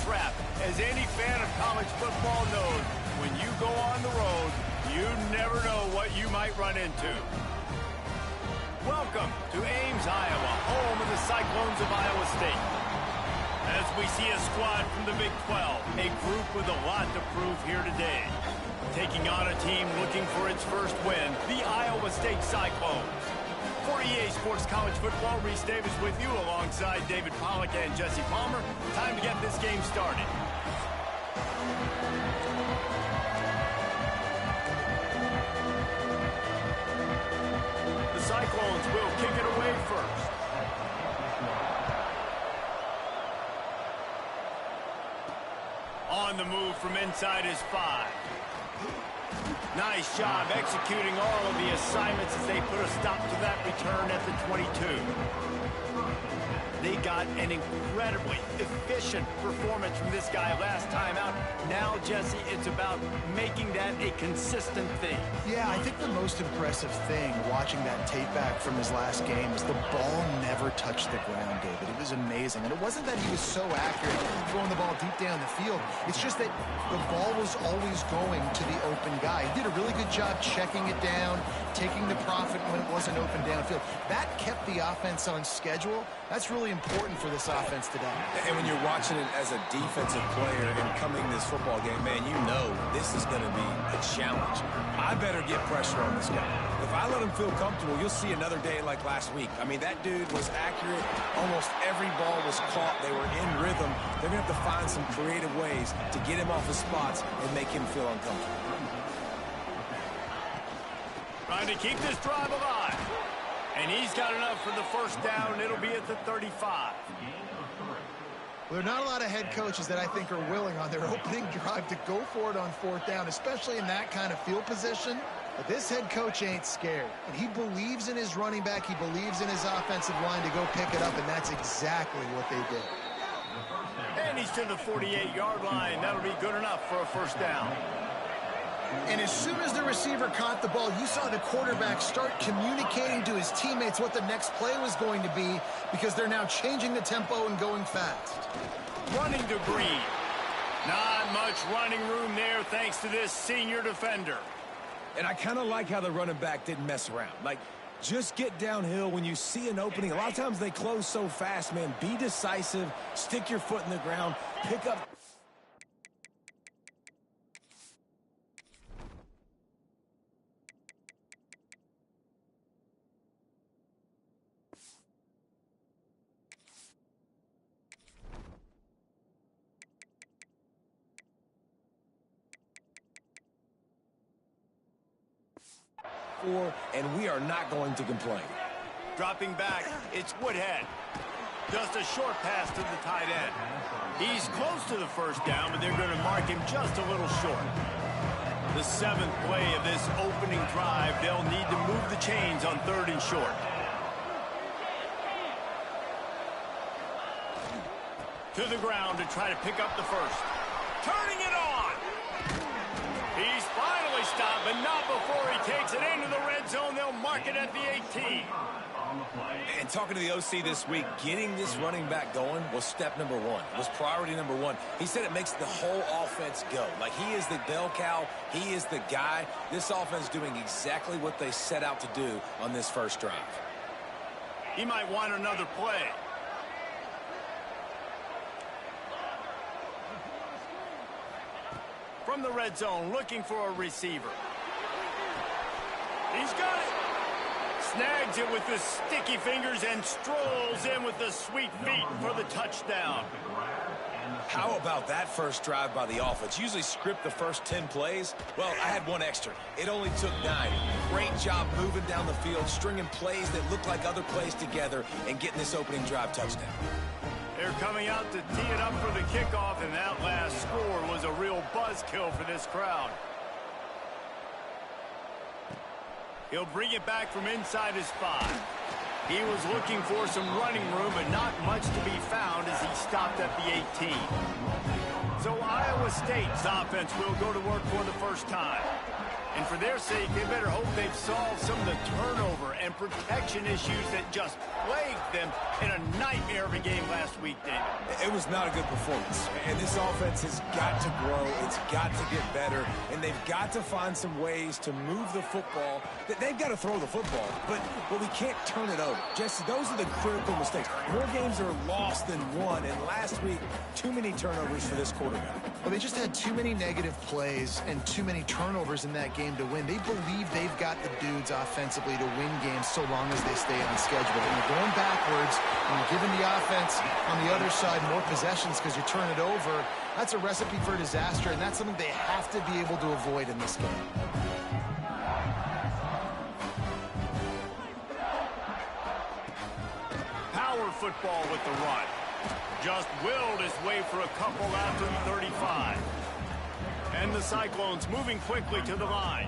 trap. As any fan of college football knows, when you go on the road, you never know what you might run into. Welcome to Ames, Iowa, home of the Cyclones of Iowa State. As we see a squad from the Big 12, a group with a lot to prove here today. Taking on a team looking for its first win, the Iowa State Cyclones. For EA Sports College Football, Reese Davis with you alongside David Pollack and Jesse Palmer. Time to get this game started. The Cyclones will kick it away first. On the move from inside his 5. Nice job executing all of the assignments as they put a stop to that return at the 22. They got an incredibly efficient performance from this guy last time out. Now, Jesse, it's about making that a consistent thing. Yeah, I think the most impressive thing watching that tape back from his last game is the ball never touched the ground, David. It was amazing. And it wasn't that he was so accurate throwing the ball deep down the field. It's just that the ball was always going to the open guy. He did a really good job checking it down, taking the profit when it wasn't open downfield. That kept the offense on schedule. That's really important for this offense today. And when you're watching it as a defensive player and coming this football game, man, you know this is going to be a challenge. I better get pressure on this guy. If I let him feel comfortable, you'll see another day like last week. I mean, that dude was accurate. Almost every ball was caught. They were in rhythm. They're going to have to find some creative ways to get him off his spots and make him feel uncomfortable. Trying to keep this drive alive. And he's got enough for the first down. It'll be at the 35. Well, there are not a lot of head coaches that I think are willing on their opening drive to go for it on 4th down, especially in that kind of field position. But this head coach ain't scared. And he believes in his running back. He believes in his offensive line to go pick it up, and that's exactly what they did. And he's to the 48-yard line. That'll be good enough for a first down. And as soon as the receiver caught the ball, you saw the quarterback start communicating to his teammates what the next play was going to be, because they're now changing the tempo and going fast. Running to Green. Not much running room there thanks to this senior defender. And I kind of like how the running back didn't mess around. Like, just get downhill when you see an opening. A lot of times they close so fast, man. Be decisive. Stick your foot in the ground. Pick up. And we are not going to complain. Dropping back, it's Woodhead. Just a short pass to the tight end. He's close to the first down, but they're going to mark him just a little short. The 7th play of this opening drive, they'll need to move the chains on 3rd and short. To the ground to try to pick up the first. Turning it on! He's finally stopped, but not before he takes it into the red zone. They'll mark it at the 18. And talking to the OC this week, getting this running back going was step number 1. Was priority number 1. He said it makes the whole offense go. Like, he is the bell cow. He is the guy. This offense doing exactly what they set out to do on this first drive. He might want another play. From the red zone, looking for a receiver. He's got it. Snags it with the sticky fingers and strolls in with the sweet feet for the touchdown. How about that first drive by the offense? Usually script the first 10 plays. Well, I had one extra. It only took 9. Great job moving down the field, stringing plays that look like other plays together, and getting this opening drive touchdown. They're coming out to tee it up for the kickoff, and that last score was a real buzzkill for this crowd. He'll bring it back from inside his 5. He was looking for some running room, but not much to be found as he stopped at the 18. So Iowa State's offense will go to work for the first time. And for their sake, they better hope they've solved some of the turnover and protection issues that just plagued them in a nightmare of a game last week, David. It was not a good performance. And this offense has got to grow. It's got to get better. And they've got to find some ways to move the football. They've got to throw the football, but we can't turn it over. Jesse, those are the critical mistakes. More games are lost than won. And last week, too many turnovers for this quarterback. Well, they just had too many negative plays and too many turnovers in that game to win. They believe they've got the dudes offensively to win games so long as they stay on schedule. But when you're going backwards and you're giving the offense on the other side more possessions because you turn it over, that's a recipe for disaster, and that's something they have to be able to avoid in this game. Power football with the run. Just willed his way for a couple out to the 35. And the Cyclones moving quickly to the line.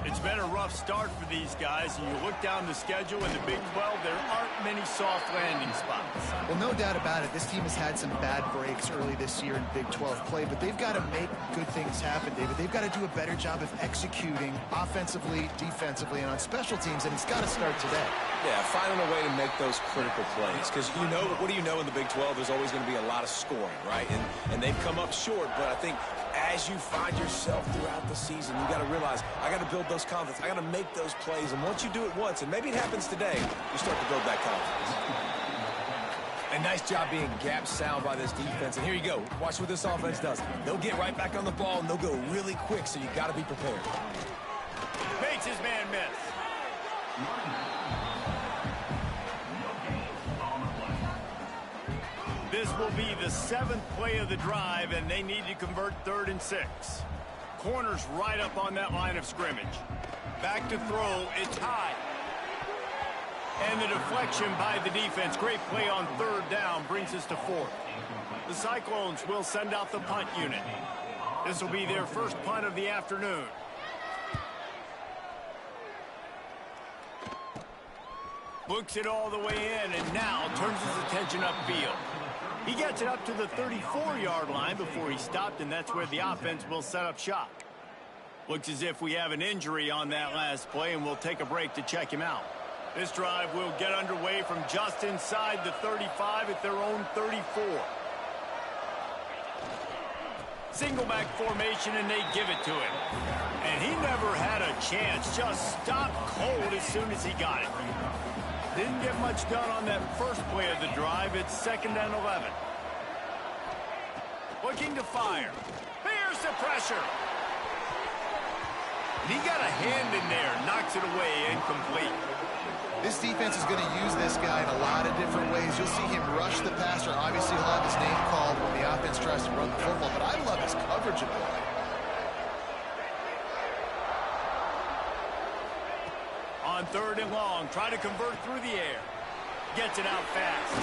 It's been a rough start for these guys, and you look down the schedule in the Big 12, there aren't many soft landing spots. Well, no doubt about it. This team has had some bad breaks early this year in Big 12 play, but they've got to make good things happen, David. They've got to do a better job of executing offensively, defensively, and on special teams, and it's got to start today. Yeah, finding a way to make those critical plays. Because what do you know in the Big 12? There's always going to be a lot of scoring, right? And they've come up short, but I think as you find yourself throughout the season, you got to realize, I got to build those confidence. I got to make those plays. And once you do it once, and maybe it happens today, you start to build that confidence. A nice job being gap sound by this defense. And here you go. Watch what this offense does. They'll get right back on the ball, and they'll go really quick, so you got to be prepared. Makes his man miss. This will be the 7th play of the drive, and they need to convert 3rd and 6. Corners right up on that line of scrimmage. Back to throw. It's high. And the deflection by the defense. Great play on 3rd down brings us to 4th. The Cyclones will send out the punt unit. This will be their first punt of the afternoon. Looks it all the way in, and now turns his attention upfield. He gets it up to the 34-yard line before he stopped, and that's where the offense will set up shop. Looks as if we have an injury on that last play, and we'll take a break to check him out. This drive will get underway from just inside the 35 at their own 34. Single back formation, and they give it to him. And he never had a chance. Just stopped cold as soon as he got it. Didn't get much done on that first play of the drive. It's 2nd and 11. Looking to fire. Here's the pressure. He got a hand in there. Knocks it away. Incomplete. This defense is going to use this guy in a lot of different ways. You'll see him rush the passer. Obviously, he'll have his name called when the offense tries to run the football, but I love his coverage ability. On 3rd and long, try to convert through the air. Gets it out fast.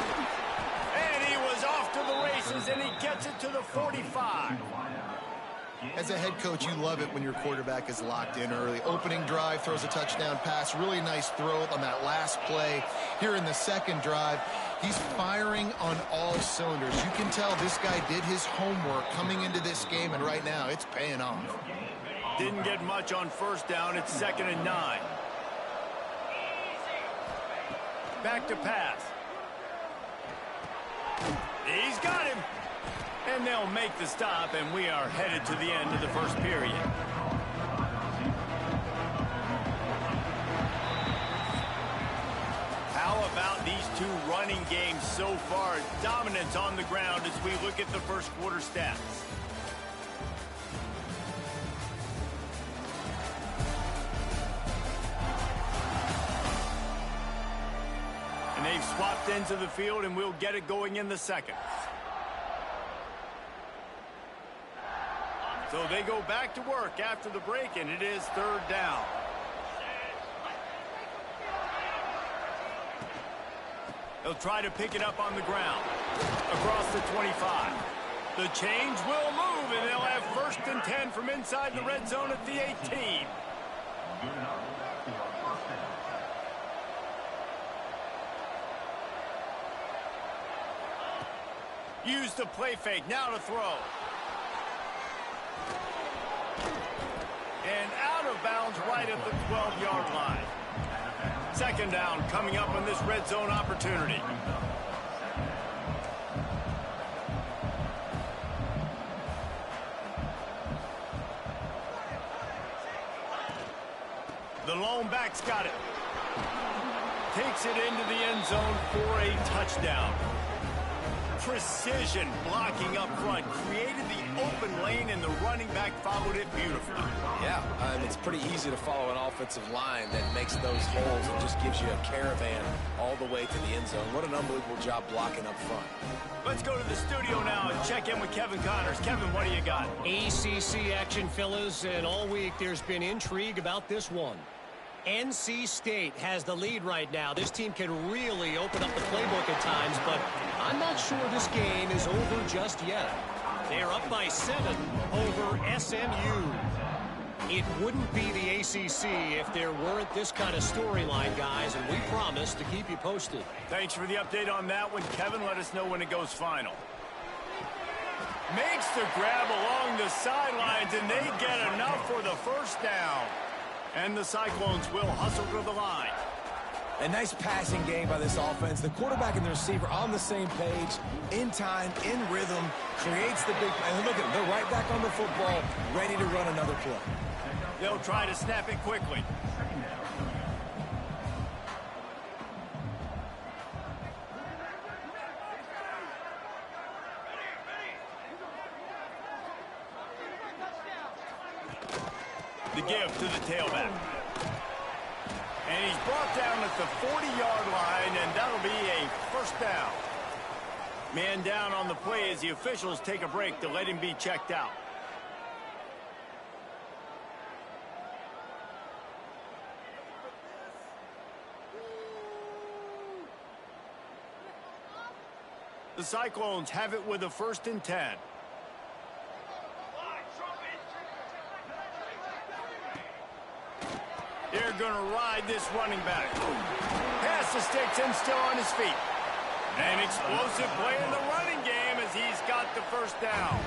And he was off to the races, and he gets it to the 45. As a head coach, you love it when your quarterback is locked in early. Opening drive, throws a touchdown pass. Really nice throw on that last play. Here in the 2nd drive, he's firing on all cylinders. You can tell this guy did his homework coming into this game, and right now it's paying off. Didn't get much on 1st down. It's 2nd and 9. Back to pass. He's got him. And they'll make the stop, and we are headed to the end of the first period. How about these two running games so far? Dominance on the ground as we look at the first quarter stats. And they've swapped ends of the field, and we'll get it going in the 2nd. So they go back to work after the break, and it is 3rd down. They'll try to pick it up on the ground. Across the 25. The change will move, and they'll have 1st and 10 from inside the red zone at the 18. Use the play fake. Now to throw. And out of bounds right at the 12-yard line. Second down coming up on this red zone opportunity. The lone back's got it. Takes it into the end zone for a touchdown. Precision blocking up front created the open lane, and the running back followed it beautifully. Yeah, it's pretty easy to follow an offensive line that makes those holes and just gives you a caravan all the way to the end zone. What an unbelievable job blocking up front. Let's go to the studio now and check in with Kevin Connors. Kevin, what do you got? ACC action, fellas, and all week there's been intrigue about this one. NC State has the lead right now. This team can really open up the playbook at times, but I'm not sure this game is over just yet. They're up by 7 over SMU. It wouldn't be the ACC if there weren't this kind of storyline, guys, and we promise to keep you posted. Thanks for the update on that one, Kevin. Let us know when it goes final. Makes the grab along the sidelines, and they get enough for the first down. And the Cyclones will hustle to the line. A nice passing game by this offense. The quarterback and the receiver on the same page, in time, in rhythm, creates the big play. And look at them. They're right back on the football, ready to run another play. They'll try to snap it quickly. The give to the tailback. And he's brought down at the 40-yard line, and that'll be a first down. Man down on the play as the officials take a break to let him be checked out. The Cyclones have it with a 1st and 10. They're going to ride this running back. Pass the sticks and still on his feet. An explosive play in the running game as he's got the first down.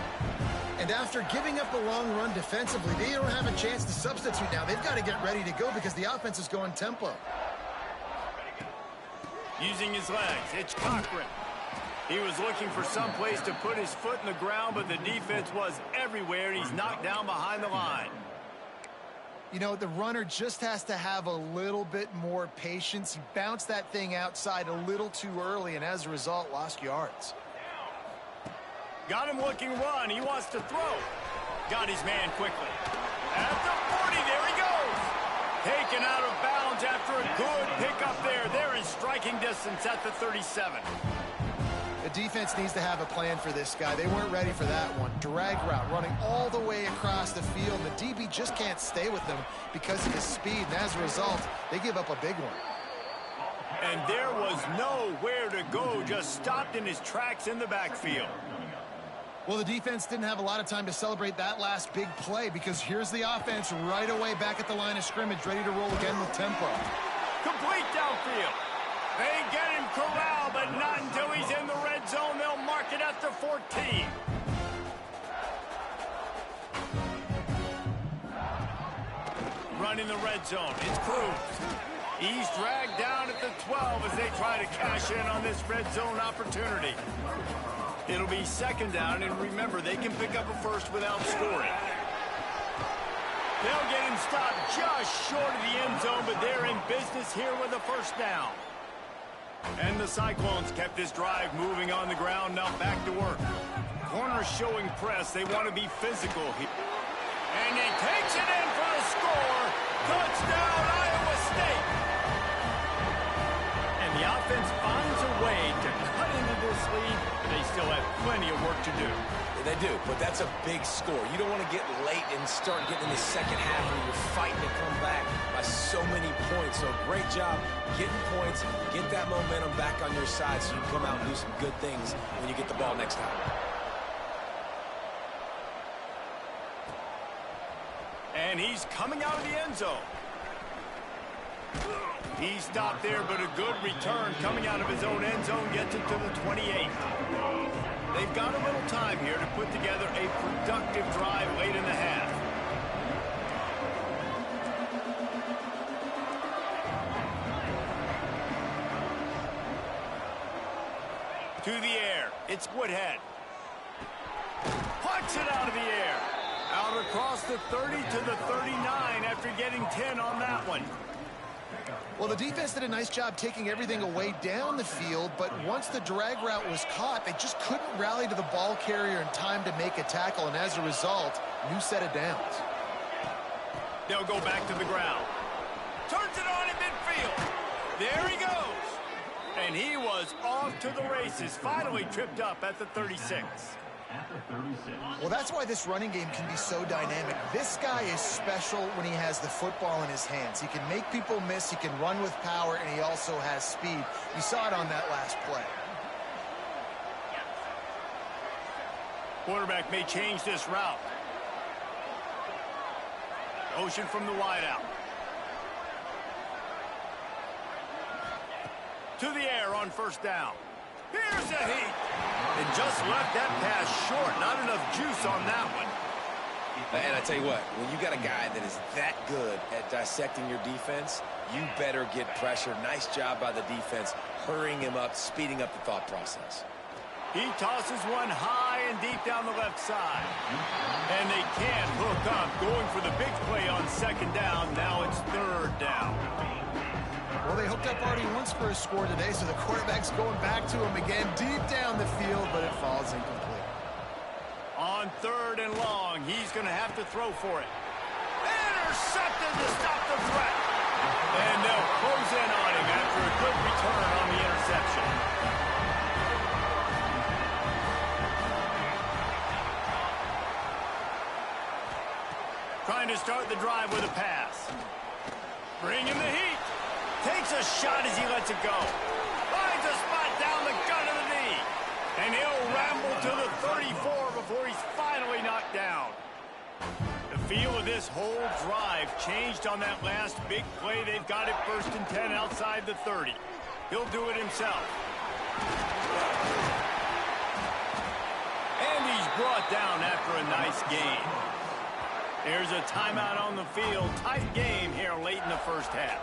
And after giving up the long run defensively, they don't have a chance to substitute now. They've got to get ready to go because the offense is going tempo. Using his legs, it's Cochran. He was looking for some place to put his foot in the ground, but the defense was everywhere, and he's knocked down behind the line. You know, the runner just has to have a little bit more patience. He bounced that thing outside a little too early, and as a result, lost yards. Got him looking run. He wants to throw. Got his man quickly. At the 40, there he goes. Taken out of bounds after a good pickup there. They're in striking distance at the 37. The defense needs to have a plan for this guy. They weren't ready for that one. Drag route running all the way across the field. The DB just can't stay with them because of his speed, and as a result, they give up a big one. And there was nowhere to go, just stopped in his tracks in the backfield. Well, the defense didn't have a lot of time to celebrate that last big play because here's the offense right away back at the line of scrimmage, ready to roll again with tempo. Complete downfield. They get him corralled, but not until he's in the red zone. They'll mark it at the 14. Running the red zone. It's Cruz. He's dragged down at the 12 as they try to cash in on this red zone opportunity. It'll be 2nd down, and remember, they can pick up a first without scoring. They'll get him stopped just short of the end zone, but they're in business here with a first down. And the Cyclones kept this drive moving on the ground, now back to work. Corners showing press. They want to be physical here. And he takes it in for the score. Touchdown, Iowa State. And the offense finds a way to cut into this lead. They still have plenty of work to do. They do, but that's a big score. You don't want to get late and start getting in the second half where you're fighting to come back by so many points. So great job getting points, get that momentum back on your side so you can come out and do some good things when you get the ball next time. And he's coming out of the end zone. He stopped there, but a good return coming out of his own end zone gets it to the 28. They've got a little time here to put together a productive drive late in the half. To the air. It's Woodhead. Pucks it out of the air. Out across the 30 to the 39 after getting 10 on that one. Well, the defense did a nice job taking everything away down the field, but once the drag route was caught, they just couldn't rally to the ball carrier in time to make a tackle, and as a result, new set of downs. They'll go back to the ground. Turns it on in midfield. There he goes. And he was off to the races, finally tripped up at the 36. Well, that's why this running game can be so dynamic. This guy is special when he has the football in his hands. He can make people miss, he can run with power, and he also has speed. You saw it on that last play. Quarterback may change this route. Motion from the wideout. To the air on first down. Here's a heat. And just left that pass short. Not enough juice on that one. And I tell you what, when you got a guy that is that good at dissecting your defense, you better get pressure. Nice job by the defense, hurrying him up, speeding up the thought process. He tosses one high and deep down the left side. And they can't hook up, going for the big play on second down. Now it's third down. Well, they hooked up already once for a score today, so the quarterback's going back to him again deep down the field, but it falls incomplete. On third and long, he's going to have to throw for it. Intercepted to stop the threat. And they'll close in on him after a good return on the interception. Trying to start the drive with a pass. Bringing the heat. Takes a shot as he lets it go. Finds a spot down the gun of the knee. And he'll ramble to the 34 before he's finally knocked down. The feel of this whole drive changed on that last big play. They've got it 1st and 10 outside the 30. He'll do it himself. And he's brought down after a nice gain. There's a timeout on the field. Tight game here late in the first half.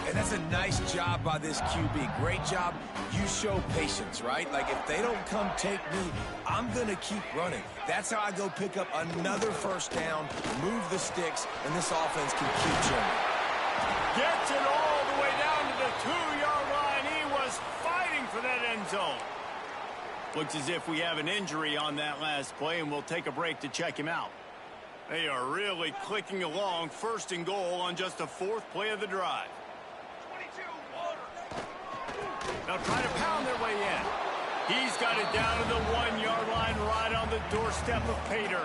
And that's a nice job by this QB. Great job. You show patience, right? Like, if they don't come take me, I'm going to keep running. That's how I go pick up another first down, move the sticks, and this offense can keep churning. Gets it all the way down to the 2-yard line. He was fighting for that end zone. Looks as if we have an injury on that last play, and we'll take a break to check him out. They are really clicking along. 1st and goal on just the 4th play of the drive. They'll try to pound their way in. He's got it down to the 1-yard line right on the doorstep of Pater.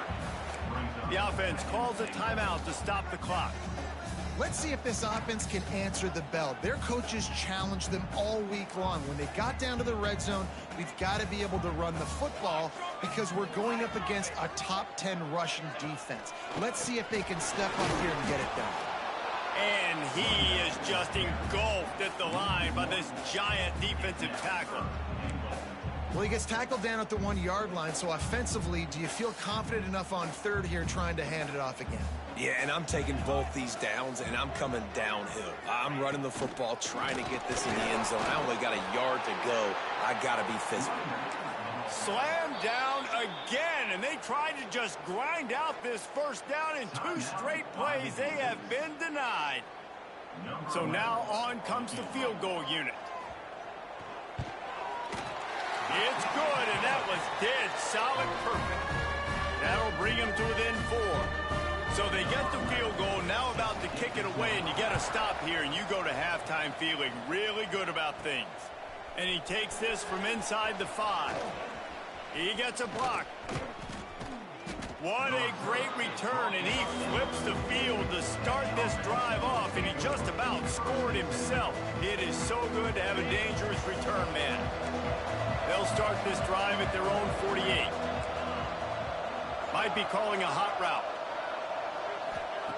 The offense calls a timeout to stop the clock. Let's see if this offense can answer the bell. Their coaches challenged them all week long. When they got down to the red zone, we've got to be able to run the football because we're going up against a top 10 Russian defense. Let's see if they can step up here and get it done. And he is just engulfed at the line by this giant defensive tackle. Well, he gets tackled down at the 1-yard line, so offensively, do you feel confident enough on third here trying to hand it off again? Yeah, and I'm taking both these downs, and I'm coming downhill. I'm running the football, trying to get this in the end zone. I only got a yard to go. I got to be physical. Slammed down again, and they tried to just grind out this first down in 2 straight plays. They have been denied. So now on comes the field goal unit. It's good, and that was dead solid perfect. That'll bring them to within 4. So they get the field goal, now about to kick it away, and you got to stop here, and you go to halftime feeling really good about things. And he takes this from inside the 5. He gets a block. What a great return, and he flips the field to start this drive off, and he just about scored himself. It is so good to have a dangerous return man. They'll start this drive at their own 48. Might be calling a hot route.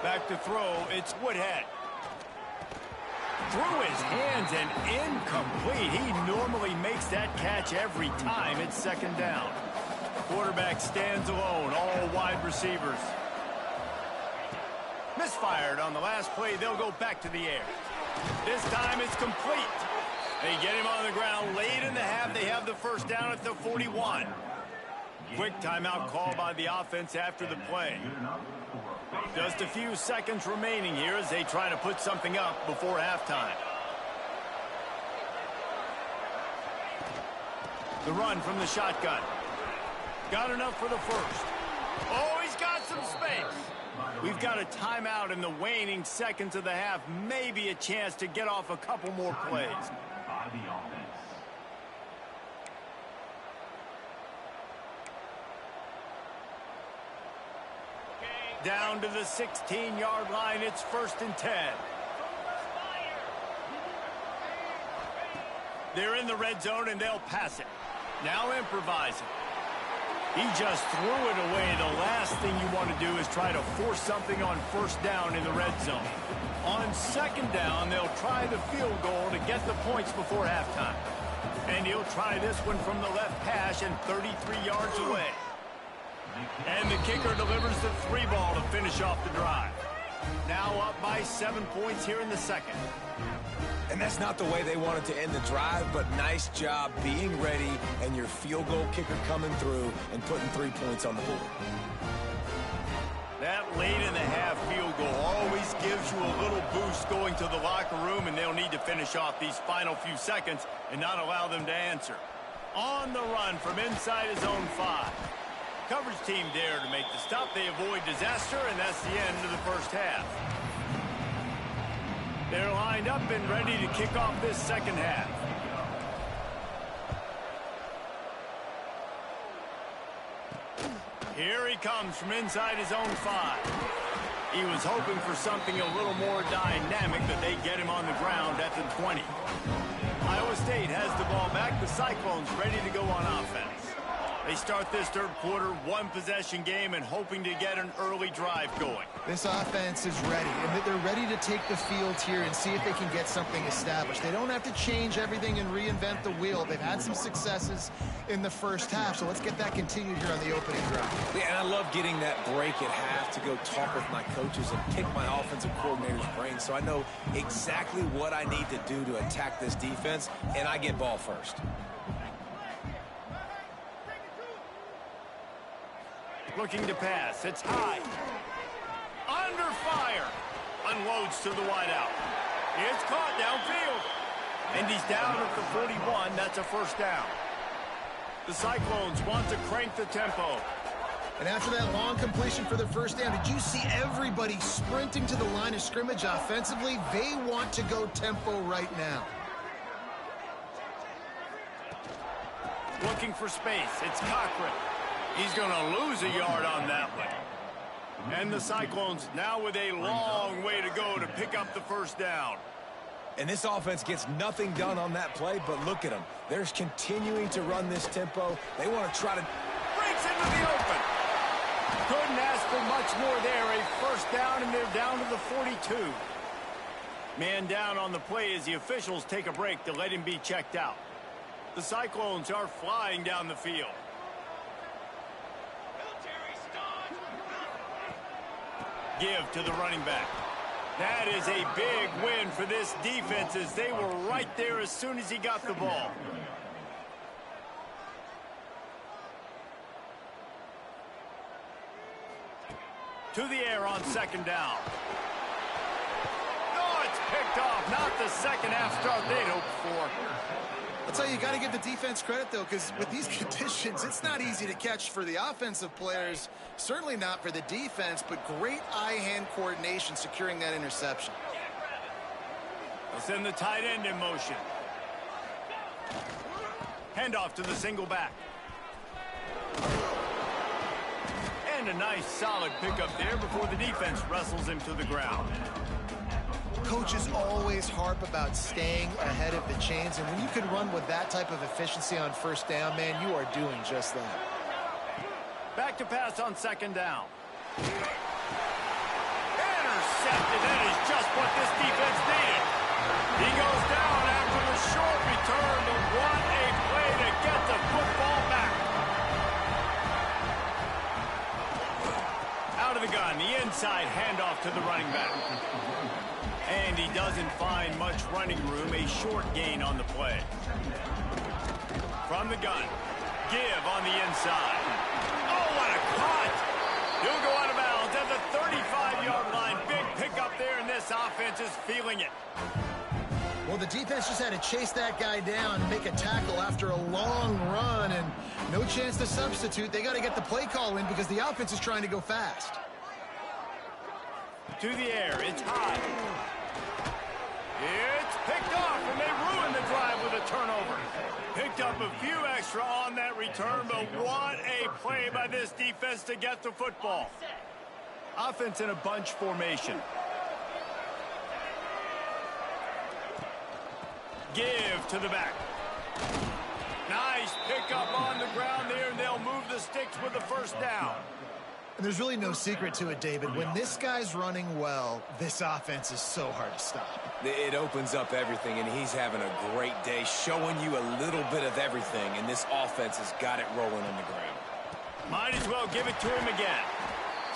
Back to throw, it's Woodhead. Through his hands and incomplete. He normally makes that catch every time. It's 2nd down. Quarterback stands alone, all wide receivers. Misfired on the last play. They'll go back to the air. This time it's complete. They get him on the ground late in the half. They have the first down at the 41. Quick timeout call by the offense after the play. Just a few seconds remaining here as they try to put something up before halftime. The run from the shotgun. Got enough for the first. Oh, he's got some space. We've got a timeout in the waning seconds of the half. Maybe a chance to get off a couple more plays. Down to the 16-yard line. It's 1st and 10. They're in the red zone, and they'll pass it. Now improvising. He just threw it away. The last thing you want to do is try to force something on first down in the red zone. On second down, they'll try the field goal to get the points before halftime. And he'll try this one from the left hash and 33 yards away. And the kicker delivers the 3-ball to finish off the drive. Now up by 7 points here in the second. And that's not the way they wanted to end the drive, but nice job being ready and your field goal kicker coming through and putting 3 points on the board. That late in the half field goal always gives you a little boost going to the locker room, and they'll need to finish off these final few seconds and not allow them to answer. On the run from inside his own 5. Coverage team there to make the stop. They avoid disaster, and that's the end of the first half. They're lined up and ready to kick off this second half. Here he comes from inside his own 5. He was hoping for something a little more dynamic, but they get him on the ground at the 20. Iowa State has the ball back. The Cyclones ready to go on offense. They start this third quarter, one-possession game, and hoping to get an early drive going. This offense is ready, and they're ready to take the field here and see if they can get something established. They don't have to change everything and reinvent the wheel. They've had some successes in the first half, so let's get that continued here on the opening drive. Yeah, and I love getting that break at half to go talk with my coaches and pick my offensive coordinator's brain so I know exactly what I need to do to attack this defense, and I get ball first. Looking to pass. It's high. Under fire. Unloads to the wideout. It's caught downfield. And he's down at the 41. That's a first down. The Cyclones want to crank the tempo. And after that long completion for the first down, did you see everybody sprinting to the line of scrimmage offensively? They want to go tempo right now. Looking for space. It's Cochran. He's going to lose a yard on that one. And the Cyclones now with a long way to go to pick up the first down. And this offense gets nothing done on that play, but look at them. They're continuing to run this tempo. They want to try to... Breaks into the open. Couldn't ask for much more there. A first down, and they're down to the 42. Man down on the play as the officials take a break to let him be checked out. The Cyclones are flying down the field. Give to the running back. That is a big win for this defense as they were right there as soon as he got the ball. To the air on second down. Oh, it's picked off. Not the second half start they'd hoped for. I'll tell you, you got to give the defense credit, though, because with these conditions, it's not easy to catch for the offensive players. Certainly not for the defense, but great eye-hand coordination securing that interception. They'll send the tight end in motion. Handoff to the single back. And a nice, solid pickup there before the defense wrestles him to the ground. Coaches always harp about staying ahead of the chains, and when you can run with that type of efficiency on first down, man, you are doing just that. Back to pass on second down. Intercepted. That is just what this defense needed. He goes down after the short return, but what a play to get the football back. Out of the gun, the inside handoff to the running back. And And he doesn't find much running room, a short gain on the play. From the gun, give on the inside. Oh, what a cut! He'll go out of bounds at the 35-yard line. Big pickup there, and this offense is feeling it. Well, the defense just had to chase that guy down and make a tackle after a long run, and no chance to substitute. They got to get the play call in because the offense is trying to go fast. To the air, it's high. It's picked off, and they ruin the drive with a turnover. Picked up a few extra on that return, but what a play by this defense to get the football. Offense in a bunch formation. Give to the back. Nice pickup on the ground there, and they'll move the sticks with the first down. And there's really no secret to it, David. When this guy's running well, this offense is so hard to stop. It opens up everything, and he's having a great day, showing you a little bit of everything, and this offense has got it rolling on the ground. Might as well give it to him again.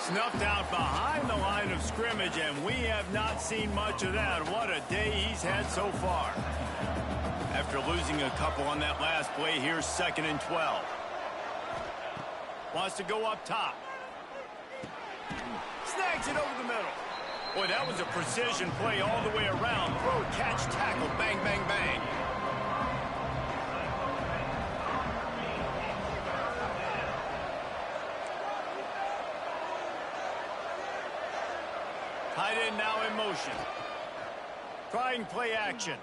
Snuffed out behind the line of scrimmage, and we have not seen much of that. What a day he's had so far. After losing a couple on that last play, here's 2nd and 12. Wants to go up top. Snags it over the middle. Boy, that was a precision play all the way around. Throw, catch, tackle, bang, bang, bang. Tight end now in motion. Trying play action.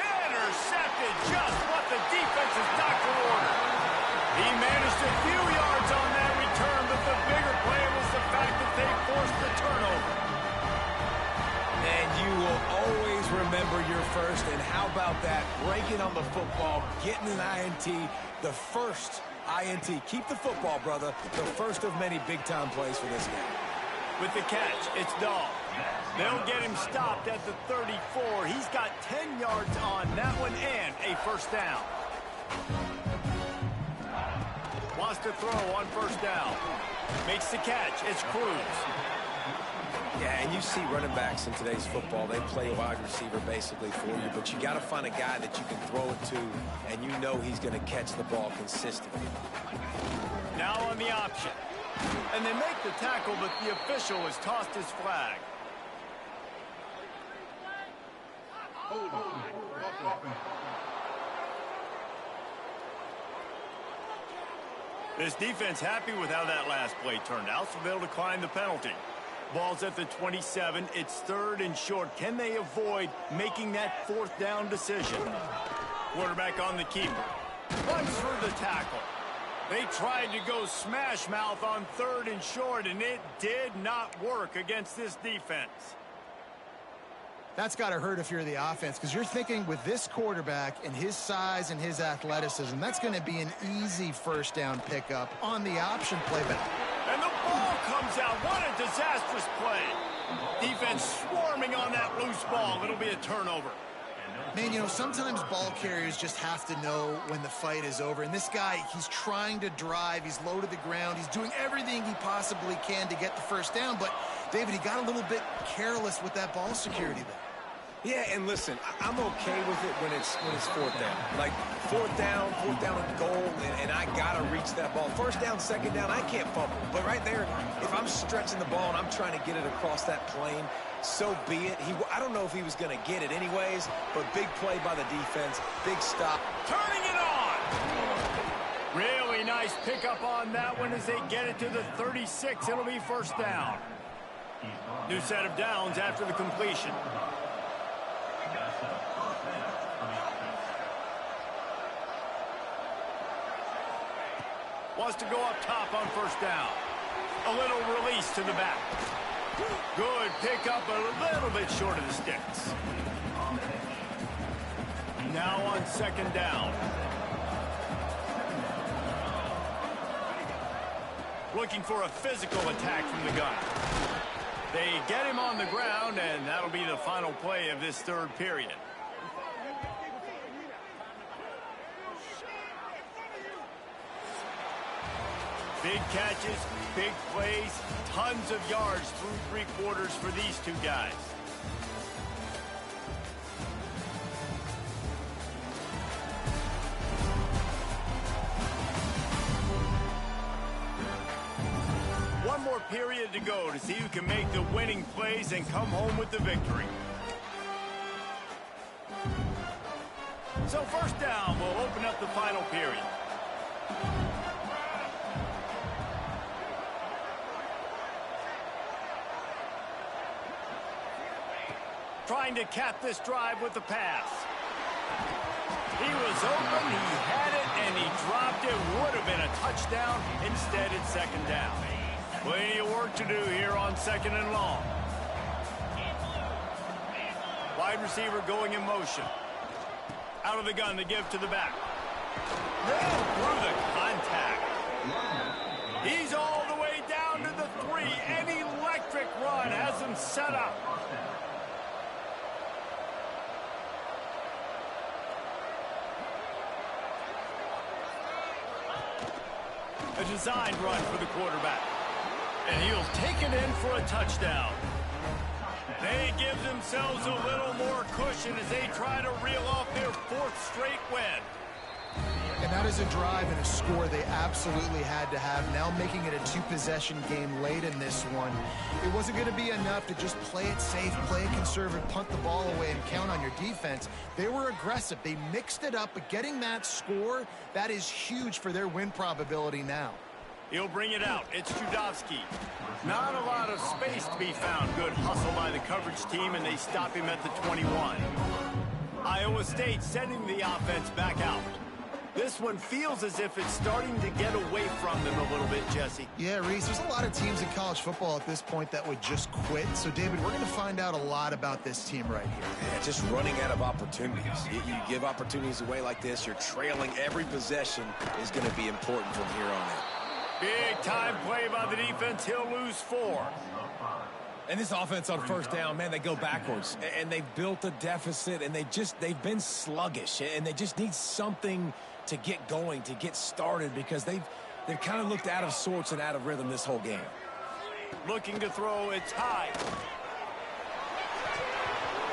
Intercepted, just what the defense's doctor ordered. He managed a few yards on that return, but the bigger play was the fact that they forced the turnover. And you will always remember your first, and how about that? Breaking on the football, getting an INT, the first INT. Keep the football, brother. The first of many big-time plays for this guy. With the catch, it's Dahl. They'll get him stopped at the 34. He's got 10 yards on that one and a first down. Wants to throw on first down. Makes the catch. It's Cruz. Yeah, and you see running backs in today's football, they play wide receiver basically for you, but you got to find a guy that you can throw it to, and you know he's going to catch the ball consistently. Now on the option. And they make the tackle, but the official has tossed his flag. This defense happy with how that last play turned out, so they'll decline the penalty. Ball's at the 27. It's 3rd and short. Can they avoid making that 4th down decision? Quarterback on the keeper. Runs through the tackle. They tried to go smash mouth on 3rd and short, and it did not work against this defense. That's got to hurt if you're the offense, because you're thinking with this quarterback and his size and his athleticism, that's going to be an easy first down pickup on the option playback. And the ball comes out. What a disastrous play. Defense swarming on that loose ball. It'll be a turnover. Man, you know, sometimes ball carriers just have to know when the fight is over. And this guy, he's trying to drive. He's low to the ground. He's doing everything he possibly can to get the first down. But, David, he got a little bit careless with that ball security there. Yeah, and listen, I'm okay with it when it's 4th down. Like, 4th down and goal, and I got to reach that ball. 1st down, 2nd down, I can't fumble. But right there, if I'm stretching the ball and I'm trying to get it across that plane, so be it. I don't know if he was going to get it anyways, but big play by the defense, big stop. Turning it on! Really nice pickup on that one as they get it to the 36. It'll be first down. New set of downs after the completion. Wants to go up top on first down. A little release to the back. Good pickup, a little bit short of the sticks. Now on 2nd down. Looking for a physical attack from the gun. They get him on the ground, and that'll be the final play of this 3rd period. Big catches, big plays, tons of yards through 3 quarters for these two guys. One more period to go to see who can make the winning plays and come home with the victory. So first down will open up the final period. Trying to cap this drive with the pass. He was open, he had it, and he dropped it. Would have been a touchdown. Instead, it's second down. Plenty of work to do here on second and long. Wide receiver going in motion. Out of the gun to give to the back. Through the contact. He's all the way down to the 3. An electric run has him set up. A designed run for the quarterback. And he'll take it in for a touchdown. They give themselves a little more cushion as they try to reel off their 4th straight win. And that is a drive and a score they absolutely had to have. Now making it a 2-possession game late in this one. It wasn't going to be enough to just play it safe, play it conservative, punt the ball away, and count on your defense. They were aggressive. They mixed it up, but getting that score, that is huge for their win probability now. He'll bring it out. It's Judovsky. Not a lot of space to be found. Good hustle by the coverage team, and they stop him at the 21. Iowa State sending the offense back out. This one feels as if it's starting to get away from them a little bit, Jesse. Yeah, Reese, there's a lot of teams in college football at this point that would just quit. So, David, we're going to find out a lot about this team right here. Yeah, just running out of opportunities. You give opportunities away like this, you're trailing every possession is going to be important from here on out. Big time play by the defense. He'll lose 4. And this offense on first down, man, they go backwards. And they've built a deficit, and they've been sluggish. And they just need something to get going, to get started, because they've kind of looked out of sorts and out of rhythm this whole game. Looking to throw, it's high.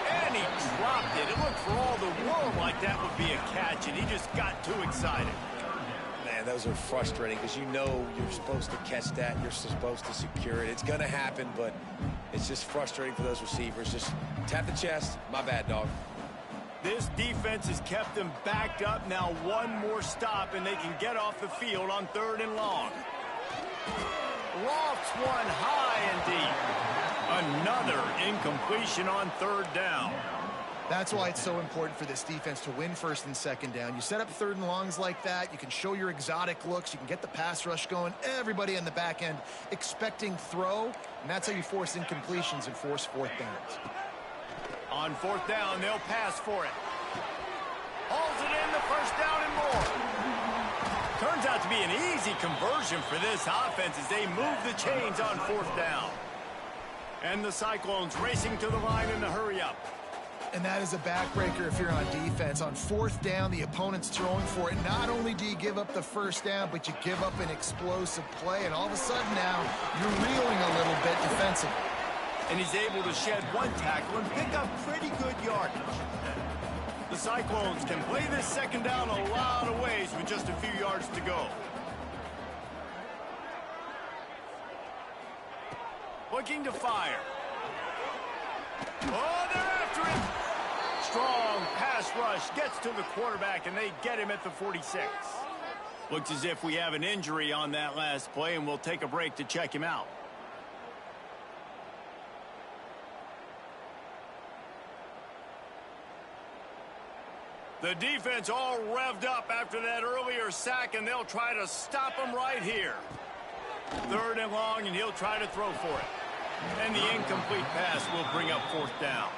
And he dropped it. It looked for all the world like that would be a catch, and he just got too excited. Man, those are frustrating because you know you're supposed to catch that. You're supposed to secure it. It's going to happen, but it's just frustrating for those receivers. Just tap the chest. My bad, dog. This defense has kept them backed up. Now one more stop, and they can get off the field on 3rd and long. Lofts one high and deep. Another incompletion on 3rd down. That's why it's so important for this defense to win 1st and 2nd down. You set up 3rd and longs like that. You can show your exotic looks. You can get the pass rush going. Everybody on the back end expecting throw, and that's how you force incompletions and force 4th downs. On 4th down, they'll pass for it. Hauls it in, the 1st down and more. Turns out to be an easy conversion for this offense as they move the chains on 4th down. And the Cyclones racing to the line in the hurry-up. And that is a backbreaker if you're on defense. On 4th down, the opponent's throwing for it. Not only do you give up the 1st down, but you give up an explosive play. And all of a sudden now, you're reeling a little bit defensively. And he's able to shed one tackle and pick up pretty good yardage. The Cyclones can play this 2nd down a lot of ways with just a few yards to go. Looking to fire. Oh, they're after him. Strong pass rush gets to the quarterback, and they get him at the 46. Looks as if we have an injury on that last play, and we'll take a break to check him out. The defense all revved up after that earlier sack, and they'll try to stop him right here. 3rd and long, and he'll try to throw for it. And the incomplete pass will bring up 4th down.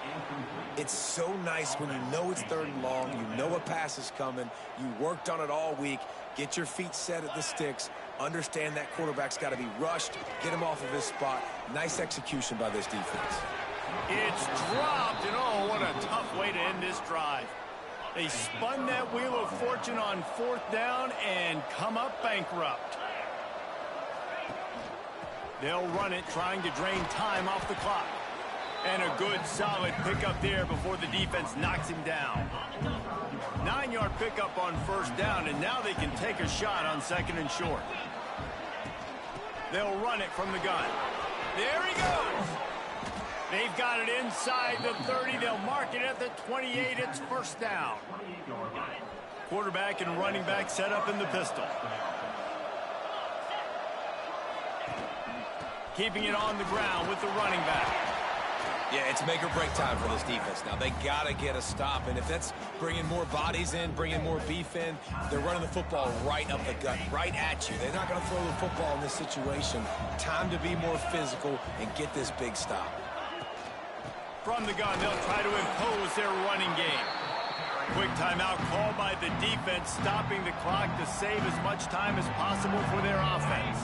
It's so nice when you know it's 3rd and long, you know a pass is coming, you worked on it all week, get your feet set at the sticks, understand that quarterback's got to be rushed, get him off of his spot. Nice execution by this defense. It's dropped, and oh, what a tough way to end this drive. They spun that wheel of fortune on 4th down and come up bankrupt. They'll run it, trying to drain time off the clock. And a good, solid pickup there before the defense knocks him down. 9-yard pickup on first down, and now they can take a shot on second and short. They'll run it from the gun. There he goes. They've got it inside the 30. They'll mark it at the 28. It's first down. Quarterback and running back set up in the pistol. Keeping it on the ground with the running back. Yeah, it's make or break time for this defense now. They got to get a stop, and if that's bringing more bodies in, bringing more beef in, they're running the football right up the gut, right at you. They're not going to throw the football in this situation. Time to be more physical and get this big stop. From the gun, they'll try to impose their running game. Quick timeout called by the defense, stopping the clock to save as much time as possible for their offense.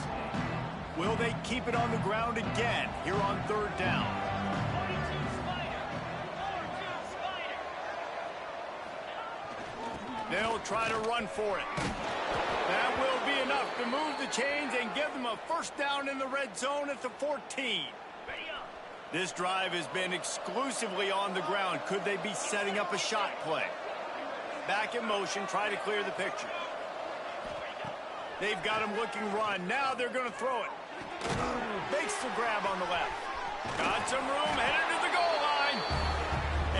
Will they keep it on the ground again here on third down? They'll try to run for it. That will be enough to move the chains and give them a first down in the red zone at the 14. This drive has been exclusively on the ground. Could they be setting up a shot play? Back in motion, try to clear the picture. They've got him looking run. Now they're going to throw it. Makes the grab on the left. Got some room, headed to the goal line.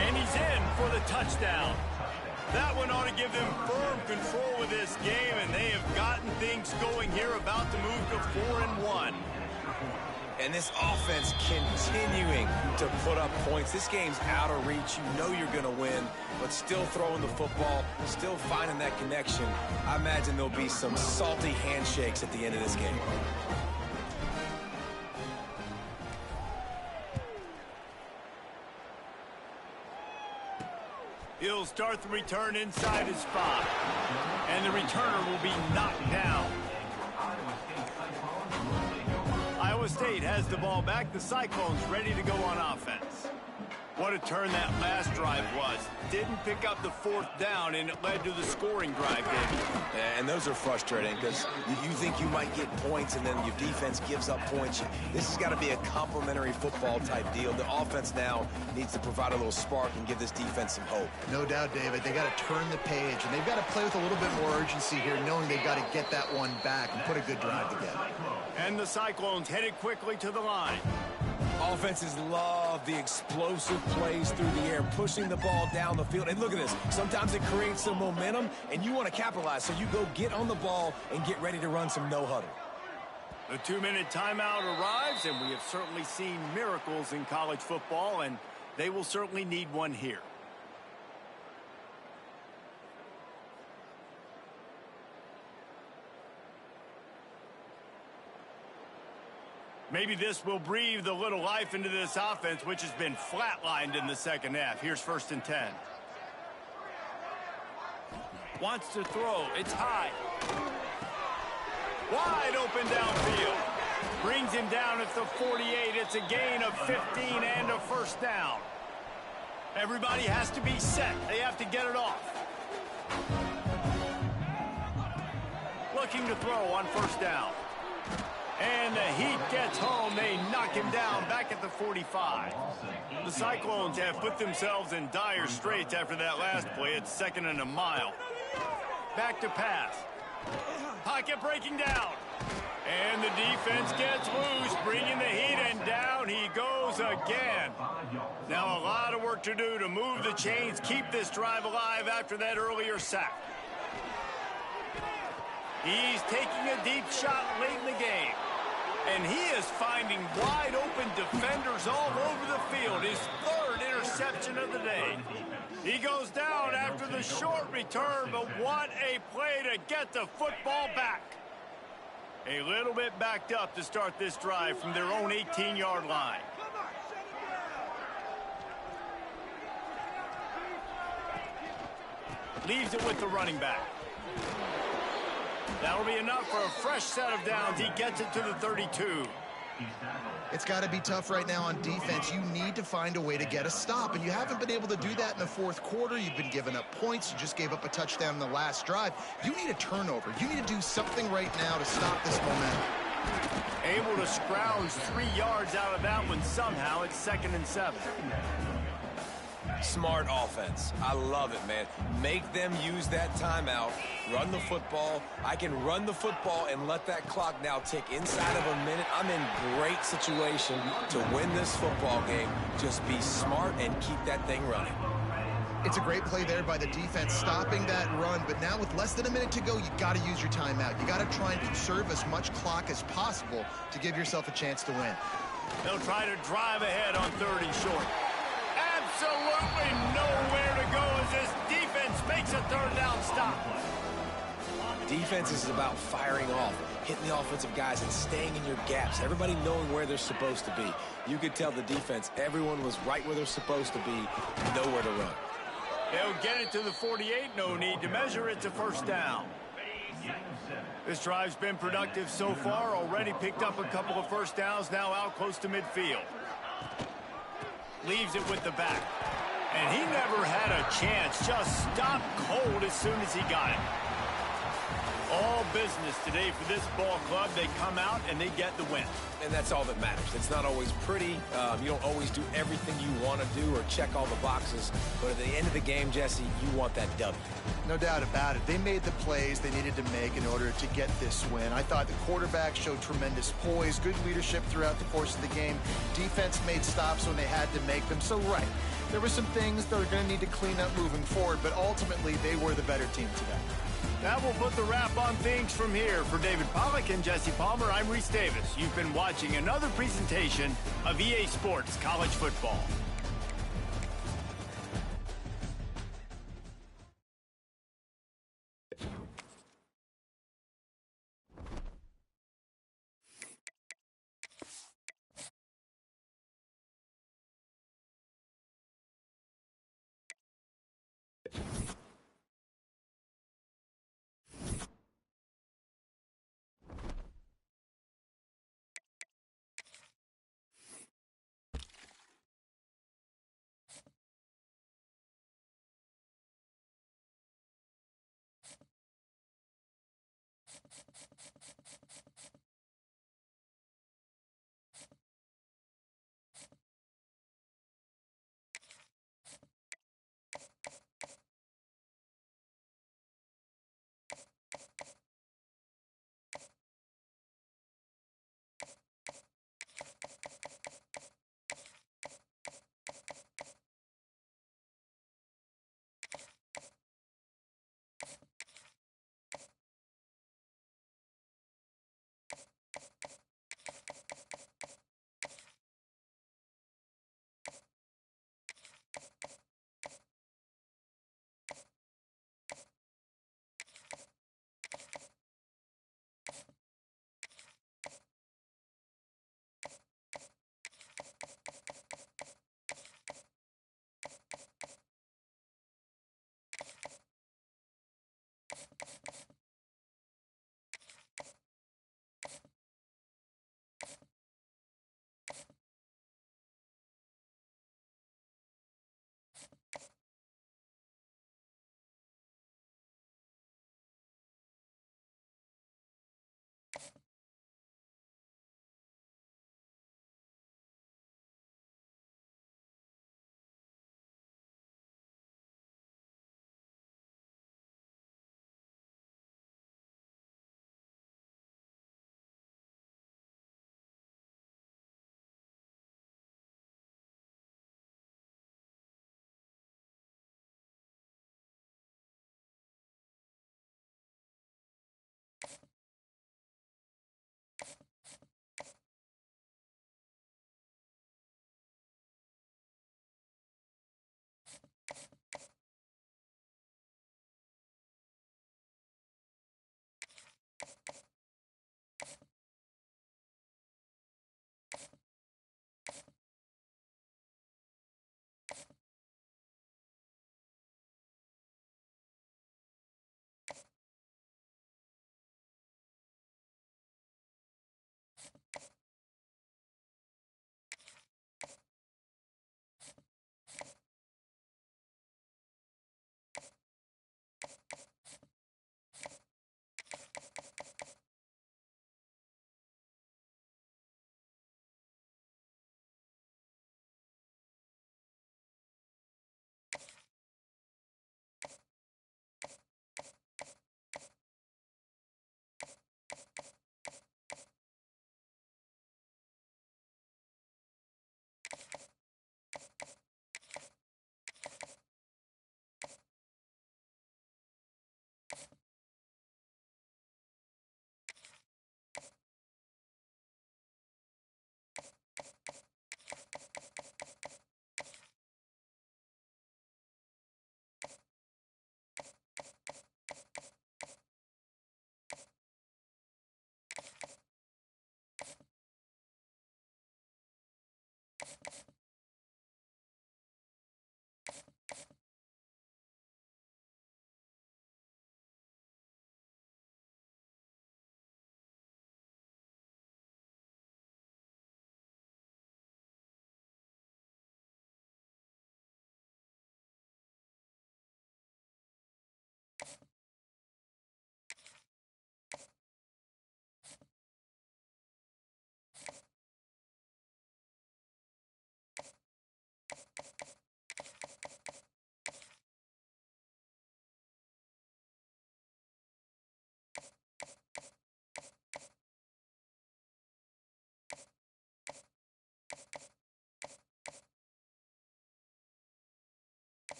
And he's in for the touchdown. That one ought to give them firm control of this game, and they have gotten things going here, about to move to 4-1. And this offense continuing to put up points. This game's out of reach. You know you're going to win, but still throwing the football, still finding that connection. I imagine there'll be some salty handshakes at the end of this game. He'll start the return inside his spot. And the returner will be knocked down. Iowa State has the ball back. The Cyclones ready to go on offense. What a turn that last drive was. Didn't pick up the fourth down, and it led to the scoring drive, David. And those are frustrating because you think you might get points, and then your defense gives up points. This has got to be a complimentary football type deal. The offense now needs to provide a little spark and give this defense some hope. No doubt, David. They got to turn the page, and they've got to play with a little bit more urgency here, knowing they've got to get that one back and put a good drive together. And the Cyclones headed quickly to the line. Offenses love the explosive plays through the air, pushing the ball down the field. And look at this. Sometimes it creates some momentum, and you want to capitalize. So you go get on the ball and get ready to run some no-huddle. The 2-minute timeout arrives, and we have certainly seen miracles in college football, and they will certainly need one here. Maybe this will breathe a little life into this offense, which has been flatlined in the second half. Here's 1st and 10. Wants to throw. It's high. Wide open downfield. Brings him down at the 48. It's a gain of 15 and a first down. Everybody has to be set. They have to get it off. Looking to throw on first down. And the heat gets home. They knock him down back at the 45. The Cyclones have put themselves in dire straits after that last play. It's 2nd and a mile. Back to pass. Pocket breaking down. And the defense gets loose, bringing the heat, and down he goes again. Now a lot of work to do to move the chains, keep this drive alive after that earlier sack. He's taking a deep shot late in the game. And he is finding wide open defenders all over the field. His 3rd interception of the day. He goes down after the short return, but what a play to get the football back. A little bit backed up to start this drive from their own 18-yard line. Leaves it with the running back. That'll be enough for a fresh set of downs. He gets it to the 32. It's got to be tough right now on defense. You need to find a way to get a stop, and you haven't been able to do that in the 4th quarter. You've been giving up points. You just gave up a touchdown in the last drive. You need a turnover. You need to do something right now to stop this momentum. Able to scrounge 3 yards out of that one somehow. It's 2nd and 7. Smart offense. I love it, man. Make them use that timeout. Run the football. I can run the football and let that clock now tick inside of a minute. I'm in great situation to win this football game. Just be smart and keep that thing running. It's a great play there by the defense, stopping that run. But now with less than a minute to go, you got to use your timeout. You got to try and conserve as much clock as possible to give yourself a chance to win. They'll try to drive ahead on 3rd and short. Absolutely nowhere to go as this defense makes a 3rd down stop. Defense is about firing off, hitting the offensive guys and staying in your gaps. Everybody knowing where they're supposed to be. You could tell the defense, everyone was right where they're supposed to be, nowhere to run. They'll get it to the 48. No need to measure. It's a 1st down. This drive's been productive so far. Already picked up a couple of 1st downs. Now out close to midfield. Leaves it with the back. And he never had a chance. Just stopped cold as soon as he got it. All business today for this ball club. They come out and they get the win. And that's all that matters. It's not always pretty. You don't always do everything you want to do or check all the boxes. But at the end of the game, Jesse, you want that W. No doubt about it. They made the plays they needed to make in order to get this win. I thought the quarterback showed tremendous poise, good leadership throughout the course of the game. Defense made stops when they had to make them. So, right, there were some things they're going to need to clean up moving forward, but ultimately they were the better team today. That will put the wrap on things from here. For David Pollack and Jesse Palmer, I'm Reese Davis. You've been watching another presentation of EA Sports College Football.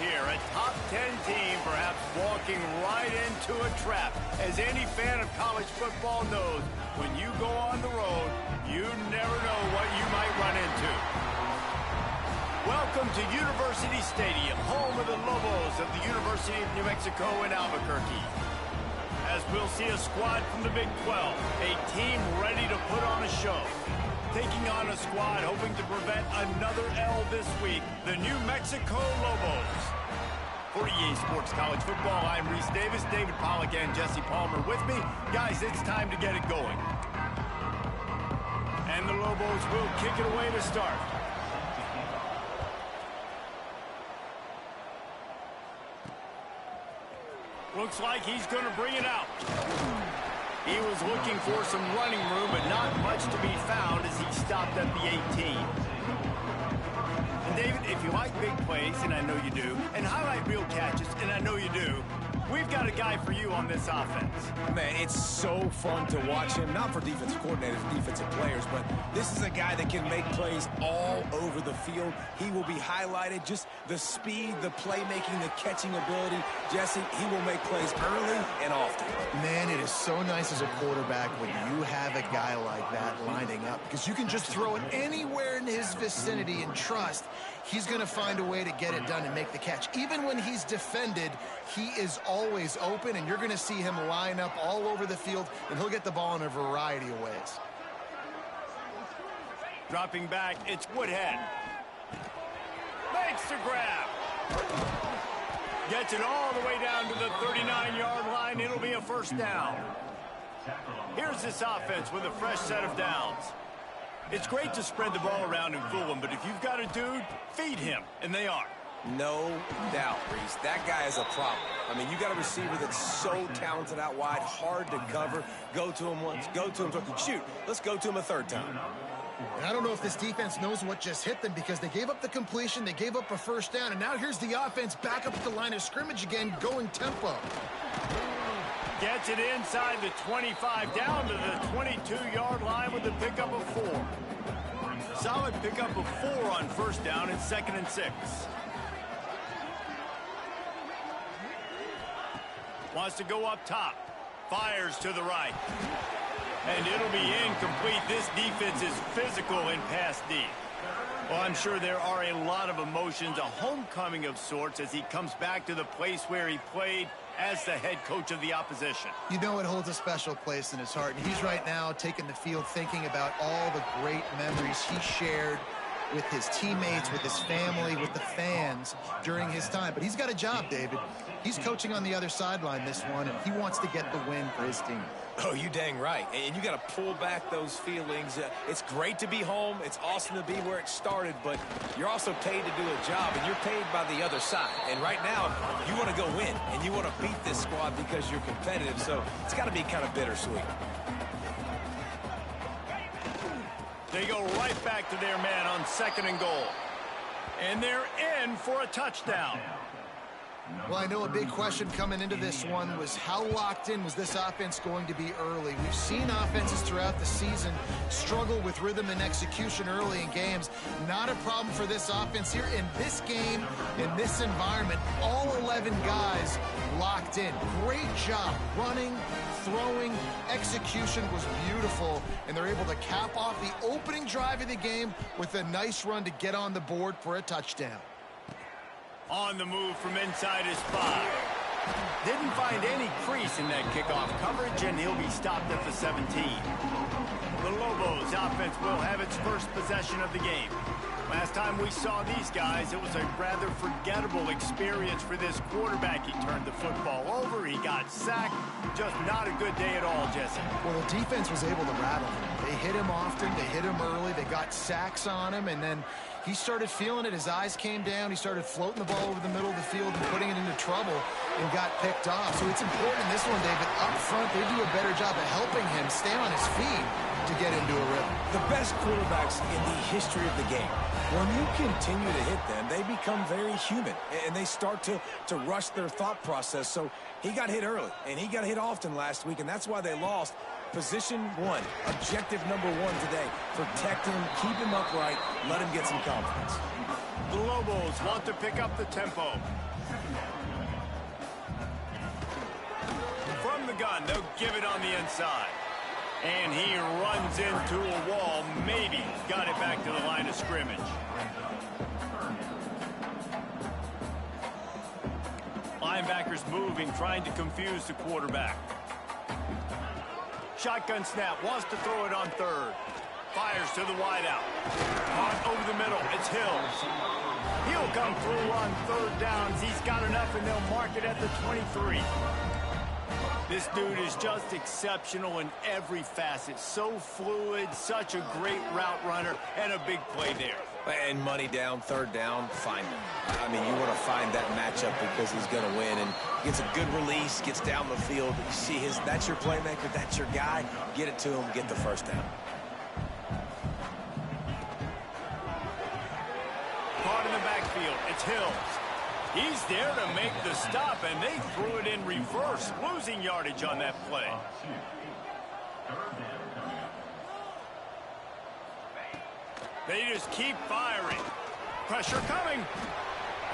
here. A top 10 team perhaps walking right into a trap. As any fan of college football knows, when you go on the road, you never know what you might run into. Welcome to University Stadium, home of the Lobos of the University of New Mexico in Albuquerque. As we'll see a squad from the Big 12, a team ready to put on a show. Taking on a squad hoping to prevent another L this week, the New Mexico Lobos. For EA Sports College Football, I'm Reese Davis, David Pollack, and Jesse Palmer with me. Guys, it's time to get it going. And the Lobos will kick it away to start. Looks like he's going to bring it out. He was looking for some running room, but not much to be found as he stopped at the 18. And David, if you like big plays, and I know you do, and highlight reel catches, and I know you do, we've got a guy for you on this offense. Man, it's so fun to watch him, not for defensive coordinators, defensive players, but this is a guy that can make plays all over the field. He will be highlighted, just the speed, the playmaking, the catching ability. Jesse, he will make plays early and often. Man, it is so nice as a quarterback when you have a guy like that lining up, because you can just throw it anywhere in his vicinity and trust he's going to find a way to get it done and make the catch. Even when he's defended, he is always open, and you're going to see him line up all over the field, and he'll get the ball in a variety of ways. Dropping back, it's Woodhead. Makes the grab. Gets it all the way down to the 39-yard line. It'll be a first down. Here's this offense with a fresh set of downs. It's great to spread the ball around and fool him, but if you've got a dude, feed him, and they are. No doubt, Reese. That guy is a problem. I mean, you got a receiver that's so talented out wide, hard to cover. Go to him once, go to him twice. Shoot, let's go to him a third time. And I don't know if this defense knows what just hit them, because they gave up the completion, they gave up a first down, and now here's the offense back up at the line of scrimmage again, going tempo. Gets it inside the 25, down to the 22-yard line with the pickup of 4. Solid pickup of 4 on first down and 2nd and 6. Wants to go up top. Fires to the right. And it'll be incomplete. This defense is physical in pass deep. Well, I'm sure there are a lot of emotions, a homecoming of sorts as he comes back to the place where he played as the head coach of the opposition. You know it holds a special place in his heart, and he's right now taking the field thinking about all the great memories he shared with his teammates, with his family, with the fans during his time. But he's got a job, David. He's coaching on the other sideline this one, and he wants to get the win for his team. Oh, you dang right. And you got to pull back those feelings. It's great to be home. It's awesome to be where it started, but you're also paid to do a job, and you're paid by the other side. And right now, you want to go win, and you want to beat this squad because you're competitive, so it's got to be kind of bittersweet. They go right back to their man on 2nd and goal. And they're in for a touchdown. Well, I know a big question coming into this one was how locked in was this offense going to be early? We've seen offenses throughout the season struggle with rhythm and execution early in games. Not a problem for this offense here in this game, in this environment. All 11 guys locked in. Great job running, throwing, execution was beautiful, and they're able to cap off the opening drive of the game with a nice run to get on the board for a touchdown. On the move from inside his 5. Didn't find any crease in that kickoff coverage, and he'll be stopped at the 17. The Lobos offense will have its first possession of the game. Last time we saw these guys, it was a rather forgettable experience for this quarterback. He turned the football over, he got sacked. Just not a good day at all, Jesse. Well, the defense was able to rattle him. They hit him often, they hit him early, they got sacks on him, and then he started feeling it. His eyes came down. He started floating the ball over the middle of the field and putting it into trouble and got picked off. So it's important in this one, David. Up front, they do a better job of helping him stay on his feet to get into a rhythm. The best quarterbacks in the history of the game, when you continue to hit them, they become very human, and they start to rush their thought process. So he got hit early, and he got hit often last week, and that's why they lost. Position 1, objective number 1 today. Protect him, keep him upright, let him get some confidence. The Lobos want to pick up the tempo. run. They'll give it on the inside. And he runs into a wall. Maybe got it back to the line of scrimmage. Linebackers moving, trying to confuse the quarterback. Shotgun snap, wants to throw it on third. Fires to the wideout. Caught over the middle, it's Hills. He'll come through on third downs. He's got enough, and they'll mark it at the 23. This dude is just exceptional in every facet. So fluid, such a great route runner, and a big play there. And money down, third down, find him. I mean, you want to find that matchup because he's going to win. And gets a good release, gets down the field. You see that's your playmaker, that's your guy. Get it to him, get the first down. Caught in the backfield, it's Hills. He's there to make the stop, and they threw it in reverse, losing yardage on that play. They just keep firing. Pressure coming.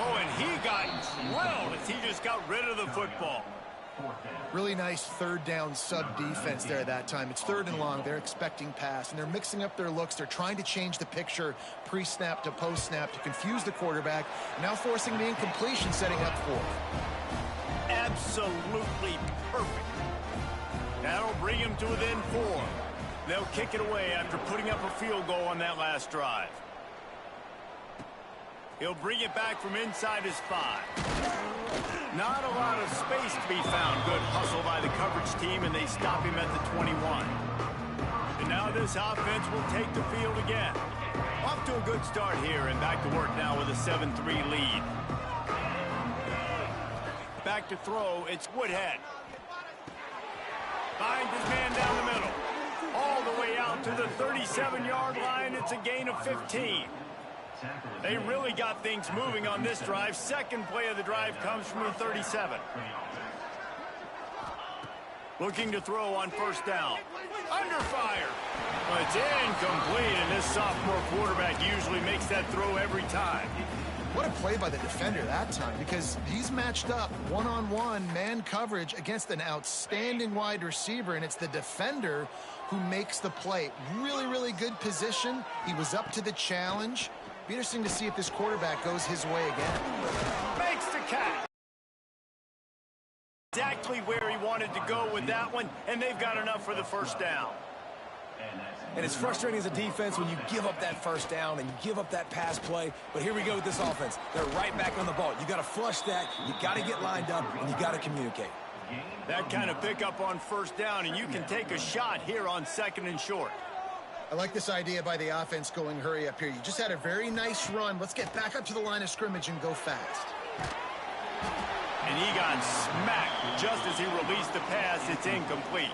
Oh, and he got drilled as he just got rid of the football. Really nice third down sub-defense there that time. It's third and long. They're expecting pass, and they're mixing up their looks. They're trying to change the picture pre-snap to post-snap to confuse the quarterback, now forcing the incompletion, setting up for it. Absolutely perfect. That'll bring him to within 4. They'll kick it away after putting up a field goal on that last drive. He'll bring it back from inside his 5. Not a lot of space to be found. Good hustle by the coverage team, and they stop him at the 21. And now this offense will take the field again. Off to a good start here, and back to work now with a 7-3 lead. Back to throw, it's Woodhead. Finds his man down the middle. All the way out to the 37-yard line. It's a gain of 15. They really got things moving on this drive. Second play of the drive comes from the 37. Looking to throw on first down. Under fire. Well, it's incomplete, and this sophomore quarterback usually makes that throw every time. What a play by the defender that time, because he's matched up one-on-one man coverage against an outstanding wide receiver, and it's the defender who makes the play. Really, really good position. He was up to the challenge. Be interesting to see if this quarterback goes his way again. Makes the catch. Exactly where he wanted to go with that one, and they've got enough for the first down. And it's frustrating as a defense when you give up that first down and you give up that pass play. But here we go with this offense. They're right back on the ball. You got to flush that. You got to get lined up, and you got to communicate. That kind of pickup on first down, and you can take a shot here on second and short. I like this idea by the offense going hurry up here. You just had a very nice run. Let's get back up to the line of scrimmage and go fast. And he got smacked just as he released the pass. It's incomplete.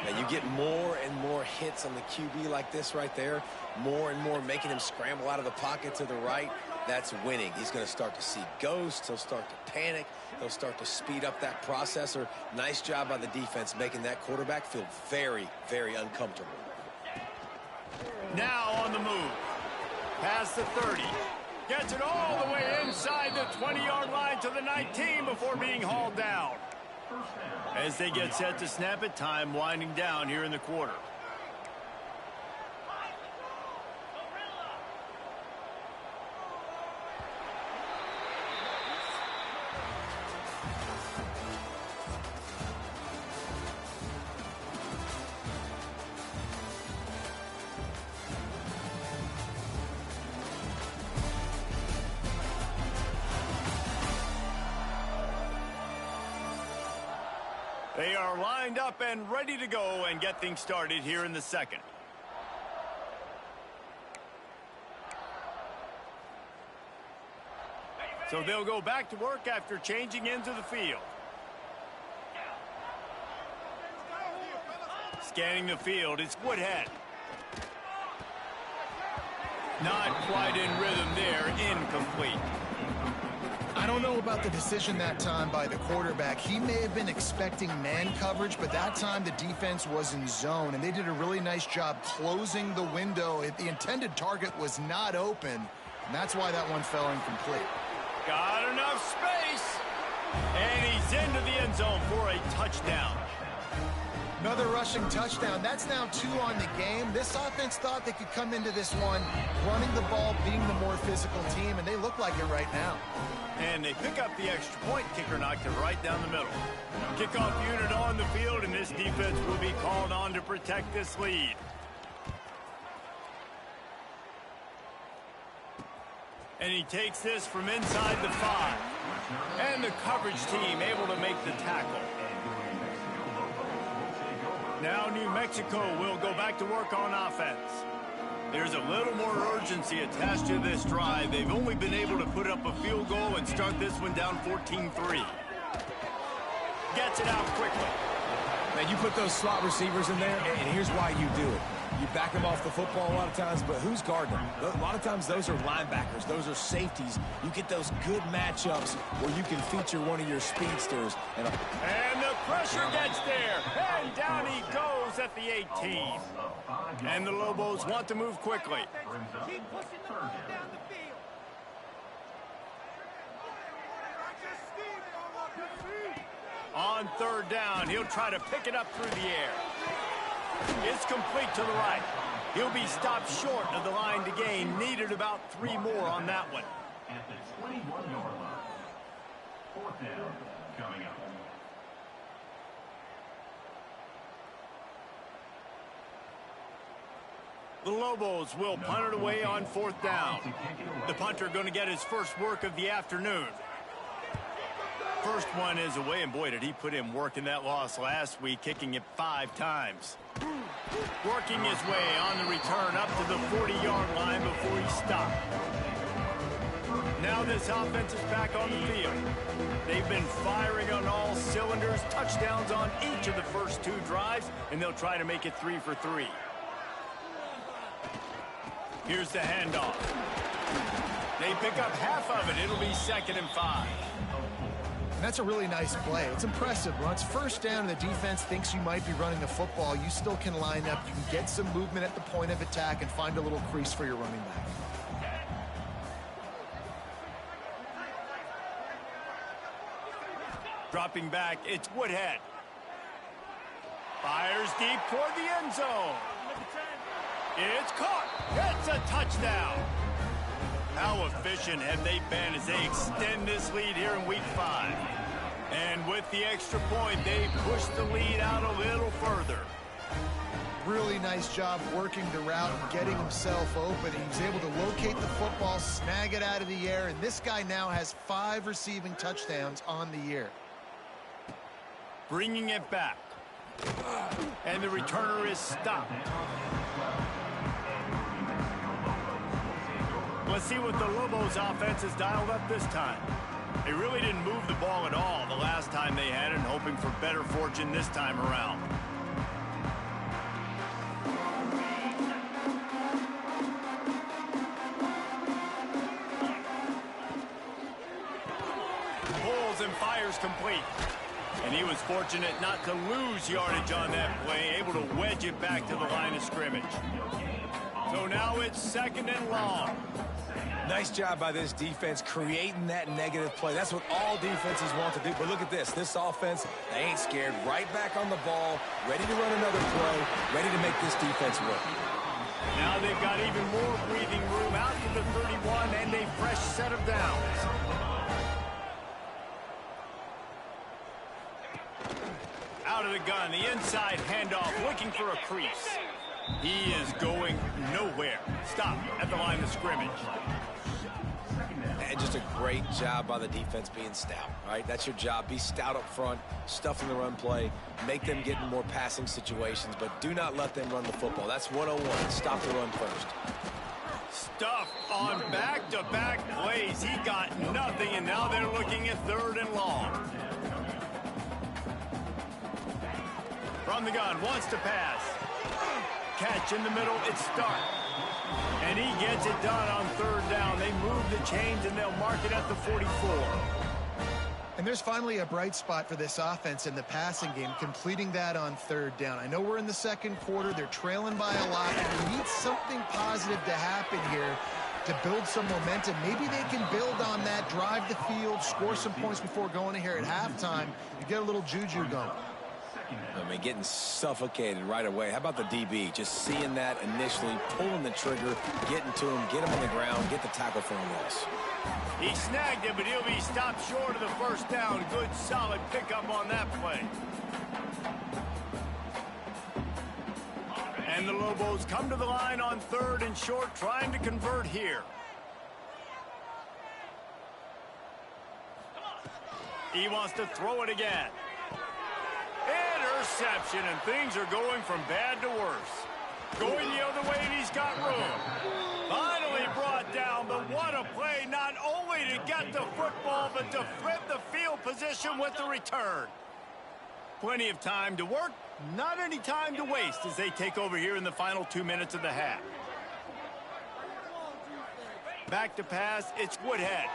Now you get more and more hits on the QB like this right there. More and more making him scramble out of the pocket to the right. That's winning. He's going to start to see ghosts. He'll start to panic. He'll start to speed up that processor. Nice job by the defense making that quarterback feel very, very uncomfortable. Now on the move. Past the 30. Gets it all the way inside the 20-yard line to the 19 before being hauled down. As they get set to snap it, time winding down here in the quarter. They are lined up and ready to go and get things started here in the second. So they'll go back to work after changing into the field. Scanning the field, it's Woodhead. Not quite in rhythm there, incomplete. I don't know about the decision that time by the quarterback. He may have been expecting man coverage, but that time the defense was in zone, and they did a really nice job closing the window. The intended target was not open, and that's why that one fell incomplete. Got enough space. And he's into the end zone for a touchdown. Another rushing touchdown. That's now 2 on the game. This offense thought they could come into this one running the ball, being the more physical team, and they look like it right now. And they pick up the extra point. Kicker knocked it right down the middle. Kickoff unit on the field, and this defense will be called on to protect this lead. And he takes this from inside the 5. And the coverage team able to make the tackle. Now New Mexico will go back to work on offense. There's a little more urgency attached to this drive. They've only been able to put up a field goal and start this one down 14-3. Gets it out quickly. Man, you put those slot receivers in there, and here's why you do it. You back them off the football a lot of times, but who's guarding them? A lot of times those are linebackers. Those are safeties. You get those good matchups where you can feature one of your speedsters. And the pressure gets there. And down he goes at the 18. And the Lobos want to move quickly. Keep pushing the ball down the field. On third down, he'll try to pick it up through the air. It's complete to the right. He'll be stopped short of the line to gain. Needed about 3 more on that one. At the 21-yard line. 4th down coming up. The Lobos will punt it away on 4th down. The punter going to get his first work of the afternoon. First one is away, and boy, did he put in work in that loss last week, kicking it 5 times. Working his way on the return up to the 40-yard line before he stopped. Now this offense is back on the field. They've been firing on all cylinders, touchdowns on each of the first 2 drives, and they'll try to make it 3 for 3. Here's the handoff. They pick up half of it. It'll be 2nd and 5. And that's a really nice play. It's impressive. When it's first down and the defense thinks you might be running the football, you still can line up. You can get some movement at the point of attack and find a little crease for your running back. Dropping back, it's Woodhead. Fires deep toward the end zone. It's caught. It's a touchdown. How efficient have they been as they extend this lead here in week 5? And with the extra point, they push the lead out a little further. Really nice job working the route and getting himself open. He was able to locate the football, snag it out of the air, and this guy now has 5 receiving touchdowns on the year. Bringing it back. And the returner is stopped. Let's see what the Lobos offense has dialed up this time. They really didn't move the ball at all the last time they had it, and hoping for better fortune this time around. Pulls and fires complete. And he was fortunate not to lose yardage on that play, able to wedge it back to the line of scrimmage. So now it's 2nd and long. nice job by this defense creating that negative play. That's what all defenses want to do. But look at this. This offense, they ain't scared. Right back on the ball, ready to run another play, ready to make this defense work. Now they've got even more breathing room out to the 31 and a fresh set of downs. Out of the gun, the inside handoff, looking for a crease. He is going nowhere. Stop at the line of scrimmage. And just a great job by the defense being stout, right? That's your job. Be stout up front, stuff in the run play, make them get in more passing situations, but do not let them run the football. That's 101. Stop the run first. Stuff on back-to-back plays. He got nothing, and now they're looking at 3rd and long. From the gun, wants to pass. Catch in the middle, it's Stark. And he gets it done on 3rd down. They move the chains, and they'll mark it at the 44. And there's finally a bright spot for this offense in the passing game, completing that on 3rd down. I know we're in the 2nd quarter. They're trailing by a lot, and we need something positive to happen here to build some momentum. Maybe they can build on that, drive the field, score some points before going in here at halftime and get a little juju going. I mean, getting suffocated right away. How about the DB? Just seeing that initially, pulling the trigger, getting to him, get him on the ground, get the tackle for a loss. He snagged it, but he'll be stopped short of the first down. Good, solid pickup on that play. And the Lobos come to the line on 3rd and short, trying to convert here. He wants to throw it again. Interception, and things are going from bad to worse. Going the other way, and he's got room. Finally brought down, but what a play, not only to get the football, but to flip the field position with the return. Plenty of time to work, not any time to waste as they take over here in the final 2 minutes of the half. Back to pass, it's Woodhead.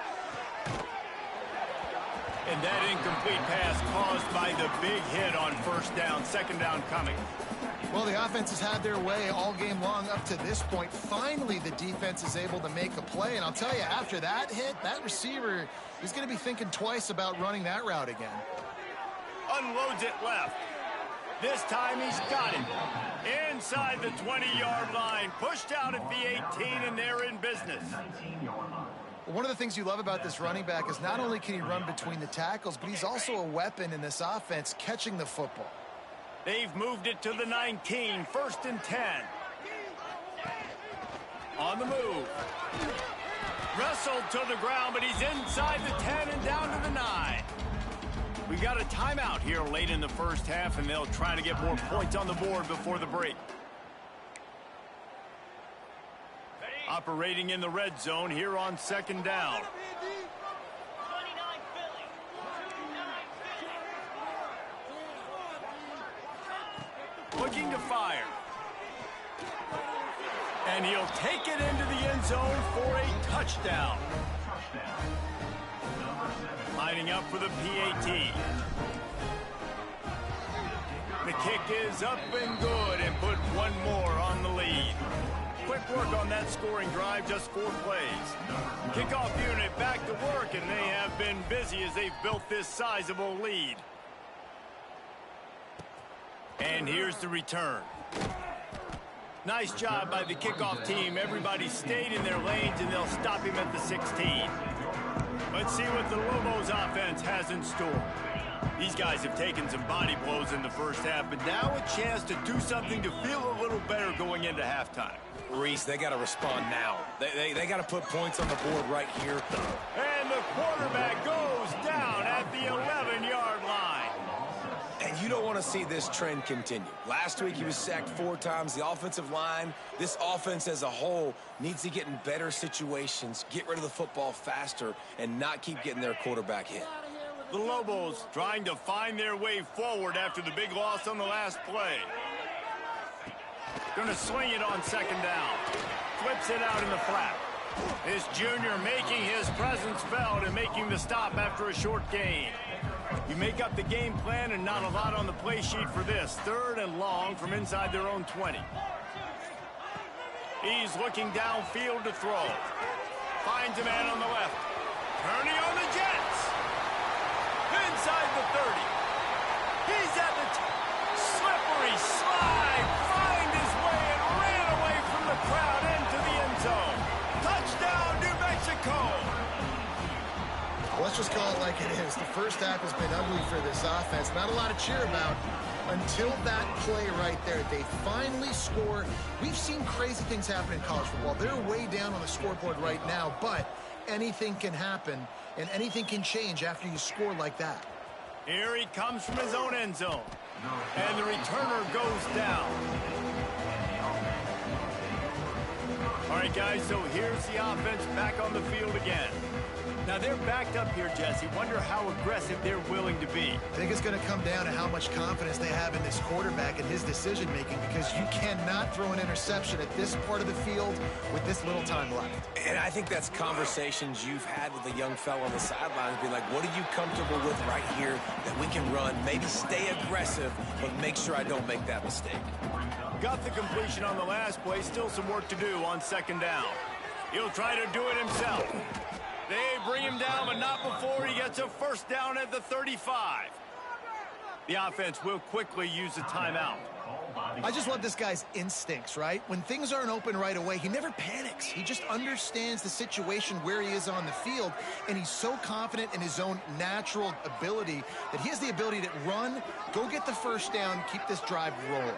And that incomplete pass caused by the big hit on first down, 2nd down coming. Well, the offense has had their way all game long up to this point. Finally, the defense is able to make a play. And I'll tell you, after that hit, that receiver is going to be thinking twice about running that route again. Unloads it left. This time he's got it. Inside the 20-yard line. Pushed out at the 18, and they're in business. Well, one of the things you love about this running back is not only can he run between the tackles, but he's also a weapon in this offense, catching the football. They've moved it to the 19, 1st and 10. On the move. Wrestled to the ground, but he's inside the 10 and down to the 9. We got a timeout here late in the first half, and they'll try to get more points on the board before the break. Operating in the red zone here on 2nd down. Looking to fire. And he'll take it into the end zone for a touchdown. Lining up for the PAT. The kick is up and good, and put one more on the lead. Quick work on that scoring drive, just 4 plays. Kickoff unit back to work, and they have been busy as they've built this sizable lead. And here's the return. Nice job by the kickoff team. Everybody stayed in their lanes, and they'll stop him at the 16. Let's see what the Lobos offense has in store. These guys have taken some body blows in the first half, but now a chance to do something to feel a little better going into halftime. Reese, they got to respond now. They got to put points on the board right here. And the quarterback goes down at the 11-yard line. And you don't want to see this trend continue. Last week he was sacked 4 times. The offensive line, this offense as a whole, needs to get in better situations, get rid of the football faster, and not keep getting their quarterback hit. The Lobos trying to find their way forward after the big loss on the last play. Going to swing it on 2nd down. Flips it out in the flat. This junior making his presence felt and making the stop after a short gain. You make up the game plan and not a lot on the play sheet for this. 3rd and long from inside their own 20. He's looking downfield to throw. Finds a man on the left. Turning on the Jets. Inside the 30. He's at the slippery slide. Find his way and ran away from the crowd into the end zone. Touchdown, New Mexico. Let's just call it like it is. The first half has been ugly for this offense. Not a lot to cheer about until that play right there. They finally score. We've seen crazy things happen in college football. They're way down on the scoreboard right now, but anything can happen, and anything can change after you score like that. Here he comes from his own end zone. And the returner goes down. All right, guys, so here's the offense back on the field again. Now, they're backed up here, Jesse. Wonder how aggressive they're willing to be. I think it's going to come down to how much confidence they have in this quarterback and his decision-making, because you cannot throw an interception at this part of the field with this little time left. And I think that's conversations you've had with a young fellow on the sidelines, be like, what are you comfortable with right here that we can run? Maybe stay aggressive, but make sure I don't make that mistake. Got the completion on the last play. Still some work to do on 2nd down. He'll try to do it himself. They bring him down, but not before he gets a first down at the 35. The offense will quickly use a timeout. I just love this guy's instincts, right? When things aren't open right away, he never panics. He just understands the situation where he is on the field, and he's so confident in his own natural ability that he has the ability to run, go get the first down, keep this drive rolling.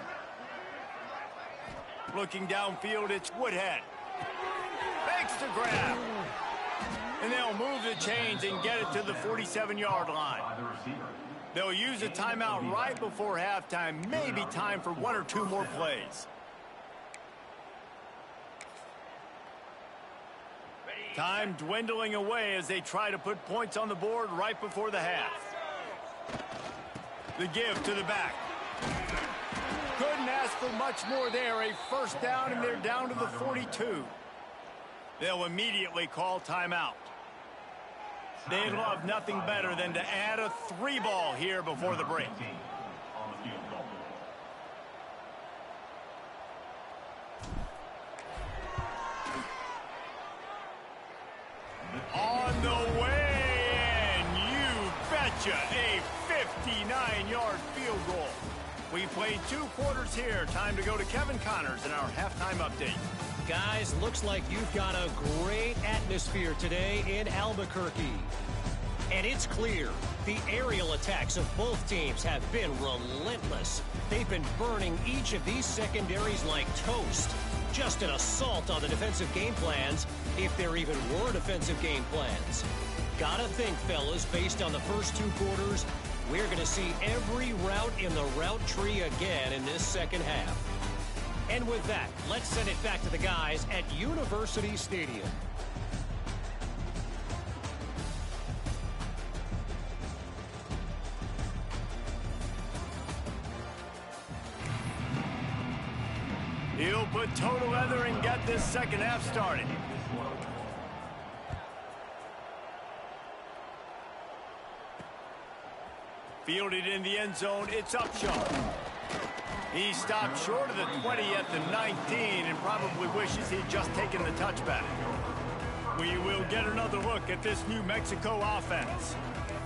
Looking downfield, it's Woodhead. Makes the grab. And they'll move the chains and get it to the 47-yard line. They'll use a timeout right before halftime. Maybe time for one or two more plays. Time dwindling away as they try to put points on the board right before the half. The give to the back. Couldn't ask for much more there. A first down, and they're down to the 42. They'll immediately call timeout. They'd love nothing better than to add a 3-ball here before the break. On the way, and you betcha, a 59-yard field goal. We played 2 quarters here. Time to go to Kevin Connors in our halftime update. Guys, looks like you've got a great atmosphere today in Albuquerque. And it's clear the aerial attacks of both teams have been relentless. They've been burning each of these secondaries like toast. Just an assault on the defensive game plans, if there even were defensive game plans. Gotta think, fellas, based on the first 2 quarters, we're going to see every route in the route tree again in this second half. And with that, let's send it back to the guys at University Stadium. He'll put total leather and get this second half started. Fielded in the end zone, it's Upshaw. He stopped short of the 20 at the 19 and probably wishes he'd just taken the touchback. We will get another look at this New Mexico offense.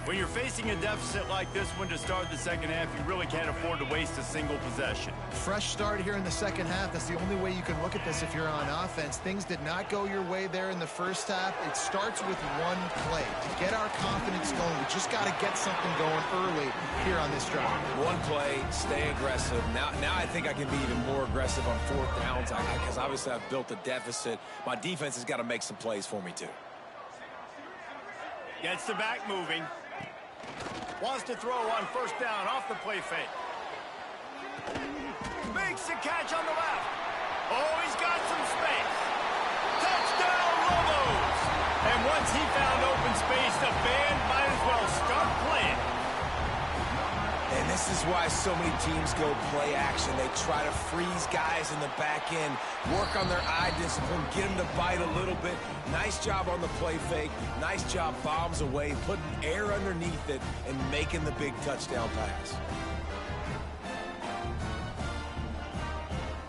When you're facing a deficit like this one to start the second half, you really can't afford to waste a single possession. Fresh start here in the second half. That's the only way you can look at this if you're on offense. Things did not go your way there in the first half. It starts with one play. To get our confidence going, we just got to get something going early here on this drive. One play, stay aggressive. Now I think I can be even more aggressive on 4th downs because obviously I've built a deficit. My defense has got to make some plays for me too. Gets the back moving. Wants to throw on first down off the play fake. Makes the catch on the left. Oh, he's got some space. Touchdown, Lobos! And once he found open space, the band might as well start playing. And this is why so many teams go play action. They try to freeze guys in the back end, work on their eye discipline, get them to bite a little bit. Nice job on the play fake. Nice job bombs away, putting air underneath it and making the big touchdown pass.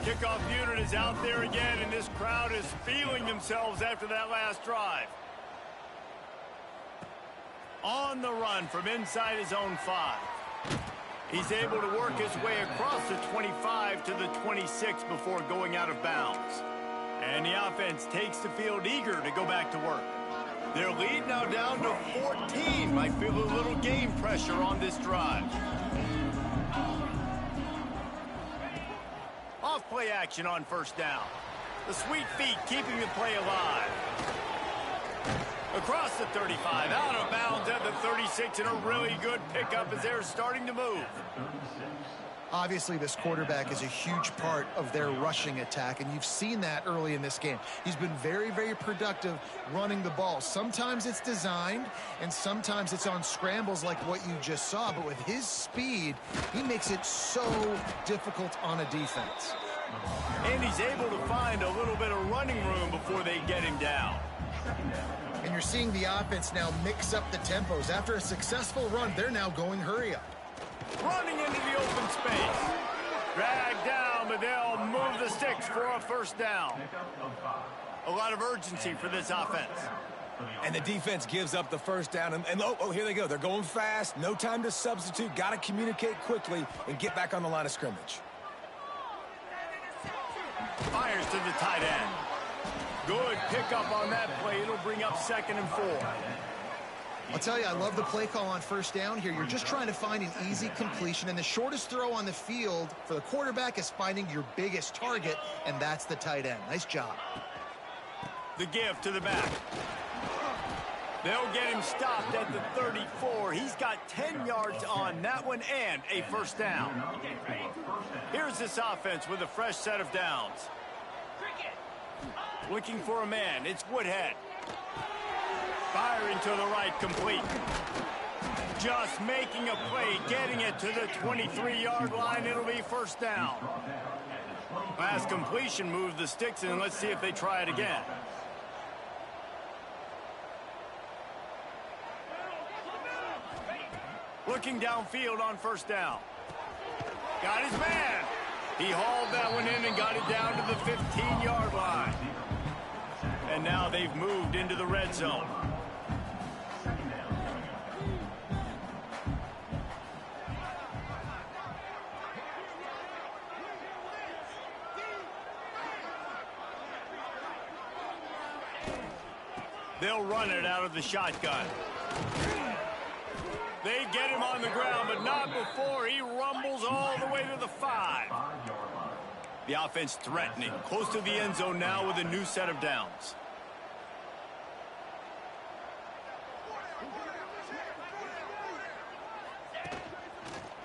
Kickoff unit is out there again, and this crowd is feeling themselves after that last drive. On the run from inside his own 5. He's able to work his way across the 25 to the 26 before going out of bounds. And the offense takes the field eager to go back to work. Their lead now down to 14. Might feel a little game pressure on this drive. Off play action on first down. The sweet feet keeping the play alive. Across the 35, out of bounds at the 36, and a really good pickup as they're starting to move. Obviously, this quarterback is a huge part of their rushing attack, and you've seen that early in this game. He's been very, very productive running the ball. Sometimes it's designed, and sometimes it's on scrambles like what you just saw, but with his speed, he makes it so difficult on a defense. And he's able to find a little bit of running room before they get him down. And you're seeing the offense now mix up the tempos. After a successful run, they're now going hurry up. Running into the open space. Dragged down, but they'll move the sticks for a first down. A lot of urgency for this offense. And the defense gives up the first down. And oh, here they go. They're going fast. No time to substitute. Got to communicate quickly and get back on the line of scrimmage. Fires to the tight end. Good pickup on that play. It'll bring up 2nd and 4. I'll tell you, I love the play call on first down here. You're just trying to find an easy completion, and the shortest throw on the field for the quarterback is finding your biggest target, and that's the tight end. Nice job. The give to the back. They'll get him stopped at the 34. He's got 10 yards on that one and a first down. Here's this offense with a fresh set of downs. Looking for a man. It's Woodhead. Firing to the right, complete. Just making a play, getting it to the 23-yard line. It'll be first down. Last completion moved the sticks in. Let's see if they try it again. Looking downfield on first down. Got his man. He hauled that one in and got it down to the 15-yard line. And now they've moved into the red zone. They'll run it out of the shotgun. They get him on the ground, but not before he rumbles all the way to the 5. The offense threatening, close to the end zone now with a new set of downs.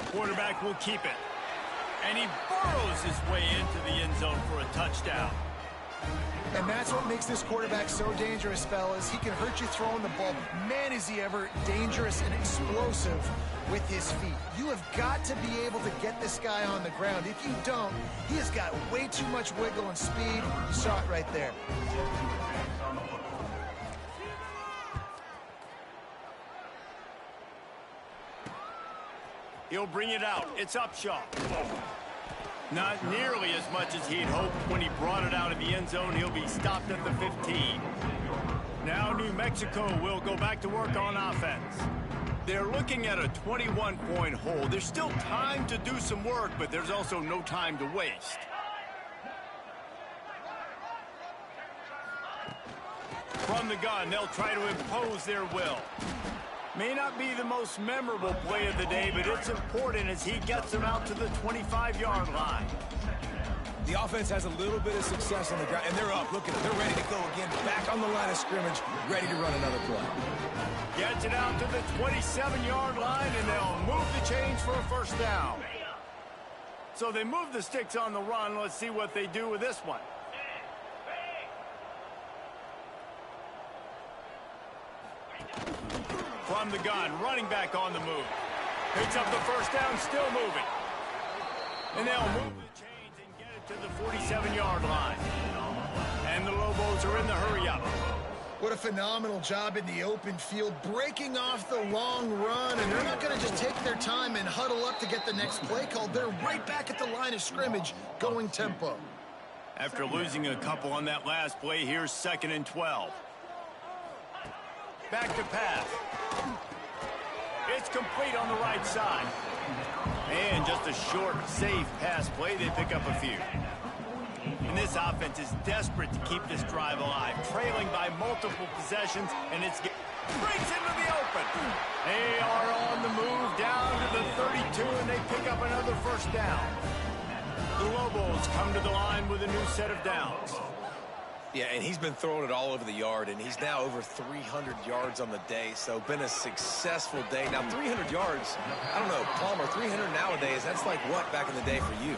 Quarterback will keep it. And he burrows his way into the end zone for a touchdown. And that's what makes this quarterback so dangerous, fellas. He can hurt you throwing the ball. Man, is he ever dangerous and explosive with his feet. You have got to be able to get this guy on the ground. If you don't, he has got way too much wiggle and speed. You saw it right there. He'll bring it out. It's Upshaw. Not nearly as much as he'd hoped when he brought it out of the end zone. He'll be stopped at the 15. Now New Mexico will go back to work on offense. They're looking at a 21-point hole. There's still time to do some work, but there's also no time to waste. From the gun, they'll try to impose their will. May not be the most memorable play of the day, but it's important as he gets them out to the 25-yard line. The offense has a little bit of success on the ground, and they're up. Look at it. They're ready to go again. Back on the line of scrimmage, ready to run another play. Gets it out to the 27-yard line, and they'll move the chains for a first down. So they move the sticks on the run. Let's see what they do with this one. From the gun, running back on the move. Picks up the first down, still moving. And they'll move the chains and get it to the 47-yard line. And the Lobos are in the hurry-up. What a phenomenal job in the open field, breaking off the long run. And they're not going to just take their time and huddle up to get the next play called. They're right back at the line of scrimmage, going tempo. After losing a couple on that last play, here's 2nd and 12. Back to pass. It's complete on the right side. And just a short, safe pass play. They pick up a few. And this offense is desperate to keep this drive alive, trailing by multiple possessions, and it's breaks into the open. They are on the move down to the 32, and they pick up another first down. The Lobos come to the line with a new set of downs. Yeah, and he's been throwing it all over the yard, and he's now over 300 yards on the day, so been a successful day. Now, 300 yards, I don't know, Palmer, 300 nowadays, that's like what back in the day for you?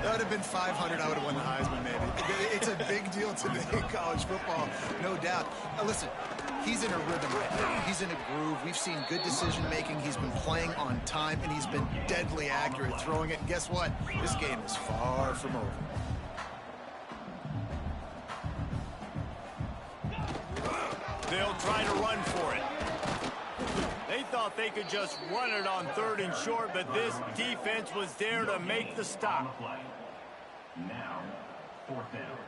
That would have been 500. I would have won the Heisman, maybe. It's a big deal today in college football, no doubt. Listen, he's in a rhythm right now. He's in a groove. We've seen good decision-making. He's been playing on time, and he's been deadly accurate throwing it. And guess what? This game is far from over. They'll try to run for it. They thought they could just run it on 3rd and short, but this defense was there to make the stop. Now, 4th down.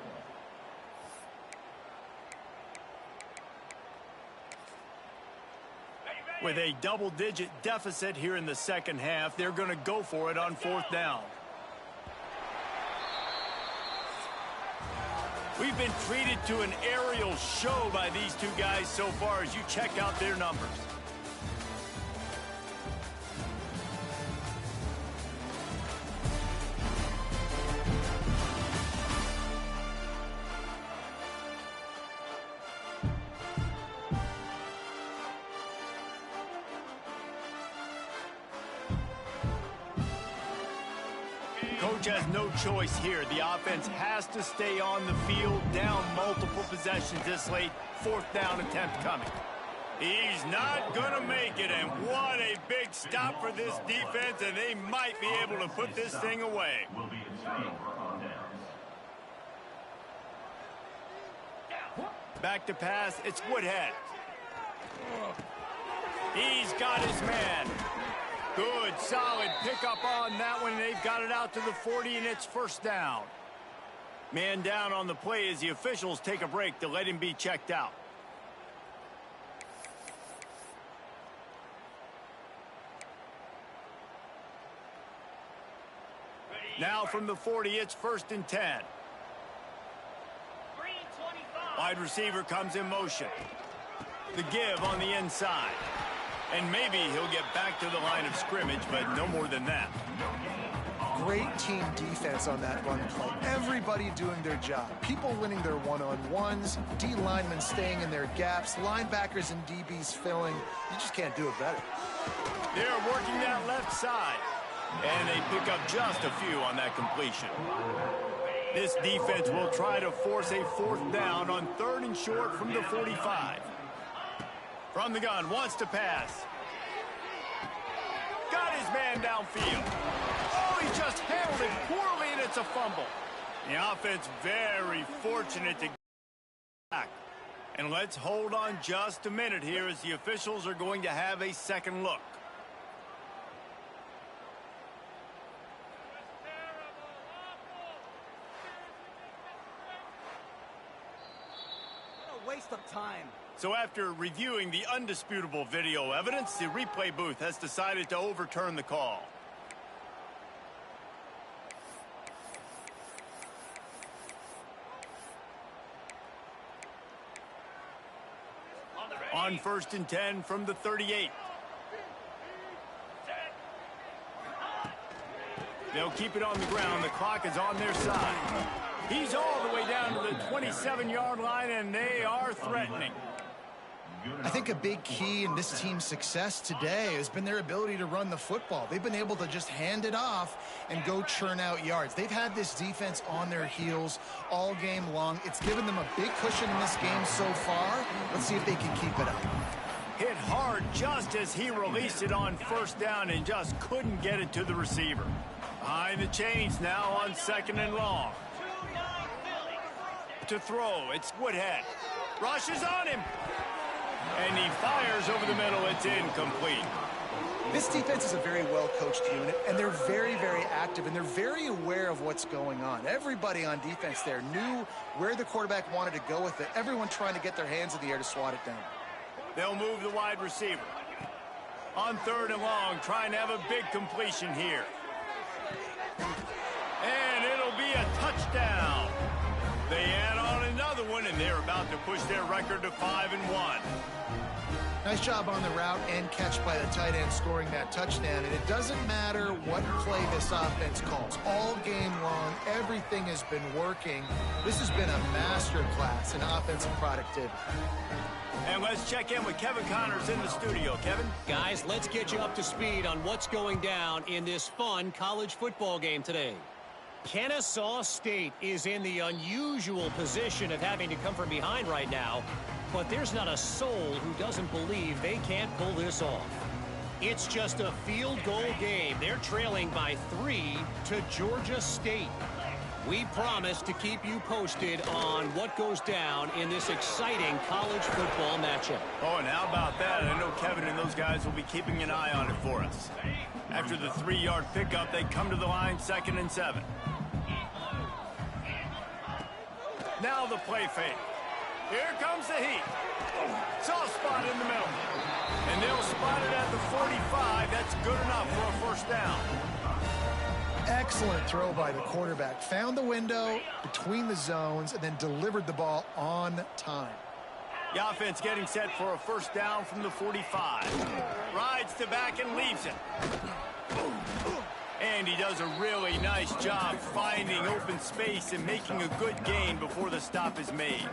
With a double-digit deficit here in the second half, they're going to go for it on 4th down. We've been treated to an aerial show by these two guys so far as you check out their numbers. Coach has no choice here. The offense has to stay on the field, down multiple possessions this late. 4th down attempt coming. He's not going to make it, and what a big stop for this defense, and they might be able to put this thing away. Back to pass, it's Woodhead. He's got his man. Good, solid pickup on that one. They've got it out to the 40, and it's 1st down. Man down on the play as the officials take a break to let him be checked out. Now from the 40, it's 1st and 10. Wide receiver comes in motion. The give on the inside. And maybe he'll get back to the line of scrimmage, but no more than that. Great team defense on that run play. Everybody doing their job. People winning their one-on-ones, D linemen staying in their gaps, linebackers and DBs filling. You just can't do it better. They're working that left side. And they pick up just a few on that completion. This defense will try to force a 4th down on 3rd and short from the 45. From the gun, wants to pass. Got his man downfield. Oh, he just handled it poorly, and it's a fumble. The offense very fortunate to get back. And let's hold on just a minute here as the officials are going to have a second look. What a waste of time. So after reviewing the undisputable video evidence, the replay booth has decided to overturn the call. On 1st and 10 from the 38. They'll keep it on the ground. The clock is on their side. He's all the way down to the 27-yard line, and they are threatening. I think a big key in this team's success today has been their ability to run the football. They've been able to just hand it off and go churn out yards. They've had this defense on their heels all game long. It's given them a big cushion in this game so far. Let's see if they can keep it up. Hit hard just as he released it on 1st down and just couldn't get it to the receiver. Behind the chains now on 2nd and long. To throw, it's Woodhead. Rushes on him. And he fires over the middle. It's incomplete. This defense is a very well-coached unit, and they're very, very active, and they're very aware of what's going on. Everybody on defense there knew where the quarterback wanted to go with it. Everyone trying to get their hands in the air to swat it down. They'll move the wide receiver. On 3rd and long, trying to have a big completion here. And it'll be a touchdown. They add on another one, and they're about to push their record to 5-1. Nice job on the route and catch by the tight end scoring that touchdown. And it doesn't matter what play this offense calls. All game long, everything has been working. This has been a master class in offensive productivity. And let's check in with Kevin Connors in the studio. Kevin? Guys, let's get you up to speed on what's going down in this fun college football game today. Kennesaw State is in the unusual position of having to come from behind right now, but there's not a soul who doesn't believe they can't pull this off. It's just a field goal game. They're trailing by 3 to Georgia State. We promise to keep you posted on what goes down in this exciting college football matchup. Oh, and how about that? I know Kevin and those guys will be keeping an eye on it for us. After the 3-yard pickup, they come to the line 2nd and 7. Now the play fake. Here comes the heat. Soft spot in the middle. And they'll spot it at the 45. That's good enough for a first down. Excellent throw by the quarterback. Found the window between the zones and then delivered the ball on time. The offense getting set for a first down from the 45. Rides to back and leaves it. And he does a really nice job finding open space and making a good gain before the stop is made.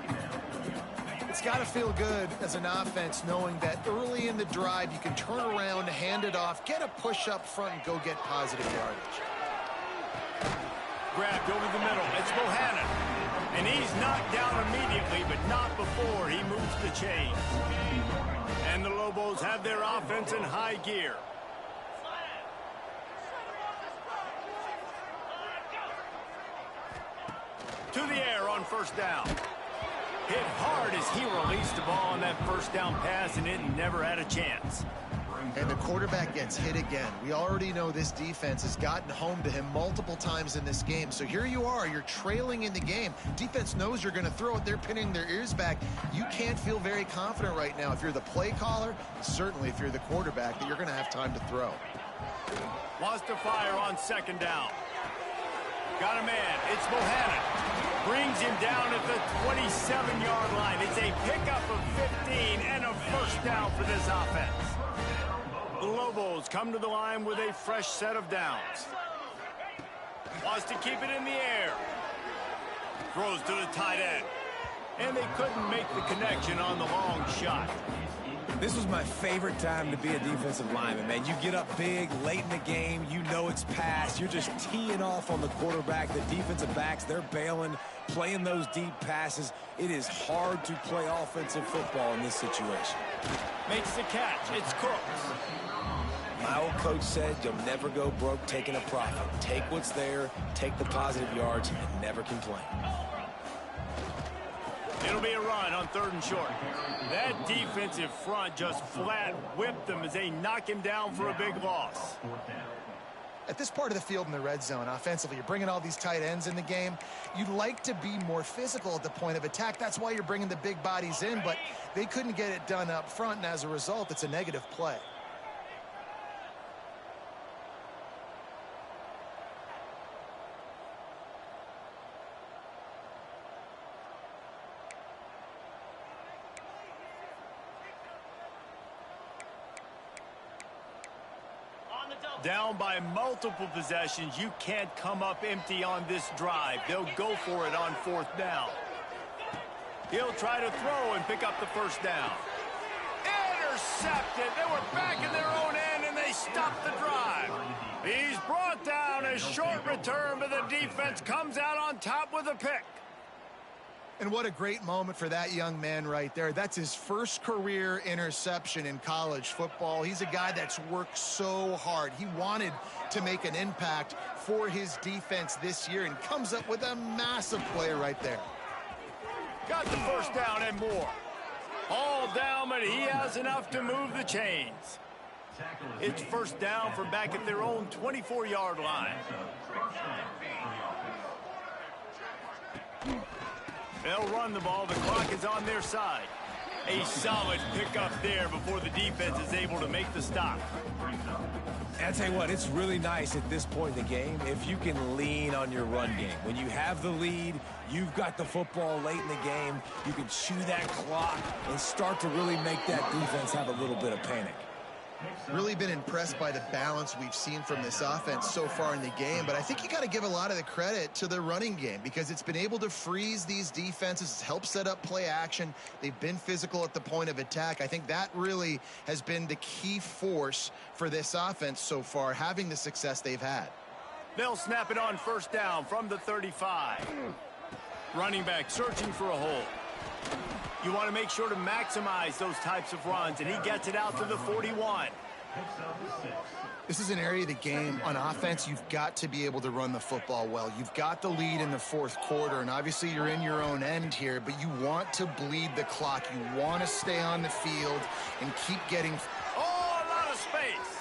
It's got to feel good as an offense knowing that early in the drive you can turn around, hand it off, get a push up front, and go get positive yardage. Grabbed over the middle. It's Bohannon. And he's knocked down immediately, but not before he moves the chains. And the Lobos have their offense in high gear. To the air on first down. Hit hard as he released the ball on that first down pass, and it never had a chance. And the quarterback gets hit again. We already know this defense has gotten home to him multiple times in this game. So here you are, you're trailing in the game. Defense knows you're going to throw it. They're pinning their ears back. You can't feel very confident right now if you're the play caller, certainly if you're the quarterback, that you're going to have time to throw. Wants to fire on second down. Got a man. It's Bohannon. Brings him down at the 27-yard line. It's a pickup of 15 and a first down for this offense. The Lobos come to the line with a fresh set of downs. Wants to keep it in the air. Throws to the tight end. And they couldn't make the connection on the long shot. This was my favorite time to be a defensive lineman, man. You get up big, late in the game, you know it's past. You're just teeing off on the quarterback. The defensive backs, they're bailing, playing those deep passes. It is hard to play offensive football in this situation. Makes the catch. It's Cooks. My old coach said you'll never go broke taking a profit. Take what's there, take the positive yards, and never complain. It'll be a run on third and short. That defensive front just flat whipped them as they knock him down for a big loss. At this part of the field in the red zone, offensively, you're bringing all these tight ends in the game. You'd like to be more physical at the point of attack. That's why you're bringing the big bodies in, but they couldn't get it done up front, and as a result, it's a negative play. Down by multiple possessions, you can't come up empty on this drive. They'll go for it on fourth down. He'll try to throw and pick up the first down. Intercepted. They were back in their own end, and they stopped the drive. He's brought down. A short return, but the defense comes out on top with a pick. And what a great moment for that young man right there. That's his first career interception in college football. He's a guy that's worked so hard. He wanted to make an impact for his defense this year and comes up with a massive play right there. Got the first down and more. All down, but he has enough to move the chains. It's first down from back at their own 24-yard line. They'll run the ball. The clock is on their side. A solid pickup there before the defense is able to make the stop. And I tell you what, it's really nice at this point in the game if you can lean on your run game. When you have the lead, you've got the football late in the game, you can chew that clock and start to really make that defense have a little bit of panic. Really been impressed by the balance we've seen from this offense so far in the game, but I think you got to give a lot of the credit to the running game because it's been able to freeze these defenses. It's helped set up play action. They've been physical at the point of attack. I think that really has been the key force for this offense so far, having the success they've had. They'll snap it on first down from the 35. Running back searching for a hole. You want to make sure to maximize those types of runs, and he gets it out to the 41. This is an area of the game on offense you've got to be able to run the football well. You've got the lead in the fourth quarter, and obviously you're in your own end here, but you want to bleed the clock. You want to stay on the field and keep getting... Oh, a lot of space.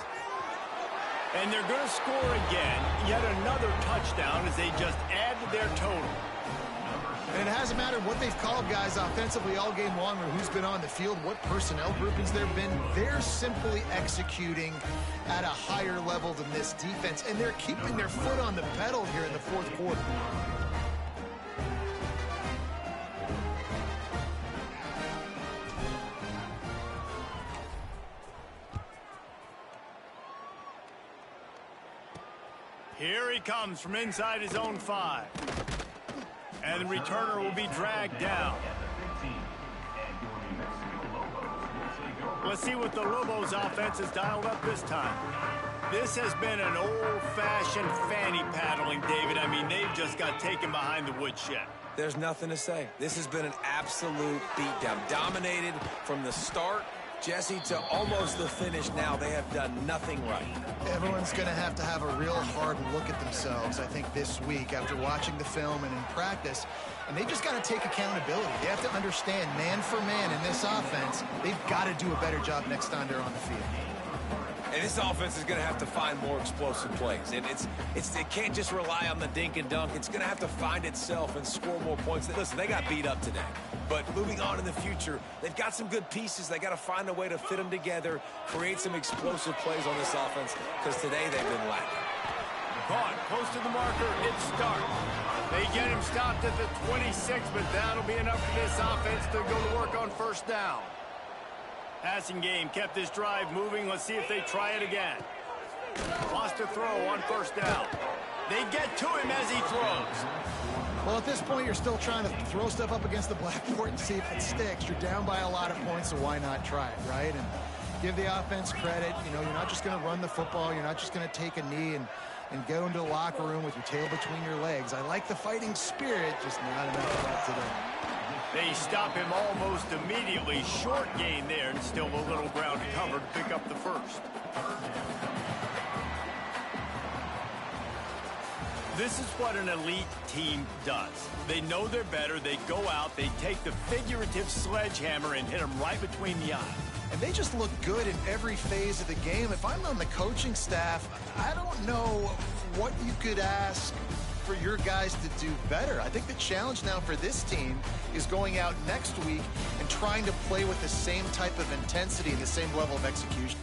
And they're going to score again. Yet another touchdown as they just add to their total. And it hasn't mattered what they've called guys offensively all game long or who's been on the field, what personnel groupings there have been. They're simply executing at a higher level than this defense, and they're keeping their foot on the pedal here in the fourth quarter. Here he comes from inside his own 5. And the returner will be dragged down. Let's see what the Lobos offense has dialed up this time. This has been an old-fashioned fanny paddling, David. I mean, they've just got taken behind the woodshed. There's nothing to say. This has been an absolute beatdown. Dominated from the start, Jesse, to almost the finish now. They have done nothing right. Everyone's going to have a real hard look at themselves, I think, this week after watching the film and in practice. And they just got to take accountability. They have to understand, man for man in this offense, they've got to do a better job next time they're on the field. And this offense is going to have to find more explosive plays. And it can't just rely on the dink and dunk. It's going to have to find itself and score more points. Listen, they got beat up today. But moving on in the future, they've got some good pieces. They got to find a way to fit them together, create some explosive plays on this offense, because today they've been lacking. Caught close to the marker. It starts. They get him stopped at the 26, but that'll be enough for this offense to go to work on first down. Passing game kept this drive moving. Let's see if they try it again. Lost a throw on first down. They get to him as he throws. Well, at this point, you're still trying to throw stuff up against the blackboard and see if it sticks. You're down by a lot of points, so why not try it, right? And give the offense credit. You know, you're not just going to run the football. You're not just going to take a knee and go into the locker room with your tail between your legs. I like the fighting spirit, just not enough of that today. They stop him almost immediately. Short gain there, and still a little ground to cover to pick up the first. This is what an elite team does. They know they're better. They go out. They take the figurative sledgehammer and hit them right between the eyes. And they just look good in every phase of the game. If I'm on the coaching staff, I don't know what you could ask for your guys to do better. I think the challenge now for this team is going out next week and trying to play with the same type of intensity and the same level of execution.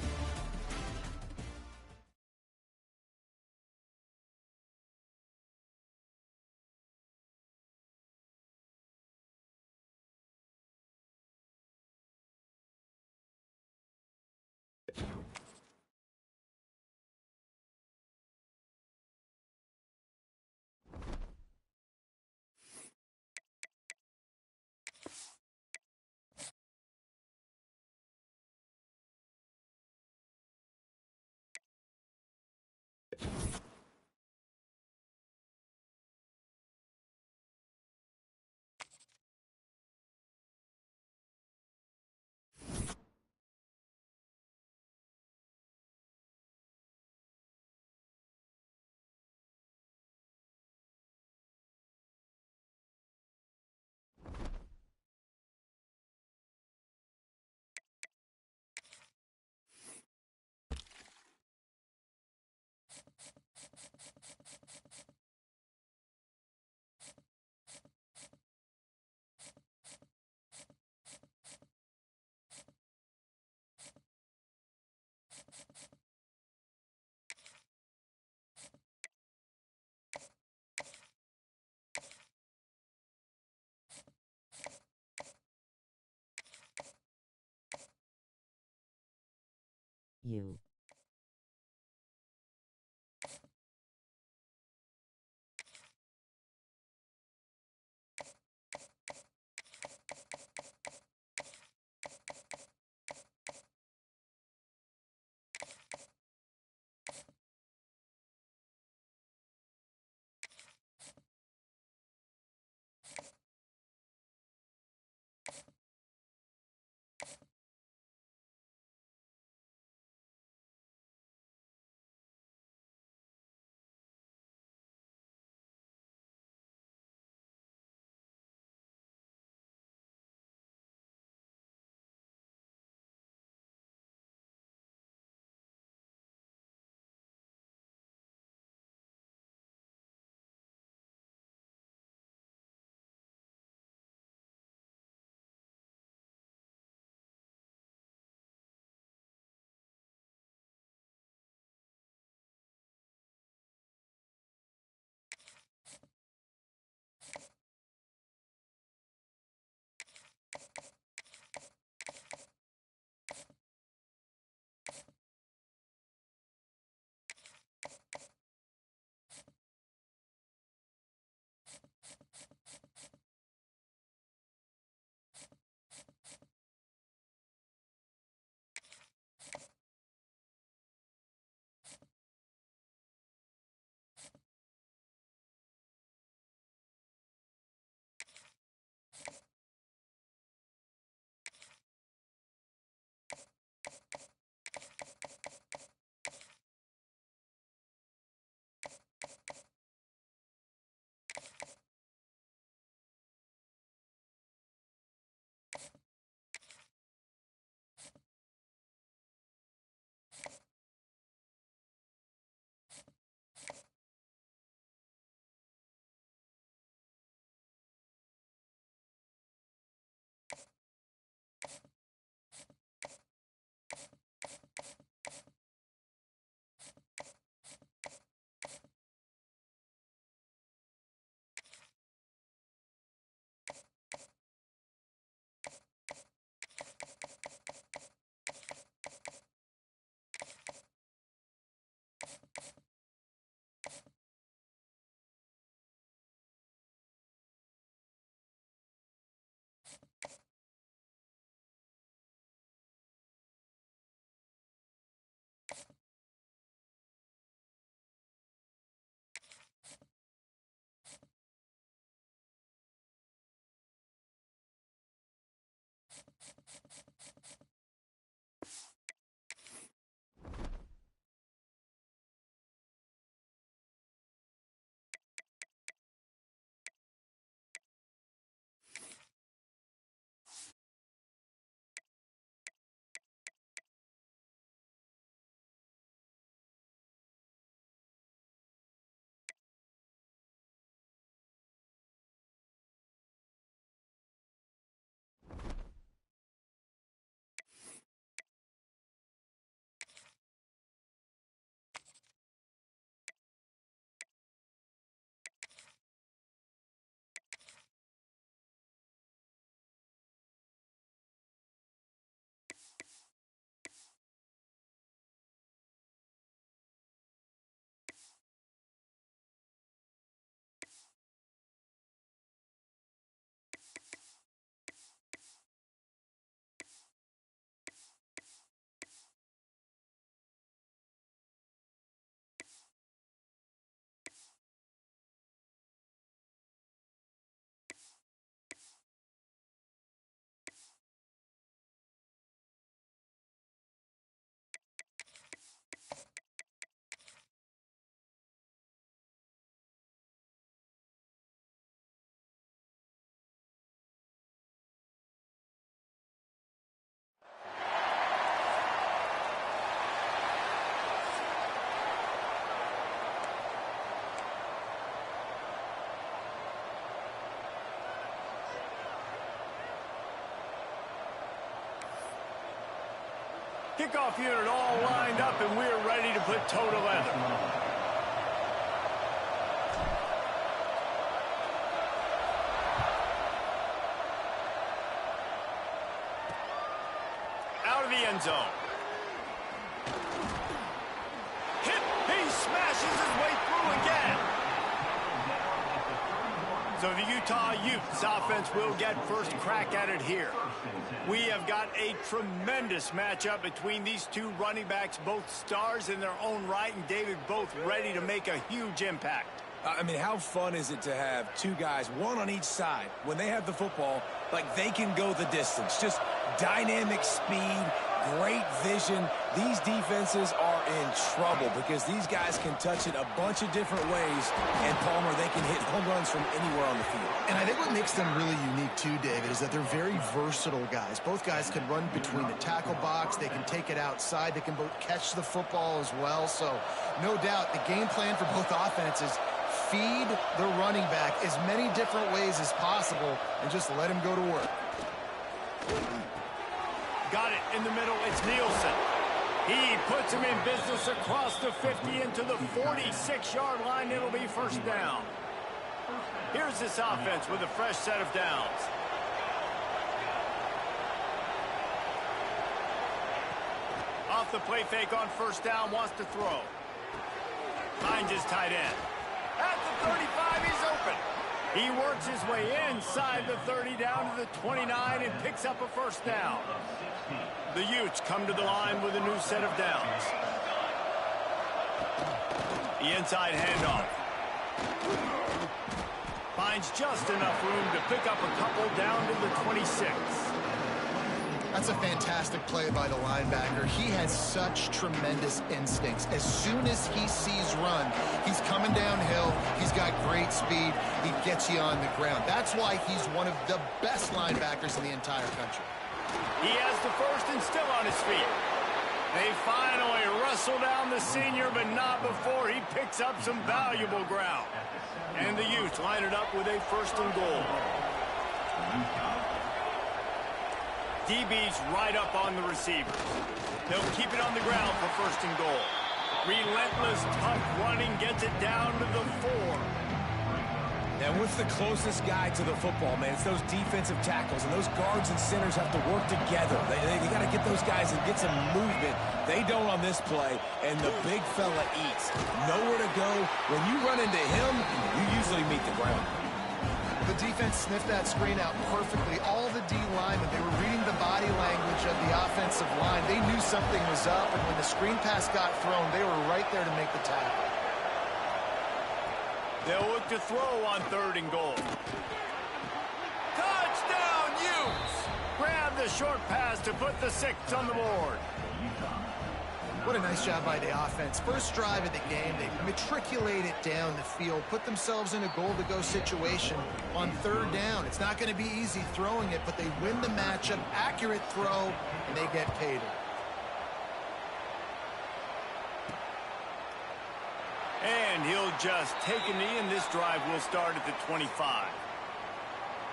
You. Kickoff unit all lined up, and we're ready to put toe to leather. Out of the end zone. Hit! He smashes his way through again. So the Utah Utes offense will get first crack at it here. We have got a tremendous matchup between these two running backs, both stars in their own right, and David, both ready to make a huge impact. I mean, how fun is it to have two guys, one on each side, when they have the football, like they can go the distance. Just dynamic speed, great vision. These defenses are in trouble because these guys can touch it a bunch of different ways, and Palmer, they can hit home runs from anywhere on the field. And I think what makes them really unique too, David, is that they're very versatile guys. Both guys can run between the tackle box. They can take it outside. They can both catch the football as well. So no doubt the game plan for both offenses, feed the running back as many different ways as possible and just let him go to work. Got it in the middle. It's Nielsen. He puts him in business across the 50 into the 46-yard line. It'll be first down. Here's this offense with a fresh set of downs. Off the play fake on first down, wants to throw. Finds his tight end. At the 35, he's open. He works his way inside the 30 down to the 29 and picks up a first down. The Utes come to the line with a new set of downs. The inside handoff. Finds just enough room to pick up a couple down to the 26. That's a fantastic play by the linebacker. He has such tremendous instincts. As soon as he sees run, he's coming downhill. He's got great speed. He gets you on the ground. That's why he's one of the best linebackers in the entire country. He has the first and still on his feet. They finally wrestle down the senior, but not before he picks up some valuable ground. And the Utes line it up with a first and goal. DB's right up on the receivers. They'll keep it on the ground for first and goal. Relentless, tough running gets it down to the 4. And what's the closest guy to the football, man? It's those defensive tackles, and those guards and centers have to work together. They got to get those guys and get some movement. They don't on this play, and the big fella eats. Nowhere to go. When you run into him, you usually meet the ground. The defense sniffed that screen out perfectly. All the D linemen, they were reading the body language of the offensive line. They knew something was up, and when the screen pass got thrown, they were right there to make the tackle. They'll look to throw on third and goal. Touchdown, Utes! Grab the short pass to put the 6 on the board. What a nice job by the offense. First drive of the game, they matriculate it down the field, put themselves in a goal-to-go situation on 3rd down. It's not going to be easy throwing it, but they win the matchup, accurate throw, and they get paid. And he'll just take a knee, and this drive will start at the 25.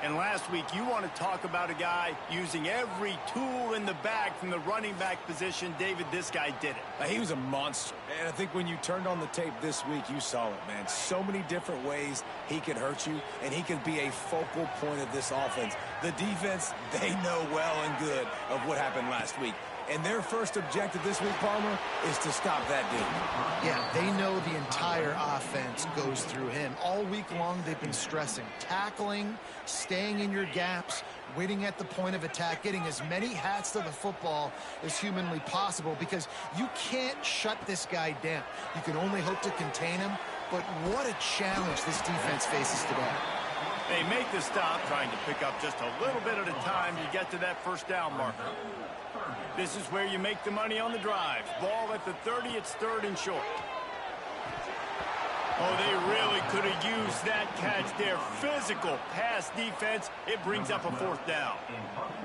And last week, you want to talk about a guy using every tool in the bag from the running back position. David, this guy did it. He was a monster. And I think when you turned on the tape this week, you saw it, man. So many different ways he could hurt you, and he could be a focal point of this offense. The defense, they know well and good of what happened last week. And their first objective this week, Palmer, is to stop that dude. Yeah, they know the entire offense goes through him. All week long, they've been stressing tackling, staying in your gaps, waiting at the point of attack, getting as many hats to the football as humanly possible, because you can't shut this guy down. You can only hope to contain him, but what a challenge this defense faces today. They make the stop, trying to pick up just a little bit at a time to get to that first down marker. This is where you make the money on the drive. Ball at the 30, it's 3rd and short. Oh, they really could have used that catch there. Physical pass defense. It brings up a 4th down.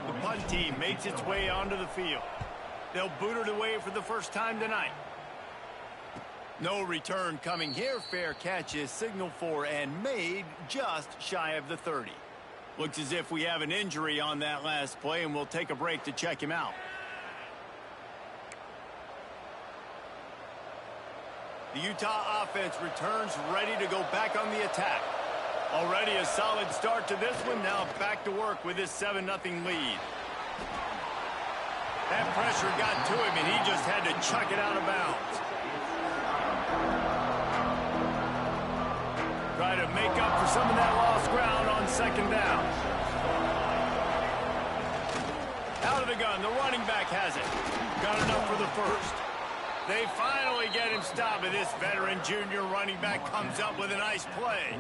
The punt team makes its way onto the field. They'll boot it away for the first time tonight. No return coming here. Fair catch is signaled for and made just shy of the 30. Looks as if we have an injury on that last play, and we'll take a break to check him out. The Utah offense returns ready to go back on the attack. Already a solid start to this one. Now back to work with this 7-0 lead. That pressure got to him, and he just had to chuck it out of bounds. Try to make up for some of that lost ground on 2nd down. Out of the gun, the running back has it. Got enough for the first. They finally get him stopped, and this veteran junior running back comes up with a nice play.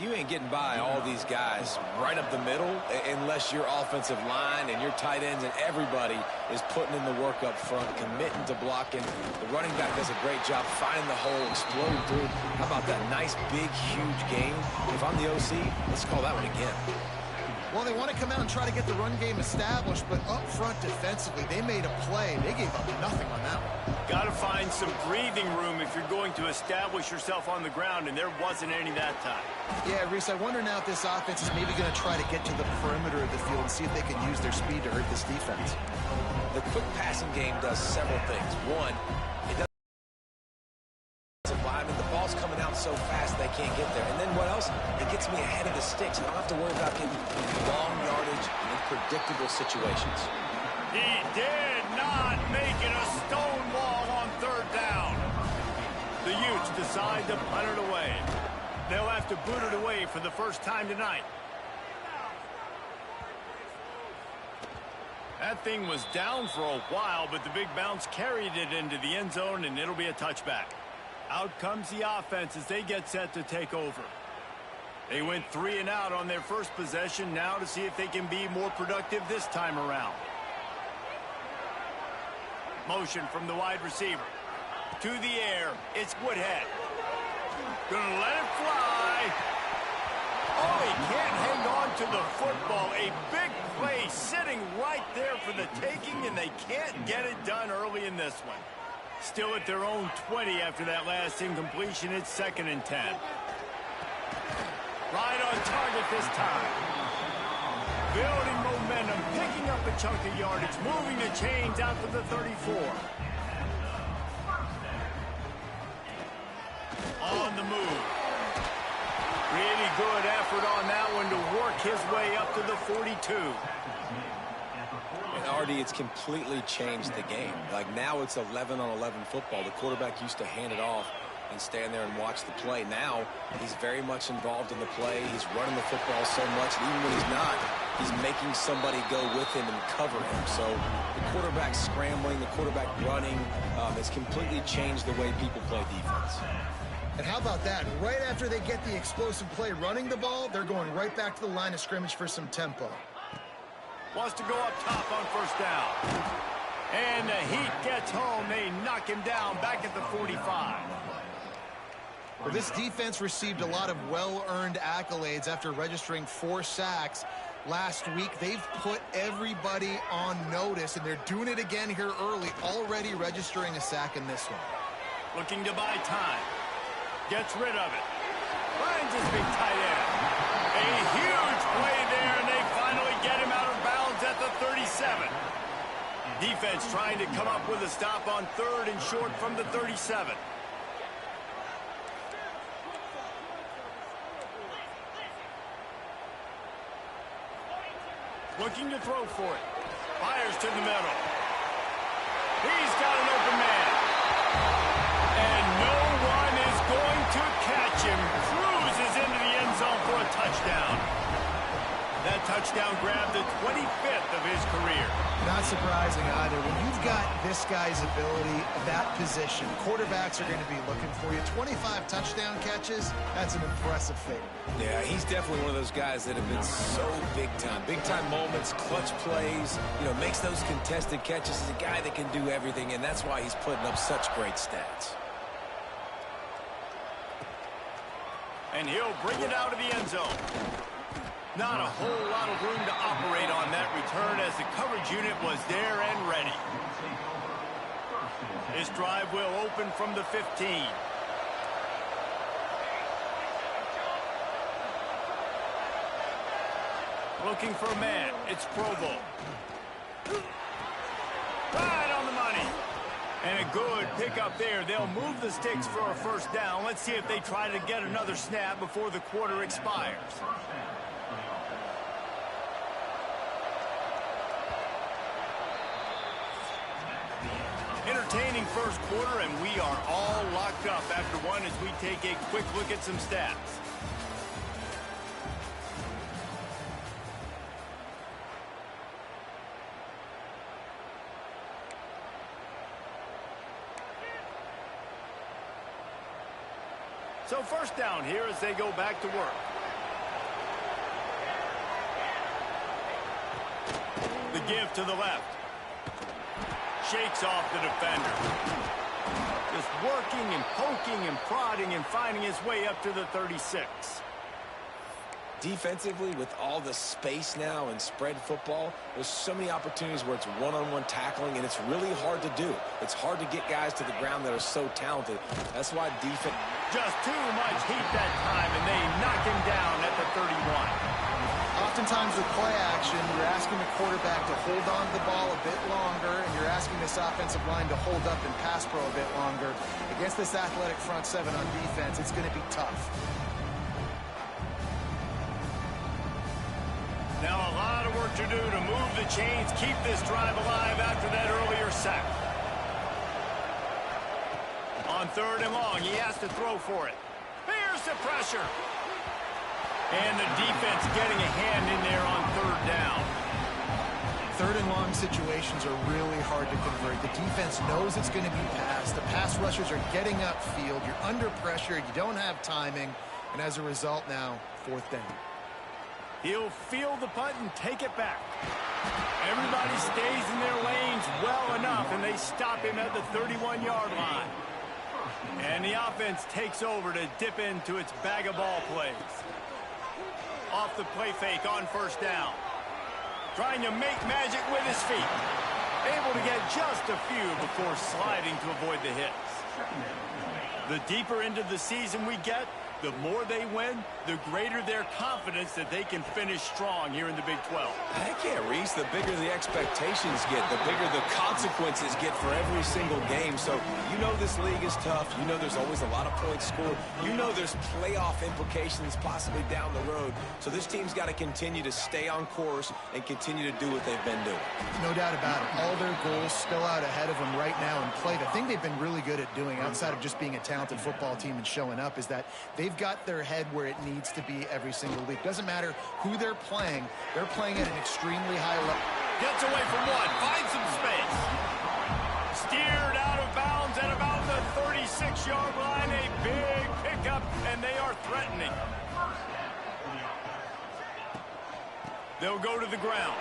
You ain't getting by all these guys right up the middle unless your offensive line and your tight ends and everybody is putting in the work up front, committing to blocking. The running back does a great job finding the hole, exploding through. How about that nice, big, huge game? If I'm the OC, let's call that one again. Well, they want to come out and try to get the run game established, but up front defensively, they made a play. They gave up nothing on that one. Got to find some breathing room if you're going to establish yourself on the ground, and there wasn't any that time. Yeah, Reese, I wonder now if this offense is maybe going to try to get to the perimeter of the field and see if they can use their speed to hurt this defense. The quick passing game does several things. One, it does environment. The ball's coming out so fast they can't get there. And then what else? It gets me ahead of the sticks. I don't have to worry about getting long yardage in predictable situations. He did not make it a stone wall on 3rd down. The Utes decide to punt it away. They'll have to boot it away for the first time tonight. That thing was down for a while, but the big bounce carried it into the end zone, and it'll be a touchback. Out comes the offense as they get set to take over. They went 3 and out on their first possession, now to see if they can be more productive this time around. Motion from the wide receiver. To the air, it's Woodhead. Gonna let it fly. Oh, he can't hang on to the football. A big play sitting right there for the taking, and they can't get it done early in this one. Still at their own 20 after that last incompletion. It's 2nd and 10. Right on target this time. Building momentum, picking up a chunk of yardage, moving the chains out to the 34. On the move. Really good effort on that one to work his way up to the 42. And Artie, it's completely changed the game. Like now it's 11-on-11 football. The quarterback used to hand it off and stand there and watch the play. Now he's very much involved in the play. He's running the football so much, and even when he's not, he's making somebody go with him and cover him. So the quarterback scrambling, the quarterback running, it's completely changed the way people play defense. And how about that? Right after they get the explosive play running the ball, they're going right back to the line of scrimmage for some tempo. Wants to go up top on first down. And the Heat gets home. They knock him down back at the 45. Well, this defense received a lot of well-earned accolades after registering 4 sacks last week. They've put everybody on notice, and they're doing it again here early, already registering a sack in this one. Looking to buy time. Gets rid of it. Finds his big tight end. A huge play there, and they finally get him out of bounds at the 37. Defense trying to come up with a stop on 3rd and short from the 37. Looking to throw for it. Fires to the middle. He's got an open man. And no one is going to catch him. Cruises into the end zone for a touchdown. That touchdown grabbed the 25th of his career. Not surprising either. When you've got this guy's ability, that position, quarterbacks are going to be looking for you. 25 touchdown catches, that's an impressive feat. Yeah, he's definitely one of those guys that have been so big time. Big time moments, clutch plays, makes those contested catches. He's a guy that can do everything, and that's why he's putting up such great stats. And he'll bring it out of the end zone. Not a whole lot of room to operate on that return as the coverage unit was there and ready. This drive will open from the 15. Looking for a man. It's Provo. Right on the money. And a good pickup there. They'll move the sticks for a first down. Let's see if they try to get another snap before the quarter expires. Entertaining first quarter, and we are all locked up after one as we take a quick look at some stats. So first down here as they go back to work. The give to the left. Shakes off the defender. Just working and poking and prodding and finding his way up to the 36. Defensively, with all the space now and spread football, there's so many opportunities where it's one-on-one tackling, and it's really hard to do. It's hard to get guys to the ground that are so talented. That's why defense... Just too much heat that time, and they knock him down at the 31. Oftentimes with play action, you're asking the quarterback to hold on to the ball a bit longer, and you're asking this offensive line to hold up and pass pro a bit longer. Against this athletic front seven on defense, it's going to be tough. Now a lot of work to do to move the chains, keep this drive alive after that earlier sack. On 3rd and long, he has to throw for it. Here's the pressure. And the defense getting a hand in there on 3rd down. 3rd and long situations are really hard to convert. The defense knows it's going to be passed. The pass rushers are getting upfield. You're under pressure. You don't have timing. And as a result now, 4th down. He'll field the punt and take it back. Everybody stays in their lanes well enough, and they stop him at the 31-yard line. And the offense takes over to dip into its bag of ball plays. Off the play fake on first down. Trying to make magic with his feet. Able to get just a few before sliding to avoid the hits. The deeper into the season we get, the more they win, the greater their confidence that they can finish strong here in the Big 12. Heck yeah, Reese, the bigger the expectations get, the bigger the consequences get for every single game. So you know this league is tough. You know there's always a lot of points scored. You know there's playoff implications possibly down the road. So this team's got to continue to stay on course and continue to do what they've been doing. No doubt about it. All their goals spill out ahead of them right now in play. The thing they've been really good at doing, outside of just being a talented football team and showing up, is that they've got their head where it needs to be every single week. Doesn't matter who they're playing at an extremely high level. Gets away from one, finds some space. Steered out of bounds at about the 36-yard line. A big pickup, and they are threatening. They'll go to the ground.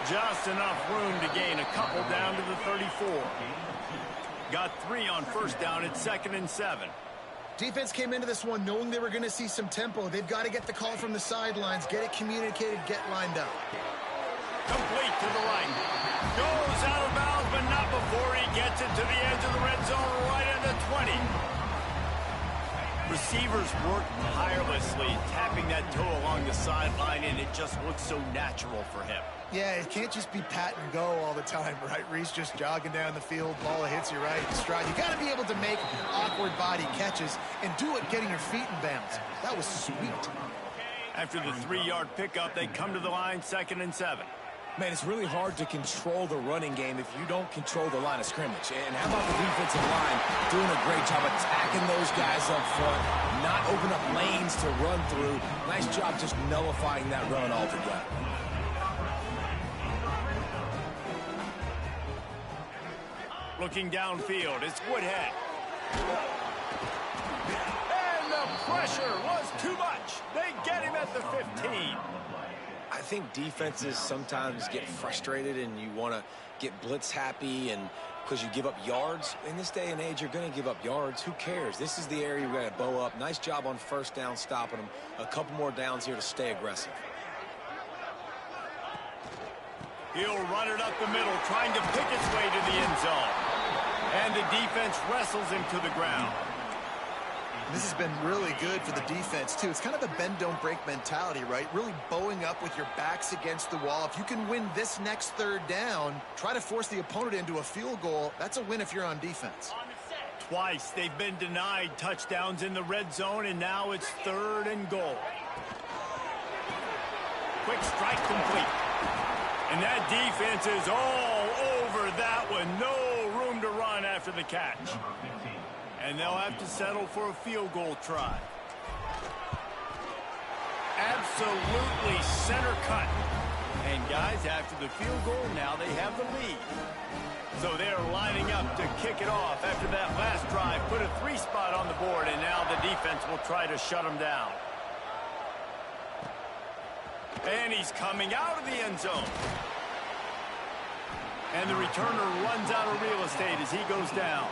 Just enough room to gain a couple down to the 34. Got 3 on first down at 2nd and 7. Defense came into this one knowing they were going to see some tempo. They've got to get the call from the sidelines, get it communicated, get lined up. Complete to the right. Goes out of bounds, but not before he gets it to the edge of the red zone right at the 20. Receivers work tirelessly, tapping that toe along the sideline, and it just looks so natural for him. Yeah, it can't just be pat and go all the time, right? Reese just jogging down the field, ball hits you right in stride. You got to be able to make awkward body catches and do it getting your feet in bounds. That was sweet. After the 3-yard pickup, they come to the line, 2nd and 7. Man, it's really hard to control the running game if you don't control the line of scrimmage. And how about the defensive line doing a great job attacking those guys up front, not open up lanes to run through. Nice job just nullifying that run altogether. Looking downfield, it's Woodhead. And the pressure was too much. They get him at the 15. I think defenses sometimes get frustrated and you want to get blitz happy and because you give up yards. In this day and age, you're going to give up yards. Who cares? This is the area we're going to bow up. Nice job on first down stopping them. A couple more downs here to stay aggressive. He'll run it up the middle, trying to pick its way to the end zone. And the defense wrestles him to the ground. This has been really good for the defense, too. It's kind of a bend-don't-break mentality, right? Really bowing up with your backs against the wall. If you can win this next third down, try to force the opponent into a field goal. That's a win if you're on defense. Twice they've been denied touchdowns in the red zone, and now it's 3rd and goal. Quick strike complete. And that defense is all over that one. No room to run after the catch. And they'll have to settle for a field goal try. Absolutely center cut. And guys, after the field goal, now they have the lead. So they're lining up to kick it off after that last drive. Put a 3 spot on the board, and now the defense will try to shut them down. And he's coming out of the end zone. And the returner runs out of real estate as he goes down.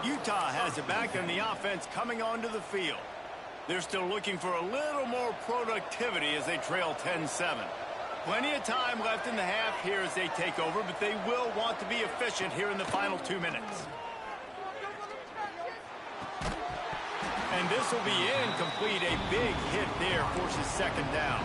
Utah has it back on the offense coming onto the field. They're still looking for a little more productivity as they trail 10-7. Plenty of time left in the half here as they take over, but they will want to be efficient here in the final 2 minutes. And this will be incomplete. A big hit there forces 2nd down.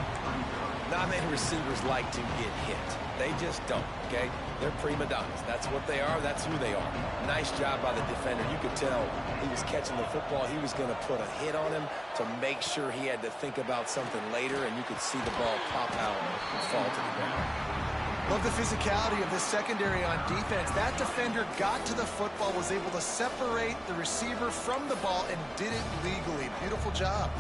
Not many receivers like to get hit. They just don't, okay? They're prima donnas. That's what they are. That's who they are. Nice job by the defender. You could tell he was catching the football. He was going to put a hit on him to make sure he had to think about something later, and you could see the ball pop out and fall to the ground. Love the physicality of this secondary on defense. That defender got to the football, was able to separate the receiver from the ball, and did it legally. Beautiful job.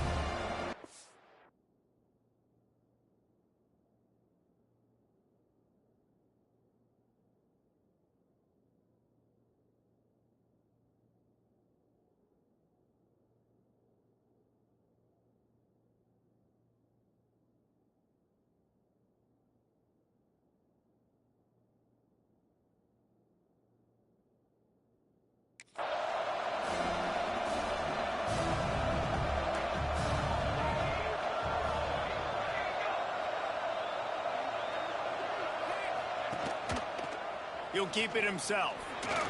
He'll keep it himself.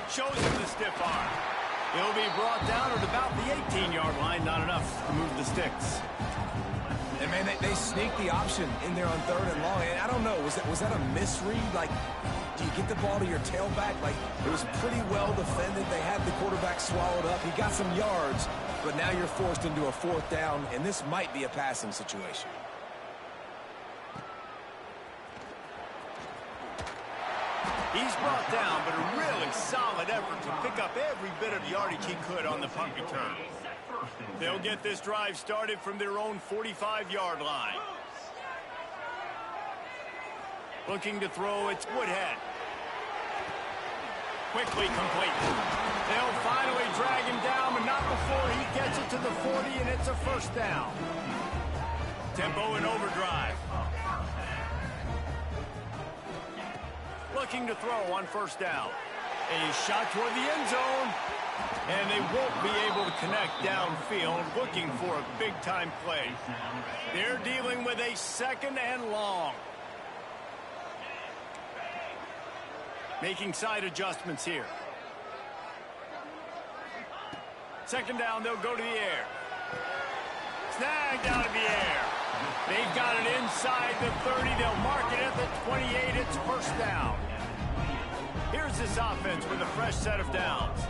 Shows him the stiff arm. He'll be brought down at about the 18-yard line. Not enough to move the sticks. And, man, they sneaked the option in there on 3rd and long. And I don't know, was that a misread? Like, do you get the ball to your tailback? Like, it was pretty well defended. They had the quarterback swallowed up. He got some yards, but now you're forced into a 4th down, and this might be a passing situation. He's brought down, but a really solid effort to pick up every bit of yardage he could on the punt return. They'll get this drive started from their own 45-yard line. Looking to throw, it's Woodhead. Quickly complete. They'll finally drag him down, but not before he gets it to the 40, and it's a 1st down. Tempo in overdrive. Looking to throw on first down. A shot toward the end zone. And they won't be able to connect downfield, looking for a big-time play. They're dealing with a 2nd and long. Making side adjustments here. 2nd down, they'll go to the air. Snagged out of the air. They've got it inside the 30. They'll mark it at the 28. It's first down. Here's this offense with a fresh set of downs.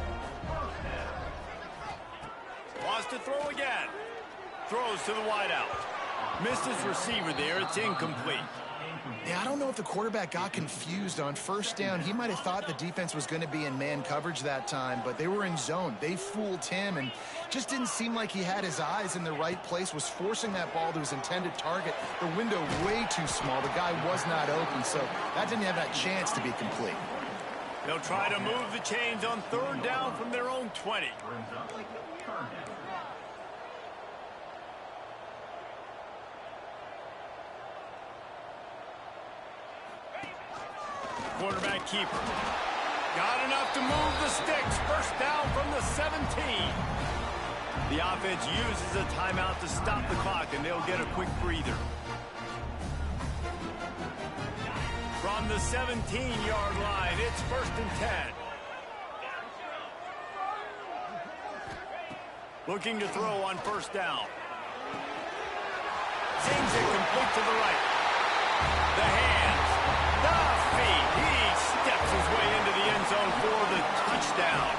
Wants to throw again. Throws to the wideout. Missed his receiver there. It's incomplete. Yeah, I don't know if the quarterback got confused on first down. He might have thought the defense was going to be in man coverage that time, but they were in zone. They fooled him and just didn't seem like he had his eyes in the right place, was forcing that ball to his intended target. The window way too small. The guy was not open, so that didn't have that chance to be complete. They'll try to move the chains on 3rd down from their own 20. Quarterback keeper. Got enough to move the sticks. First down from the 17. The offense uses a timeout to stop the clock, and they'll get a quick breather. From the 17-yard line, it's 1st and 10. Looking to throw on first down. Sings it complete to the right. The hands, the feet. He steps his way into the end zone for the touchdown.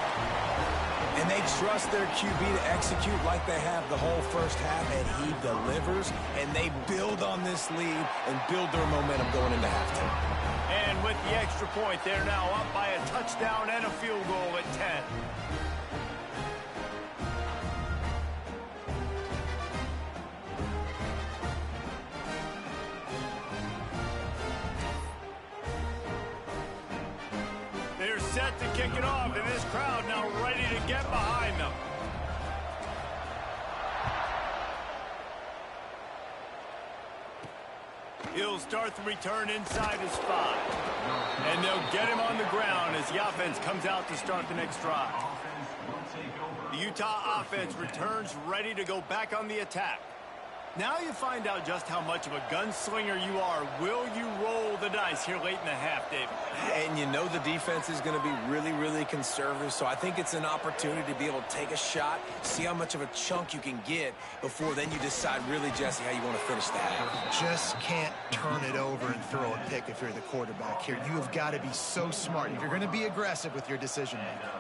And they trust their QB to execute like they have the whole first half, and he delivers, and they build on this lead and build their momentum going into halftime. And with the extra point, they're now up by a touchdown and a field goal at 10. They're set to kick it off, and this crowd now ready to get behind them. He'll start the return inside his 5. And they'll get him on the ground as the offense comes out to start the next drive. The Utah offense returns ready to go back on the attack. Now you find out just how much of a gunslinger you are. Will you roll the dice here late in the half, David? And you know the defense is going to be really, really conservative, so I think it's an opportunity to be able to take a shot, see how much of a chunk you can get before then you decide really, Jesse, how you want to finish the half. Just can't turn it over and throw a pick if you're the quarterback here. You have got to be so smart if you're going to be aggressive with your decision-making.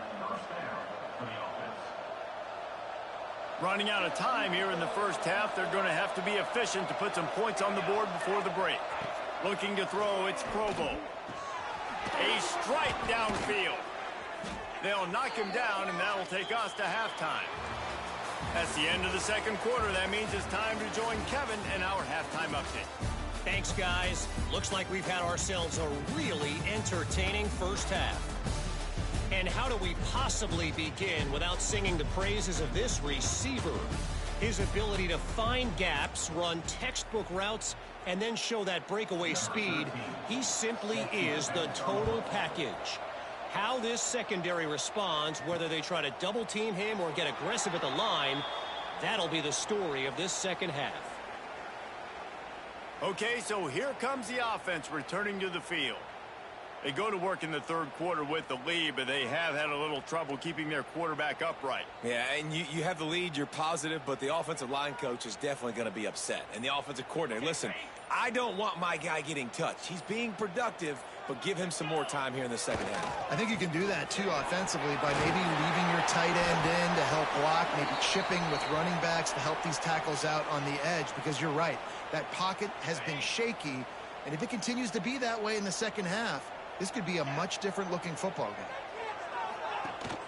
Running out of time here in the first half, they're going to have to be efficient to put some points on the board before the break. Looking to throw, it's Provo. A strike downfield. They'll knock him down, and that'll take us to halftime. That's the end of the second quarter. That means it's time to join Kevin in our halftime update. Thanks, guys. Looks like we've had ourselves a really entertaining first half. And how do we possibly begin without singing the praises of this receiver? His ability to find gaps, run textbook routes, and then show that breakaway speed. He simply is the total package. How this secondary responds, whether they try to double-team him or get aggressive at the line, that'll be the story of this second half. Okay, so here comes the offense returning to the field. They go to work in the third quarter with the lead, but they have had a little trouble keeping their quarterback upright. Yeah, and you have the lead, you're positive, but the offensive line coach is definitely going to be upset. And the offensive coordinator, listen, I don't want my guy getting touched. He's being productive, but give him some more time here in the second half. I think you can do that, too, offensively, by maybe leaving your tight end in to help block, maybe chipping with running backs to help these tackles out on the edge, because you're right. That pocket has been shaky, and if it continues to be that way in the second half, this could be a much different looking football game.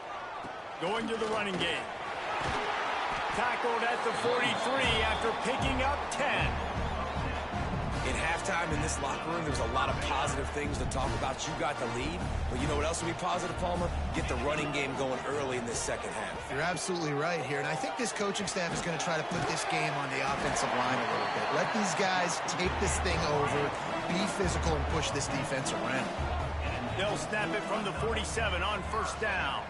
Going to the running game. Tackled at the 43 after picking up 10. In halftime in this locker room, there's a lot of positive things to talk about. You got the lead, but you know what else would be positive, Palmer? Get the running game going early in this second half. You're absolutely right here, and I think this coaching staff is going to try to put this game on the offensive line a little bit. Let these guys take this thing over, be physical, and push this defense around. They'll snap it from the 47 on first down.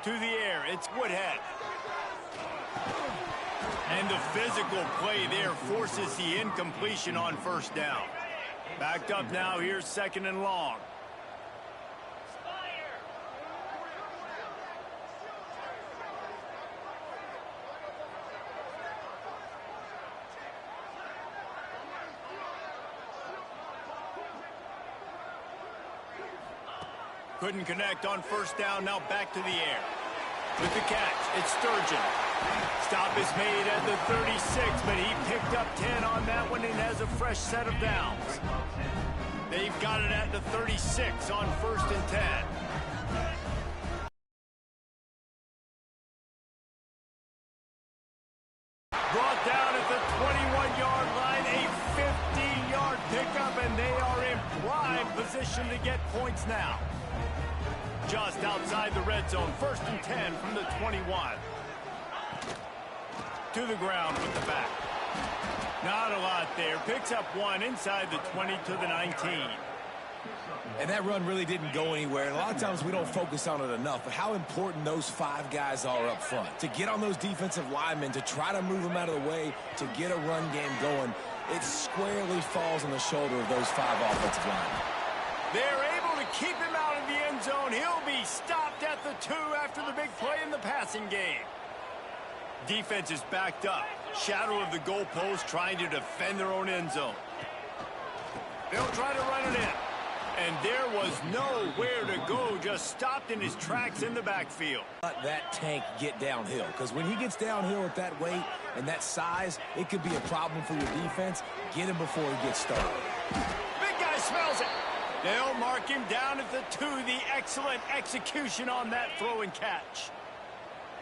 To the air, it's Woodhead. And the physical play there forces the incompletion on first down. Backed up now, here's 2nd and long. Couldn't connect on first down, now back to the air. With the catch, it's Sturgeon. Stop is made at the 36, but he picked up 10 on that one and has a fresh set of downs. They've got it at the 36 on 1st and 10. Brought down at the 21-yard line, a 15-yard pickup, and they are in prime position to get points now. Just outside the red zone, 1st and 10 from the 21. To the ground with the back. Not a lot there. Picks up 1 inside the 20 to the 19. And that run really didn't go anywhere. And a lot of times we don't focus on it enough, but how important those 5 guys are up front. To get on those defensive linemen, to try to move them out of the way, to get a run game going, it squarely falls on the shoulder of those 5 offensive linemen. They're able to keep him out of the end zone. He'll be stopped at the 2 after the big play in the passing game. Defense is backed up. Shadow of the goalpost trying to defend their own end zone. They'll try to run it in. And there was nowhere to go, just stopped in his tracks in the backfield. Let that tank get downhill, because when he gets downhill at that weight and that size, it could be a problem for your defense. Get him before he gets started. Big guy smells it. They'll mark him down at the 2. The excellent execution on that throw and catch.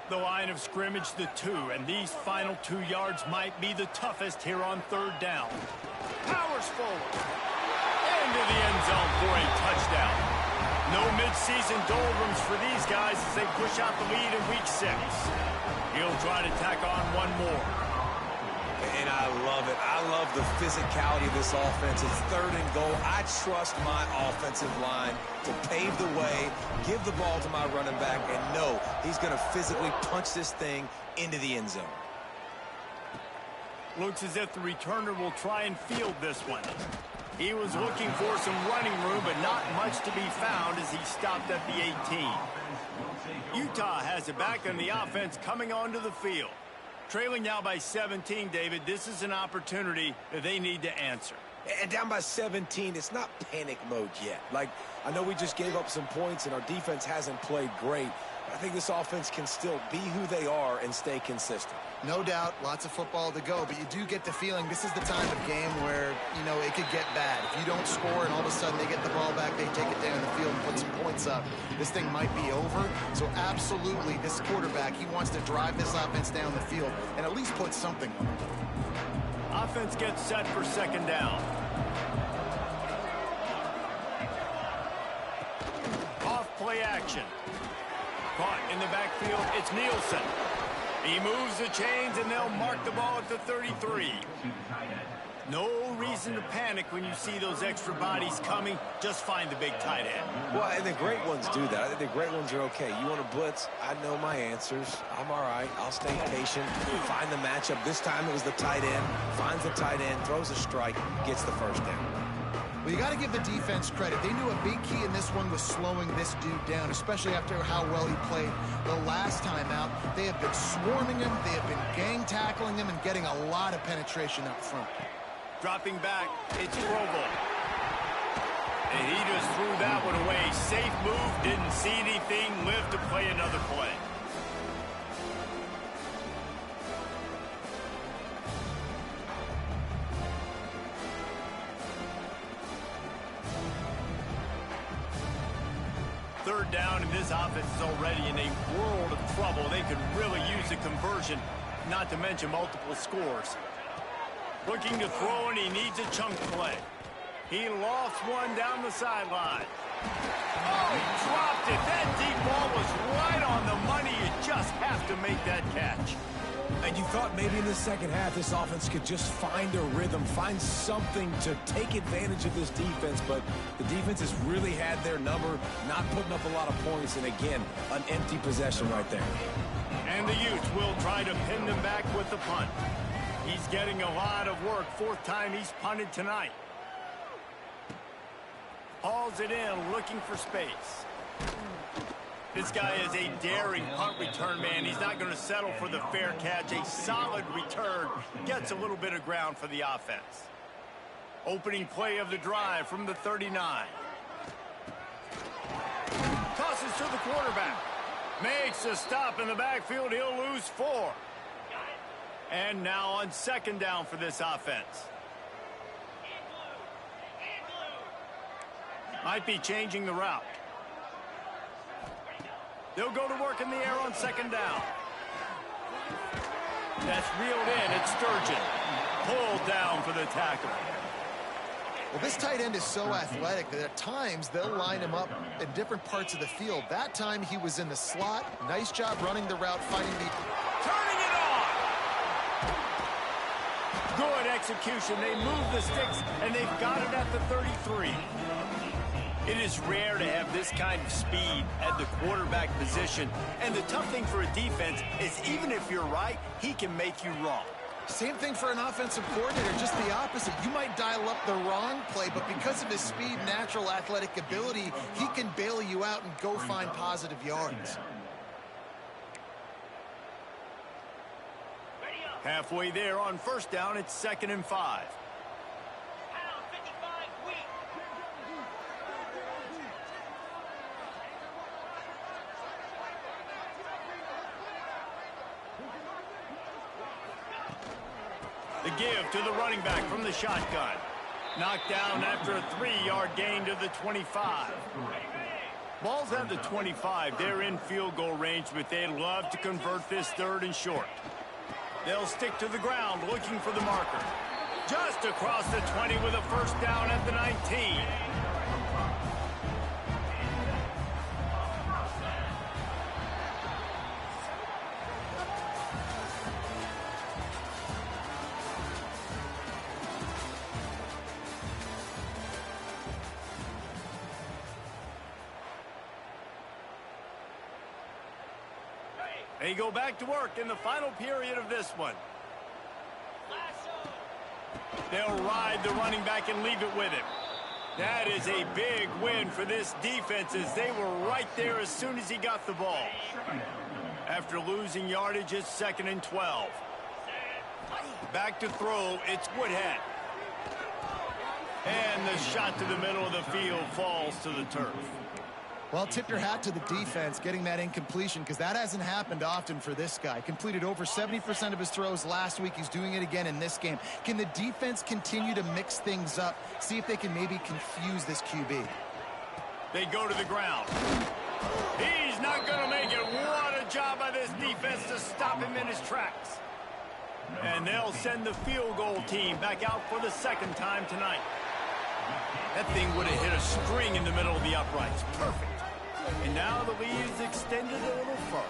The line of scrimmage, the 2, and these final 2 yards might be the toughest here on 3rd down. Powers forward. Into the end zone for a touchdown. No midseason doldrums for these guys as they push out the lead in week 6. He'll try to tack on 1 more. And I love it. I love the physicality of this offense. It's 3rd and goal. I trust my offensive line to pave the way, give the ball to my running back, and know he's going to physically punch this thing into the end zone. Looks as if the returner will try and field this one. He was looking for some running room, but not much to be found as he stopped at the 18. Utah has it back on the offense coming onto the field. Trailing now by 17, David, this is an opportunity that they need to answer. And down by 17, it's not panic mode yet. Like, I know we just gave up some points and our defense hasn't played great. But I think this offense can still be who they are and stay consistent. No doubt, lots of football to go, but you do get the feeling this is the time of game where, you know, it could get bad. If you don't score and all of a sudden they get the ball back, they take it down the field and put some points up, this thing might be over. So absolutely, this quarterback, he wants to drive this offense down the field and at least put something on it. Offense gets set for 2nd down. Off play action. Caught in the backfield, it's Nielsen. He moves the chains, and they'll mark the ball at the 33. No reason to panic when you see those extra bodies coming. Just find the big tight end. Well, and the great ones do that. I think the great ones are okay. You want to blitz? I know my answers. I'm all right. I'll stay patient. Find the matchup. This time it was the tight end. Finds the tight end, throws a strike, gets the 1st down. Well, you got to give the defense credit. They knew a big key in this one was slowing this dude down, especially after how well he played the last time out. They have been swarming him. They have been gang tackling him and getting a lot of penetration up front. Dropping back, it's Provo. And he just threw that one away. Safe move, didn't see anything, lived to play another play. Third down, and this offense is already in a world of trouble. They could really use a conversion, not to mention multiple scores. Looking to throw, and he needs a chunk play. He lofts one down the sideline. Oh, he dropped it. That deep ball was right on the money. You just have to make that catch. And you thought maybe in the second half this offense could just find a rhythm, find something to take advantage of this defense, but the defense has really had their number, not putting up a lot of points, and again, an empty possession right there. And the Utes will try to pin them back with the punt. He's getting a lot of work. Fourth time he's punted tonight. Hauls it in, looking for space. This guy is a daring punt return man. He's not going to settle for the fair catch. A solid return. Gets a little bit of ground for the offense. Opening play of the drive from the 39. Tosses to the quarterback. Makes a stop in the backfield. He'll lose 4. And now on second down for this offense. Might be changing the route. They'll go to work in the air on second down. That's reeled in. It's Sturgeon. Pulled down for the tackle. Well, this tight end is so athletic that at times they'll line him up in different parts of the field. That time he was in the slot. Nice job running the route, finding the... Turning it on! Good execution. They move the sticks, and they've got it at the 33. It is rare to have this kind of speed at the quarterback position. And the tough thing for a defense is even if you're right, he can make you wrong. Same thing for an offensive coordinator, just the opposite. You might dial up the wrong play, but because of his speed, natural athletic ability, he can bail you out and go find positive yards. Halfway there on first down, it's 2nd and 5. The give to the running back from the shotgun. Knocked down after a 3-yard gain to the 25. Ball's at the 25. They're in field goal range, but they'd love to convert this 3rd and short. They'll stick to the ground looking for the marker. Just across the 20 with a first down at the 19. They go back to work in the final period of this one. They'll ride the running back and leave it with him. That is a big win for this defense as they were right there as soon as he got the ball. After losing yardage, it's 2nd and 12. Back to throw, it's Woodhead. And the shot to the middle of the field falls to the turf. Well, tip your hat to the defense getting that incompletion because that hasn't happened often for this guy. Completed over 70% of his throws last week. He's doing it again in this game. Can the defense continue to mix things up? See if they can maybe confuse this QB. They go to the ground. He's not going to make it. What a job by this defense to stop him in his tracks. And they'll send the field goal team back out for the 2nd time tonight. That thing would have hit a string in the middle of the uprights. Perfect. And now the lead is extended a little further.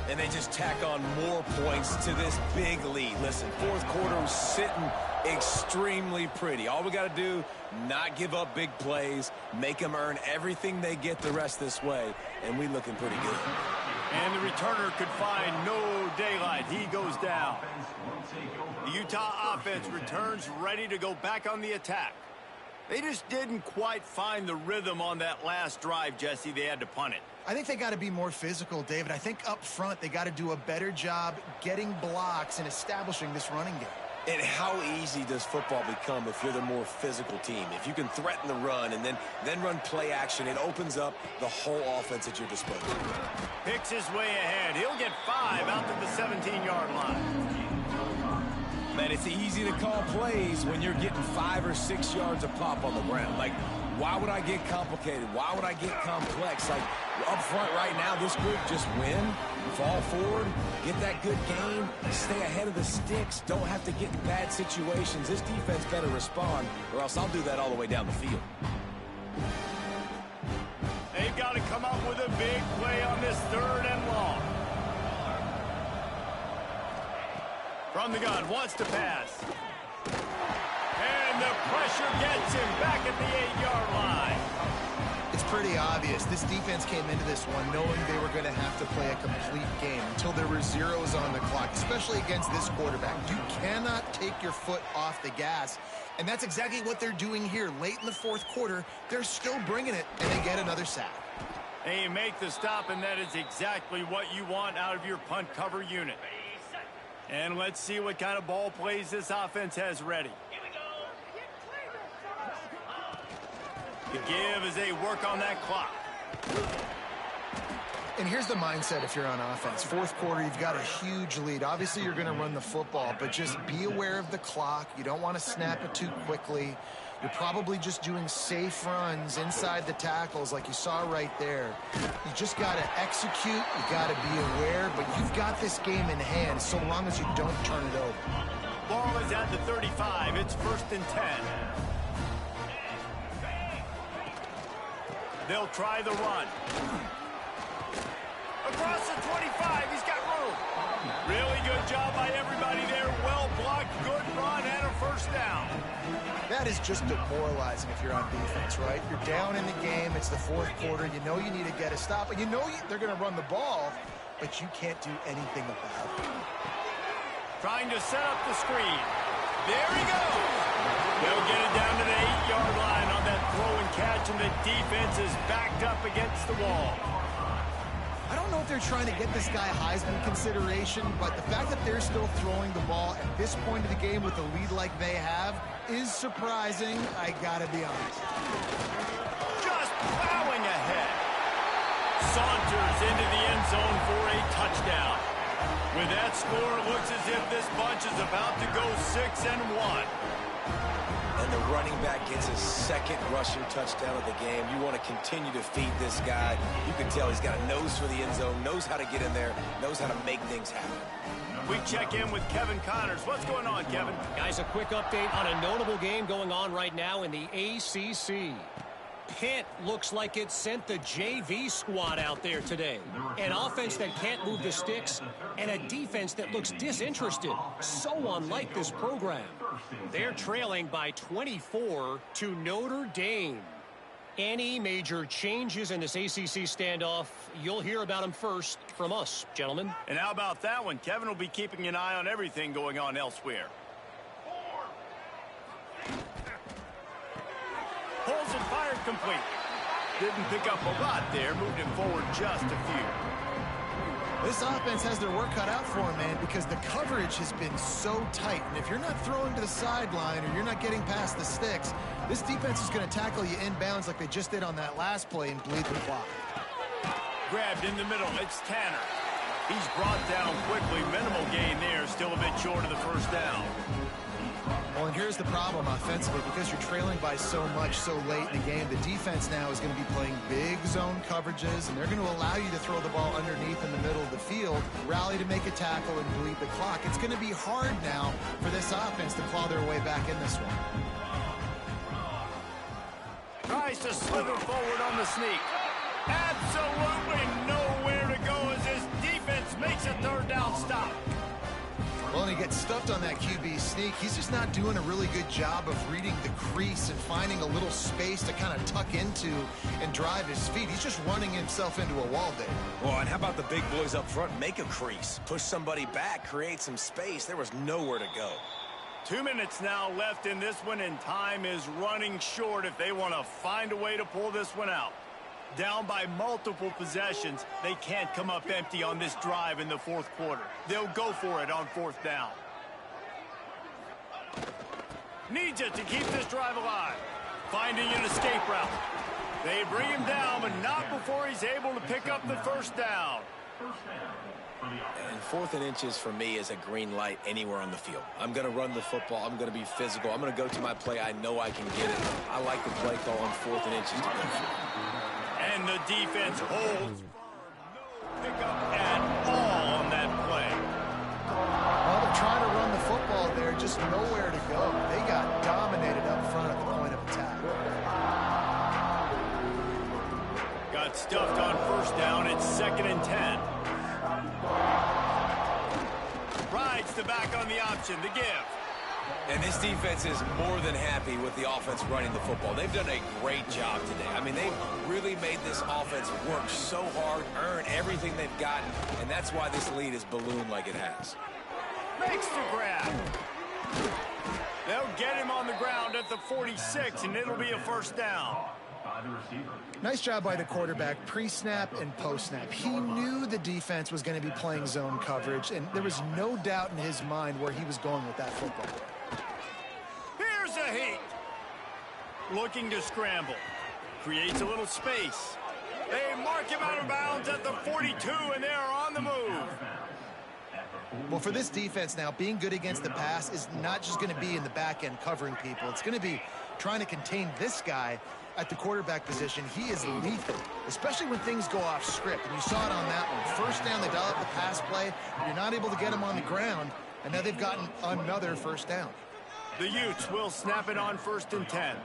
And they just tack on more points to this big lead. Listen, 4th quarter was sitting extremely pretty. All we got to do, not give up big plays, make them earn everything they get the rest this way, and we looking pretty good. And the returner could find no daylight. He goes down. The Utah offense returns ready to go back on the attack. They just didn't quite find the rhythm on that last drive, Jesse. They had to punt it. I think they got to be more physical, David. I think up front they got to do a better job getting blocks and establishing this running game. And how easy does football become if you're the more physical team? If you can threaten the run and then run play action, it opens up the whole offense at your disposal. Picks his way ahead. He'll get 5 out to the 17-yard line. Man, it's easy to call plays when you're getting 5 or 6 yards of pop on the ground. Like, why would I get complicated? Why would I get complex? Like, up front right now, this group just win Fall forward, get that good gain, stay ahead of the sticks, don't have to get in bad situations. This defense better respond, or else I'll do that all the way down the field. They've got to come up with a big play on this 3rd and long. From the gun, wants to pass. And the pressure gets him back at the 8-yard line. It's pretty obvious. This defense came into this one knowing they were going to have to play a complete game until there were zeros on the clock, especially against this quarterback. You cannot take your foot off the gas, and that's exactly what they're doing here. Late in the 4th quarter, they're still bringing it, and they get another sack. They make the stop, and that is exactly what you want out of your punt cover unit. And let's see what kind of ball plays this offense has ready. The give as they work on that clock. And here's the mindset if you're on offense. 4th quarter, you've got a huge lead. Obviously, you're going to run the football, but just be aware of the clock. You don't want to snap it too quickly. You're probably just doing safe runs inside the tackles like you saw right there. You just got to execute. You got to be aware, but you've got this game in hand so long as you don't turn it over. Ball is at the 35. It's 1st and 10. They'll try the run. Across the 25, he's got room. Really good job by everybody there. Well blocked, good run, and a 1st down. That is just demoralizing if you're on defense, right? You're down in the game. It's the 4th quarter. You know you need to get a stop, and you know they're going to run the ball, but you can't do anything about it. Trying to set up the screen. There he goes. They'll get it down to the 8-yard line on that throw and catch, and the defense is backed up against the wall. I don't know if they're trying to get this guy Heisman consideration, but the fact that they're still throwing the ball at this point of the game with a lead like they have is surprising, I gotta be honest. Just plowing ahead. Saunters into the end zone for a touchdown. With that score, it looks as if this bunch is about to go 6-1. And the running back gets his 2nd rushing touchdown of the game. You want to continue to feed this guy. You can tell he's got a nose for the end zone, knows how to get in there, knows how to make things happen. We check in with Kevin Connors. What's going on, Kevin? Guys, a quick update on a notable game going on right now in the ACC. Pitt looks like it sent the JV squad out there today. An offense that can't move the sticks and a defense that looks disinterested. So unlike this program. They're trailing by 24 to Notre Dame. Any major changes in this ACC standoff, you'll hear about them first from us, gentlemen. And how about that one? Kevin will be keeping an eye on everything going on elsewhere. Pulls and fired complete. Didn't pick up a lot there, moved him forward just a few. This offense has their work cut out for them, man, because the coverage has been so tight. And if you're not throwing to the sideline or you're not getting past the sticks, this defense is going to tackle you inbounds like they just did on that last play and bleed the clock. Grabbed in the middle. It's Tanner. He's brought down quickly. Minimal gain there. Still a bit short of the 1st down. Well, and here's the problem offensively. Because you're trailing by so much so late in the game, the defense now is going to be playing big zone coverages, and they're going to allow you to throw the ball underneath in the middle of the field, rally to make a tackle, and bleed the clock. It's going to be hard now for this offense to claw their way back in this one. Tries to slither forward on the sneak. Absolutely nowhere to go as his defense makes a 3rd down stop. Well, and he gets stuffed on that QB sneak. He's just not doing a really good job of reading the crease and finding a little space to kind of tuck into and drive his feet. He's just running himself into a wall, Dave. Well, and how about the big boys up front? Make a crease. Push somebody back. Create some space. There was nowhere to go. 2 minutes now left in this one, and time is running short if they want to find a way to pull this one out. Down by multiple possessions, they can't come up empty on this drive in the 4th quarter. They'll go for it on 4th down. Needs it to keep this drive alive. Finding an escape route. They bring him down, but not before he's able to pick up the 1st down. And 4th and inches for me is a green light anywhere on the field. I'm going to run the football. I'm going to be physical. I'm going to go to my play. I know I can get it. I like the play call on 4th and inches to go for. And the defense holds. No pickup at all. just nowhere to go. They got dominated up front at the point of attack. Got stuffed on first down. It's 2nd and 10. Rides the back on the option. The give. And this defense is more than happy with the offense running the football. They've done a great job today. I mean, they've really made this offense work so hard, earn everything they've gotten, and that's why this lead is ballooned like it has. Makes the grab. They'll get him on the ground at the 46, and it'll be a first down. By the receiver. Nice job by the quarterback, pre-snap and post-snap. He knew the defense was going to be playing zone coverage, and there was no doubt in his mind where he was going with that football. Here's a heat. Looking to scramble. Creates a little space. They mark him out of bounds at the 42, and they are on the move. Well, for this defense now, being good against the pass is not just going to be in the back end covering people. It's going to be trying to contain this guy at the quarterback position. He is lethal, especially when things go off script. And you saw it on that one. First down, they dial up the pass play. You're not able to get him on the ground, and now they've gotten another first down. The Utes will snap it on 1st and 10.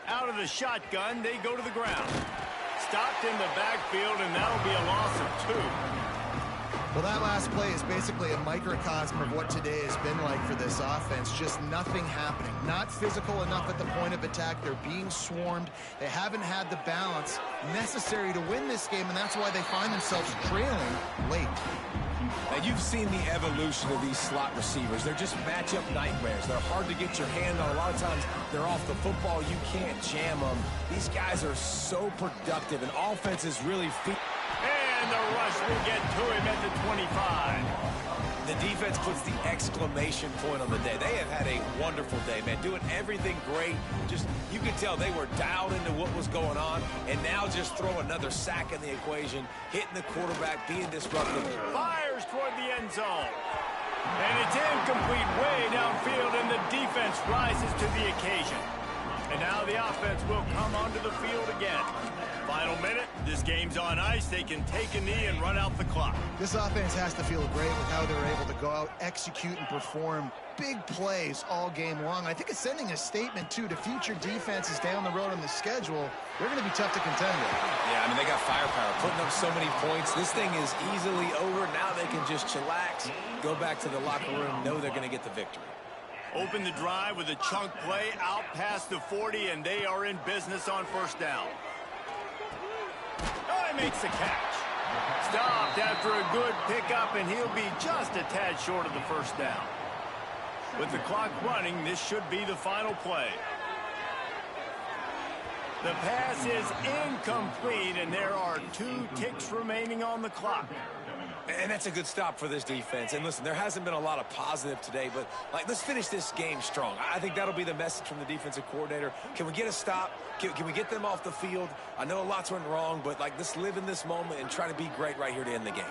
Out of the shotgun, they go to the ground. Stopped in the backfield, and that'll be a loss of 2. Well, that last play is basically a microcosm of what today has been like for this offense. Just nothing happening. Not physical enough at the point of attack. They're being swarmed. They haven't had the balance necessary to win this game, and that's why they find themselves trailing late. Now, you've seen the evolution of these slot receivers. They're just matchup nightmares. They're hard to get your hand on. A lot of times, they're off the football. You can't jam them. These guys are so productive, and offenses really feel. And the rush will get to him at the 25. The defense puts the exclamation point on the day. They have had a wonderful day, man. Doing everything great. Just, you could tell they were dialed into what was going on. And now just throw another sack in the equation, hitting the quarterback, being disruptive. Fires toward the end zone. And it's incomplete way downfield, and the defense rises to the occasion. And now the offense will come onto the field again. Final minute, this game's on ice. They can take a knee and run out the clock. This offense has to feel great with how they're able to go out, execute, and perform big plays all game long. I think it's sending a statement, too, to future defenses down the road on the schedule. They're going to be tough to contend with. Yeah, I mean, they got firepower, putting up so many points. This thing is easily over. Now they can just chillax, go back to the locker room, know they're going to get the victory. Open the drive with a chunk play out past the 40, and they are in business on first down. Oh, he makes the catch. Stopped after a good pickup, and he'll be just a tad short of the first down. With the clock running, this should be the final play. The pass is incomplete, and there are 2 ticks remaining on the clock. And that's a good stop for this defense. And listen, there hasn't been a lot of positive today, but let's finish this game strong. I think that'll be the message from the defensive coordinator. Can we get a stop? Can we get them off the field? I know a lot's went wrong, but let's live in this moment and try to be great right here to end the game.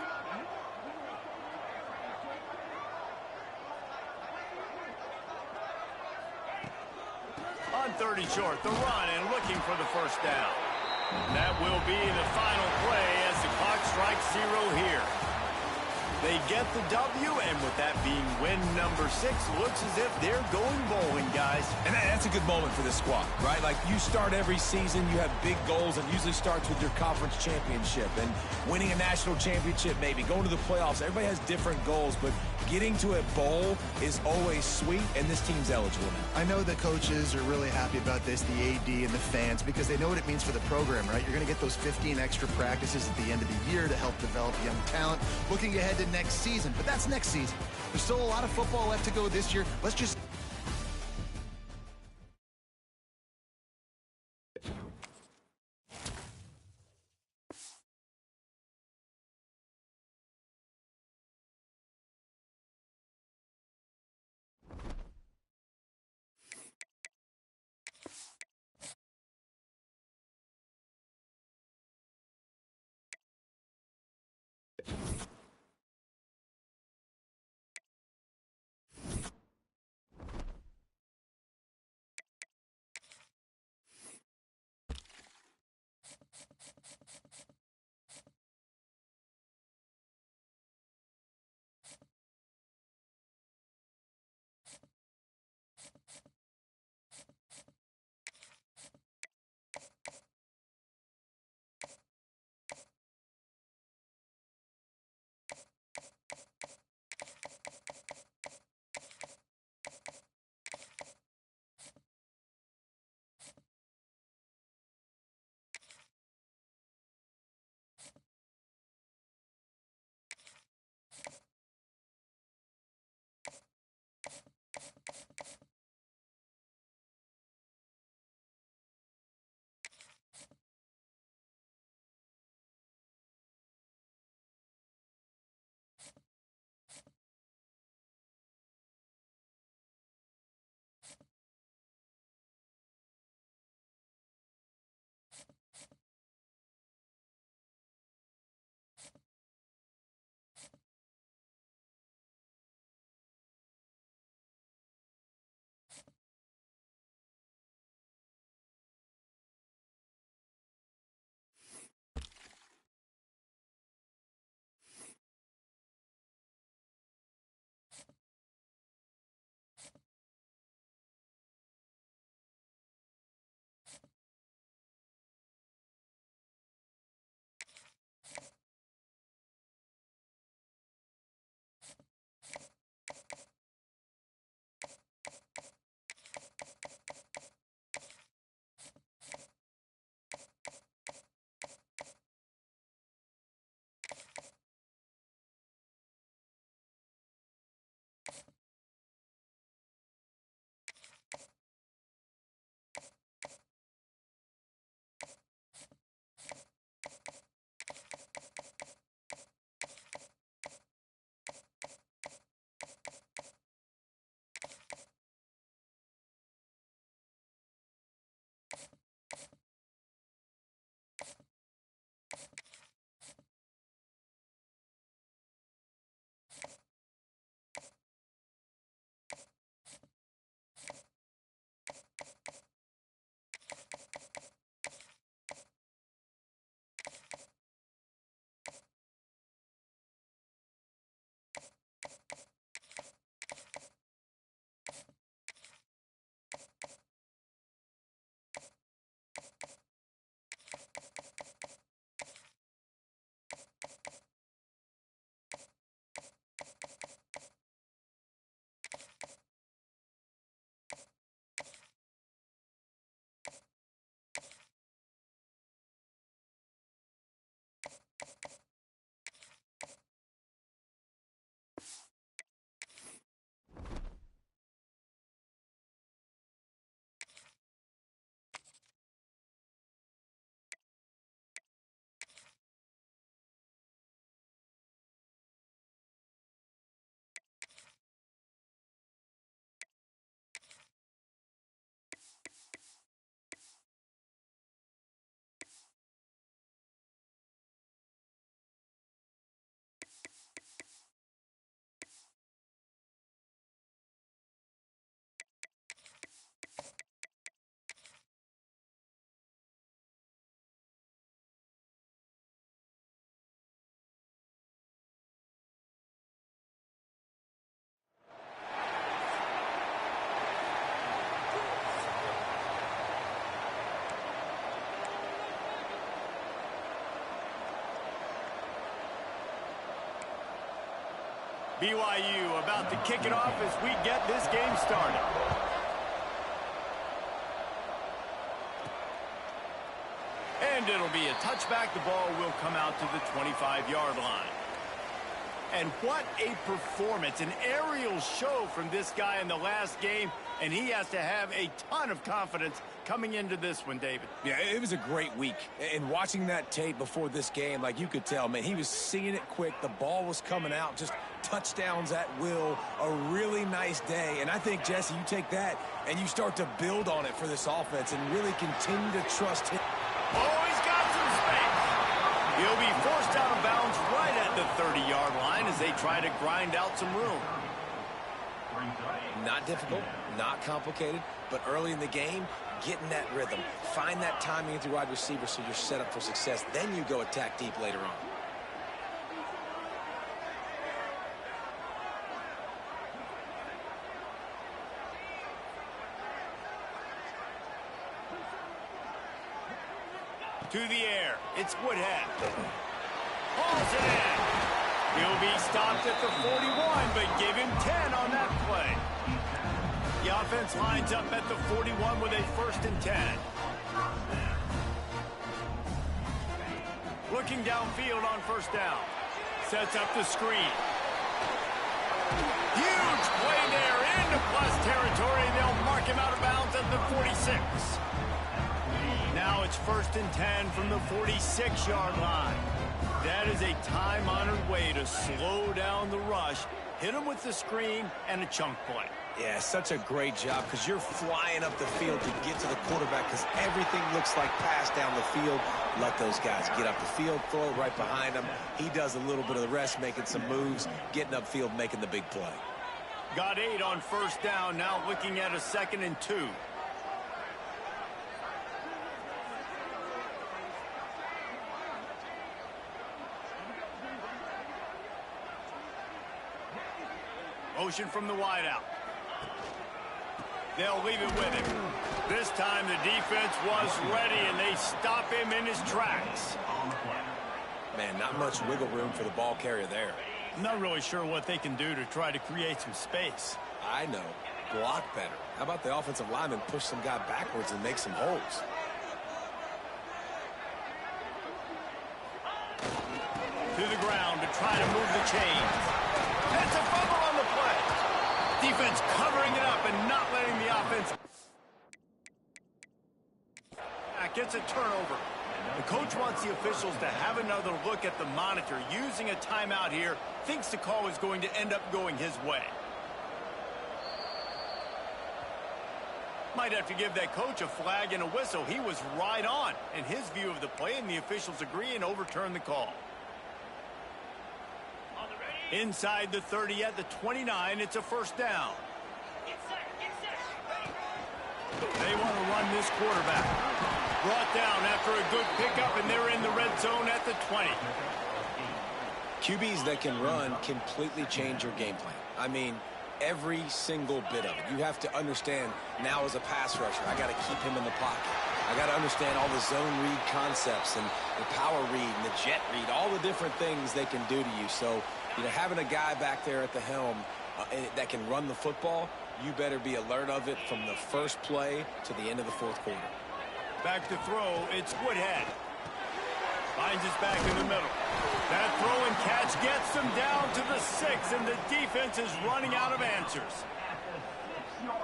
On 30 short, the run and looking for the first down. That will be the final play as the clock strikes 0 here. They get the W, and with that being win number 6, looks as if they're going bowling, guys. And that's a good moment for this squad, right? Like, you start every season, you have big goals, and usually starts with your conference championship and winning a national championship, maybe going to the playoffs. Everybody has different goals, but getting to a bowl is always sweet, and this team's eligible now. I know the coaches are really happy about this, the AD and the fans, because they know what it means for the program, right? You're going to get those 15 extra practices at the end of the year to help develop young talent. Looking ahead to next season, but that's next season. There's still a lot of football left to go this year. Let's just BYU about to kick it off as we get this game started. And it'll be a touchback. The ball will come out to the 25-yard line. And what a performance, an aerial show from this guy in the last game, and he has to have a ton of confidence coming into this one, David. Yeah, it was a great week. And watching that tape before this game, like you could tell, man, he was seeing it quick. The ball was coming out, just touchdowns at will. A really nice day. And I think, Jesse, you take that and you start to build on it for this offense and really continue to trust him. Oh, he's got some space. He'll be forced out of bounds right at the 30-yard line as they try to grind out some room. Not difficult, not complicated, but early in the game, getting that rhythm. Find that timing with your wide receiver so you're set up for success. Then you go attack deep later on. To the air, it's Woodhead. Hauls it in. He'll be stopped at the 41, but give him 10 on that play. The offense lines up at the 41 with a 1st and 10. Looking downfield on 1st down. Sets up the screen. Huge play there into plus territory. They'll mark him out of bounds at the 46. Now it's 1st and 10 from the 46-yard line. That is a time-honored way to slow down the rush, hit him with the screen, and a chunk play. Yeah, such a great job because you're flying up the field to get to the quarterback because everything looks like pass down the field. Let those guys get up the field, throw it right behind him. He does a little bit of the rest, making some moves, getting upfield, making the big play. Got 8 on 1st down, now looking at a 2nd and 2. Motion from the wideout. They'll leave it with him. This time the defense was ready, and they stop him in his tracks. Man, not much wiggle room for the ball carrier there. I'm not really sure what they can do to try to create some space. I know. Block better. How about the offensive lineman push some guy backwards and make some holes? To the ground to try to move the chains. It's a fumble on the play. Defense covering it up and not letting the offense. Gets a turnover. The coach wants the officials to have another look at the monitor. Using a timeout here, thinks the call is going to end up going his way. Might have to give that coach a flag and a whistle. He was right on in his view of the play, and the officials agree and overturn the call. Inside the 30 at the 29, it's a 1st down. They want to run this quarterback. Brought down after a good pickup, and they're in the red zone at the 20. QBs that can run completely change your game plan. I mean, every single bit of it. You have to understand now as a pass rusher, I got to keep him in the pocket. I got to understand all the zone read concepts and the power read and the jet read, all the different things they can do to you. So, you know, having a guy back there at the helm that can run the football, you better be alert of it from the first play to the end of the 4th quarter. Back to throw, it's Woodhead. Finds his back in the middle. That throw and catch gets them down to the 6, and the defense is running out of answers.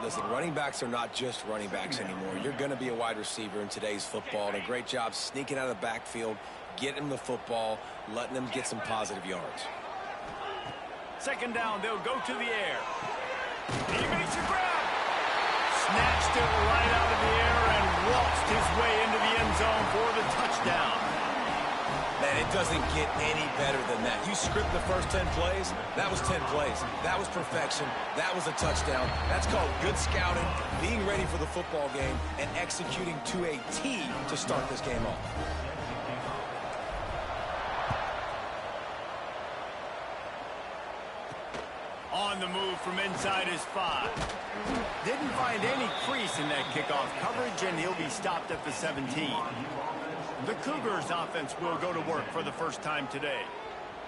Listen, running backs are not just running backs anymore. You're going to be a wide receiver in today's football, and a great job sneaking out of the backfield, getting them the football, letting them get some positive yards. 2nd down, they'll go to the air. He makes a grab. Snatched it right out of the air and waltzed his way into the end zone for the touchdown. Man, it doesn't get any better than that. You script the first 10 plays, that was 10 plays. That was perfection. That was a touchdown. That's called good scouting, being ready for the football game, and executing to a T to start this game off. On the move from inside his 5. Didn't find any crease in that kickoff coverage, and he'll be stopped at the 17. The Cougars offense will go to work for the first time today.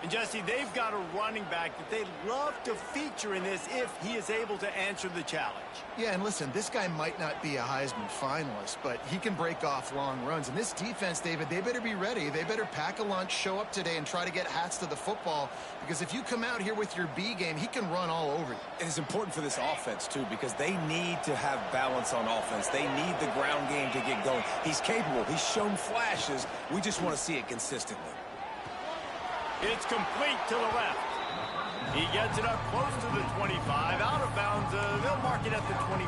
And Jesse, they've got a running back that they love to feature in this if he is able to answer the challenge. Yeah, and listen, this guy might not be a Heisman finalist, but he can break off long runs. And this defense, David, they better be ready. They better pack a lunch, show up today, and try to get hats to the football. Because if you come out here with your B game, he can run all over you. And it's important for this offense, too, because they need to have balance on offense. They need the ground game to get going. He's capable. He's shown flashes. We just want to see it consistently. It's complete to the left. He gets it up close to the 25. Out of bounds, they'll mark it at the 24.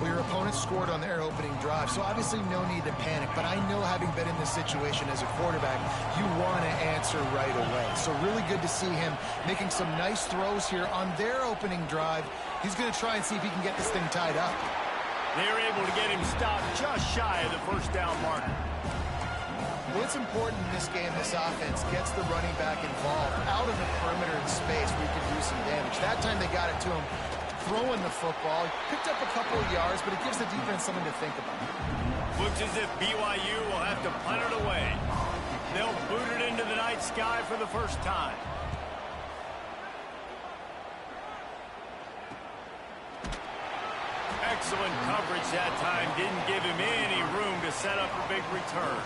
Well, your opponent scored on their opening drive, so obviously no need to panic. But I know, having been in this situation as a quarterback, you want to answer right away. So really good to see him making some nice throws here on their opening drive. He's going to try and see if he can get this thing tied up. They're able to get him stopped just shy of the first down marker. Well, it's important in this game, this offense gets the running back involved out of the perimeter in space where he can do some damage. That time they got it to him throwing the football. He picked up a couple of yards, but it gives the defense something to think about. Looks as if BYU will have to punt it away. They'll boot it into the night sky for the first time. Excellent coverage that time. Didn't give him any room to set up a big return.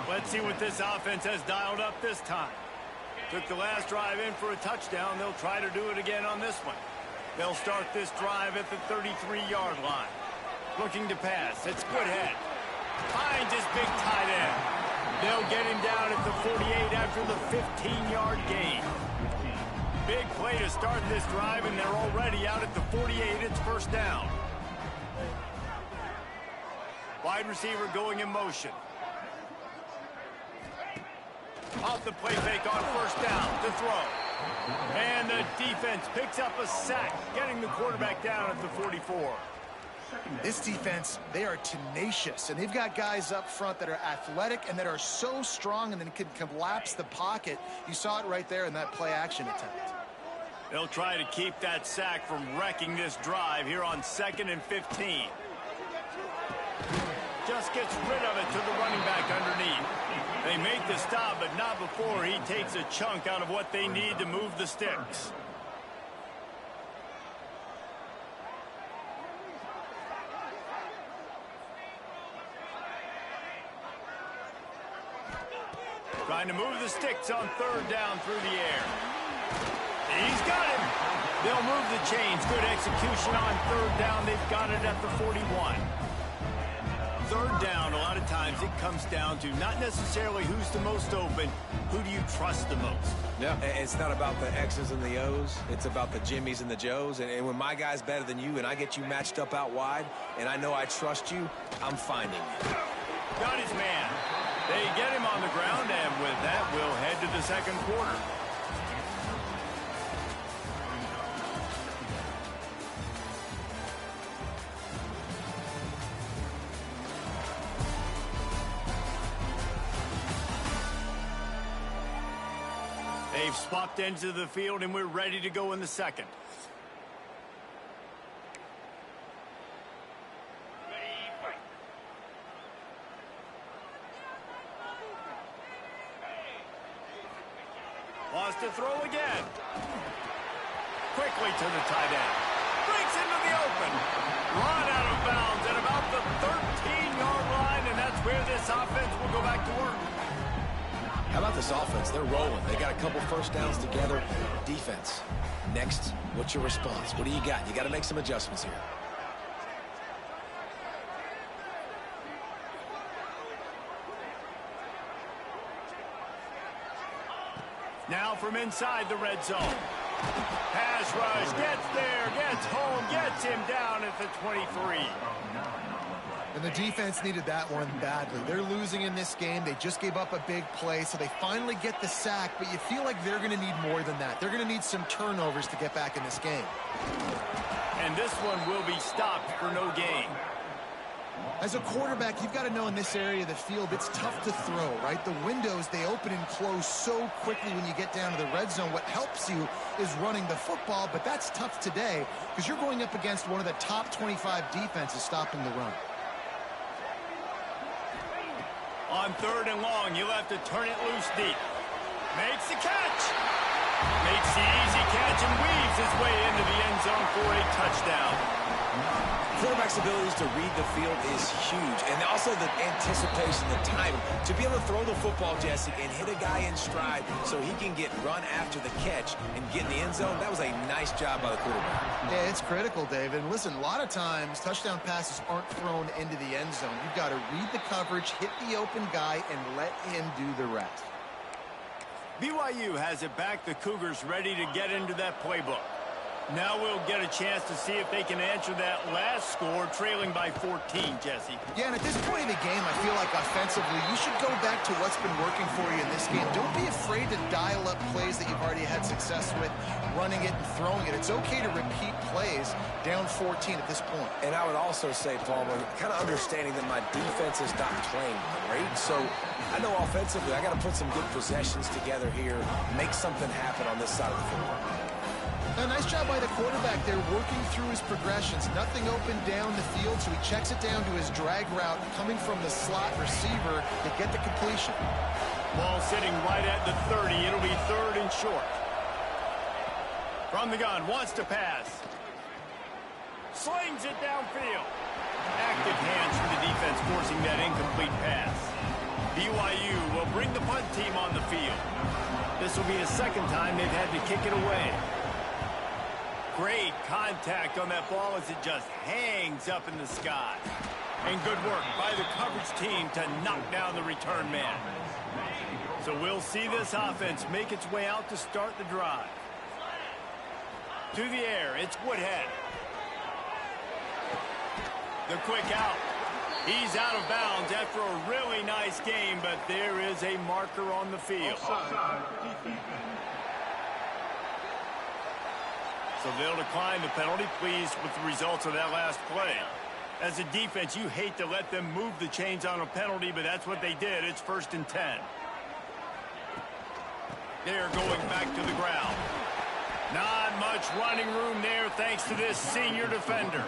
Let's see what this offense has dialed up this time. Took the last drive in for a touchdown. They'll try to do it again on this one. They'll start this drive at the 33-yard line. Looking to pass. It's Goodhead. Finds his big tight end. They'll get him down at the 48 after the 15-yard gain. Big play to start this drive, and they're already out at the 48. It's first down. Wide receiver going in motion. Off the play fake on first down to throw. And the defense picks up a sack, getting the quarterback down at the 44. This defense, they are tenacious, and they've got guys up front that are athletic and that are so strong and then can collapse the pocket. You saw it right there in that play-action attempt. They'll try to keep that sack from wrecking this drive here on 2nd and 15. Just gets rid of it to the running back underneath. They make the stop, but not before he takes a chunk out of what they need to move the sticks. Trying to move the sticks on 3rd down through the air. He's got it. They'll move the chains. Good execution on 3rd down. They've got it at the 41. 3rd down, a lot of times it comes down to not necessarily who's the most open, who do you trust the most? Yeah, it's not about the X's and the O's. It's about the Jimmies and the Joes. And when my guy's better than you and I get you matched up out wide and I know I trust you, I'm finding you. Got his man. They get him on the ground, and with that, we'll head to the 2nd quarter. They've swapped ends of the field, and we're ready to go in the 2nd. Wants to throw again. Quickly to the tight end. Breaks into the open. Run out of bounds at about the 13-yard line, and that's where this offense will go back to work. How about this offense? They're rolling. They got a couple first downs together. Defense. Next, what's your response? What do you got? You got to make some adjustments here. Now from inside the red zone. Pass rush, gets there, gets home, gets him down at the 23. And the defense needed that one badly. They're losing in this game. They just gave up a big play, so they finally get the sack, but you feel like they're going to need more than that. They're going to need some turnovers to get back in this game. And this one will be stopped for no gain. As a quarterback, you've got to know in this area of the field, it's tough to throw, right? The windows, they open and close so quickly when you get down to the red zone. What helps you is running the football, but that's tough today because you're going up against one of the top 25 defenses stopping the run. On 3rd and long, you'll have to turn it loose deep. Makes the catch. Makes the easy catch and weaves his way into the end zone for a touchdown. Quarterback's abilities to read the field is huge, and also the anticipation, the timing. To be able to throw the football, Jesse, and hit a guy in stride so he can get run after the catch and get in the end zone, that was a nice job by the quarterback. Yeah, it's critical, David. And listen, a lot of times touchdown passes aren't thrown into the end zone. You've got to read the coverage, hit the open guy, and let him do the rest. BYU has it back. The Cougars ready to get into that playbook. Now we'll get a chance to see if they can answer that last score, trailing by 14, Jesse. Yeah, and at this point in the game, I feel like offensively, you should go back to what's been working for you in this game. Don't be afraid to dial up plays that you've already had success with, running it and throwing it. It's okay to repeat plays down 14 at this point. And I would also say, Palmer, kind of understanding that my defense is not playing great, so I know offensively I got to put some good possessions together here, make something happen on this side of the football. A nice job by the quarterback there, working through his progressions. Nothing open down the field, so he checks it down to his drag route coming from the slot receiver to get the completion. Ball sitting right at the 30. It'll be third and short. From the gun, wants to pass. Slings it downfield. Active hands from the defense forcing that incomplete pass. BYU will bring the punt team on the field. This will be the second time they've had to kick it away. Great contact on that ball as it just hangs up in the sky. And good work by the coverage team to knock down the return man. So we'll see this offense make its way out to start the drive. To the air, it's Woodhead. The quick out. He's out of bounds after a really nice game, but there is a marker on the field. So they'll decline the penalty, pleased with the results of that last play. As a defense, you hate to let them move the chains on a penalty, but that's what they did. It's 1st and 10. They're going back to the ground. Not much running room there thanks to this senior defender.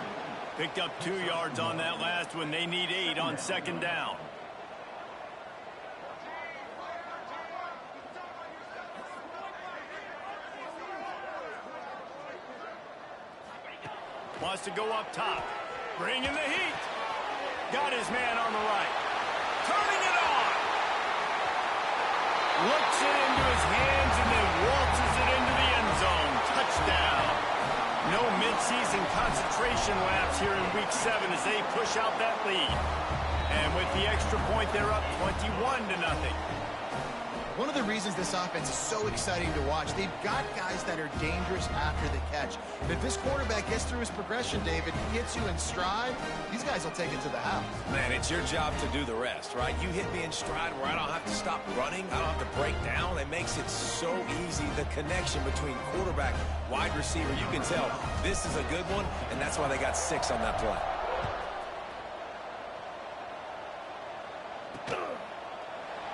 Picked up 2 yards on that last one. They need 8 on 2nd down. Wants to go up top. Bringing the heat. Got his man on the right. Turning it on. Looks it into his hands and then waltzes it into the end zone. Touchdown. No midseason concentration laps here in Week 7 as they push out that lead. And with the extra point, they're up 21-0. One of the reasons this offense is so exciting to watch, they've got guys that are dangerous after the catch. If this quarterback gets through his progression, David, he hits you in stride, these guys will take it to the house. Man, it's your job to do the rest, right? You hit me in stride where I don't have to stop running. I don't have to break down. It makes it so easy. The connection between quarterback, wide receiver, you can tell this is a good one, and that's why they got 6 on that play.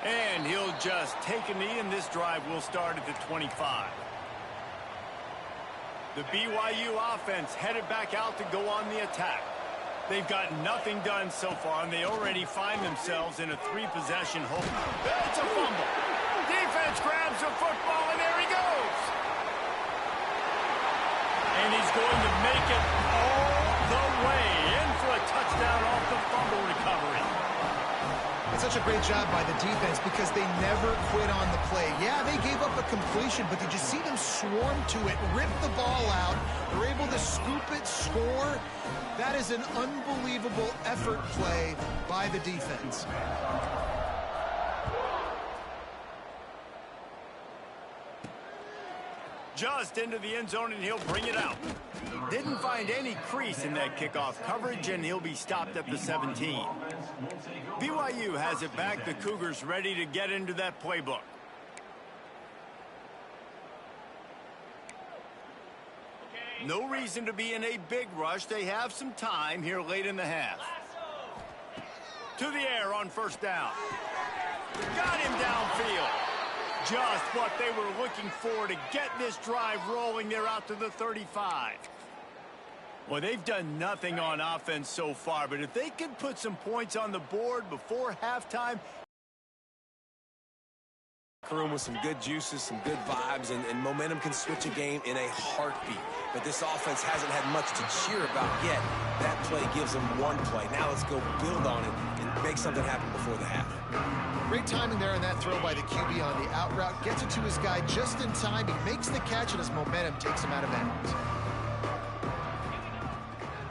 And he'll just take a knee, and this drive will start at the 25. The BYU offense headed back out to go on the attack. They've got nothing done so far, and they already find themselves in a 3-possession hole. It's a fumble. Defense grabs the football, and there he goes. And he's going to make it all the way in for a touchdown off the fumble recovery. It's such a great job by the defense because they never quit on the play. Yeah, they gave up a completion, but did you see them swarm to it, rip the ball out? They're able to scoop it, score. That is an unbelievable effort play by the defense. Just into the end zone, and he'll bring it out. Didn't find any crease in that kickoff coverage, and he'll be stopped at the 17. BYU has it back. The Cougars ready to get into that playbook. No reason to be in a big rush. They have some time here late in the half. To the air on 1st down. Got him downfield. Just what they were looking for to get this drive rolling. They're out to the 35. Well, they've done nothing on offense so far, but if they could put some points on the board before halftime, locker room with some good juices, some good vibes, and momentum can switch a game in a heartbeat. But this offense hasn't had much to cheer about yet. That play gives them one play. Now let's go build on it and make something happen before the half. Great timing there on that throw by the QB on the out route. Gets it to his guy just in time. He makes the catch, and his momentum takes him out of bounds.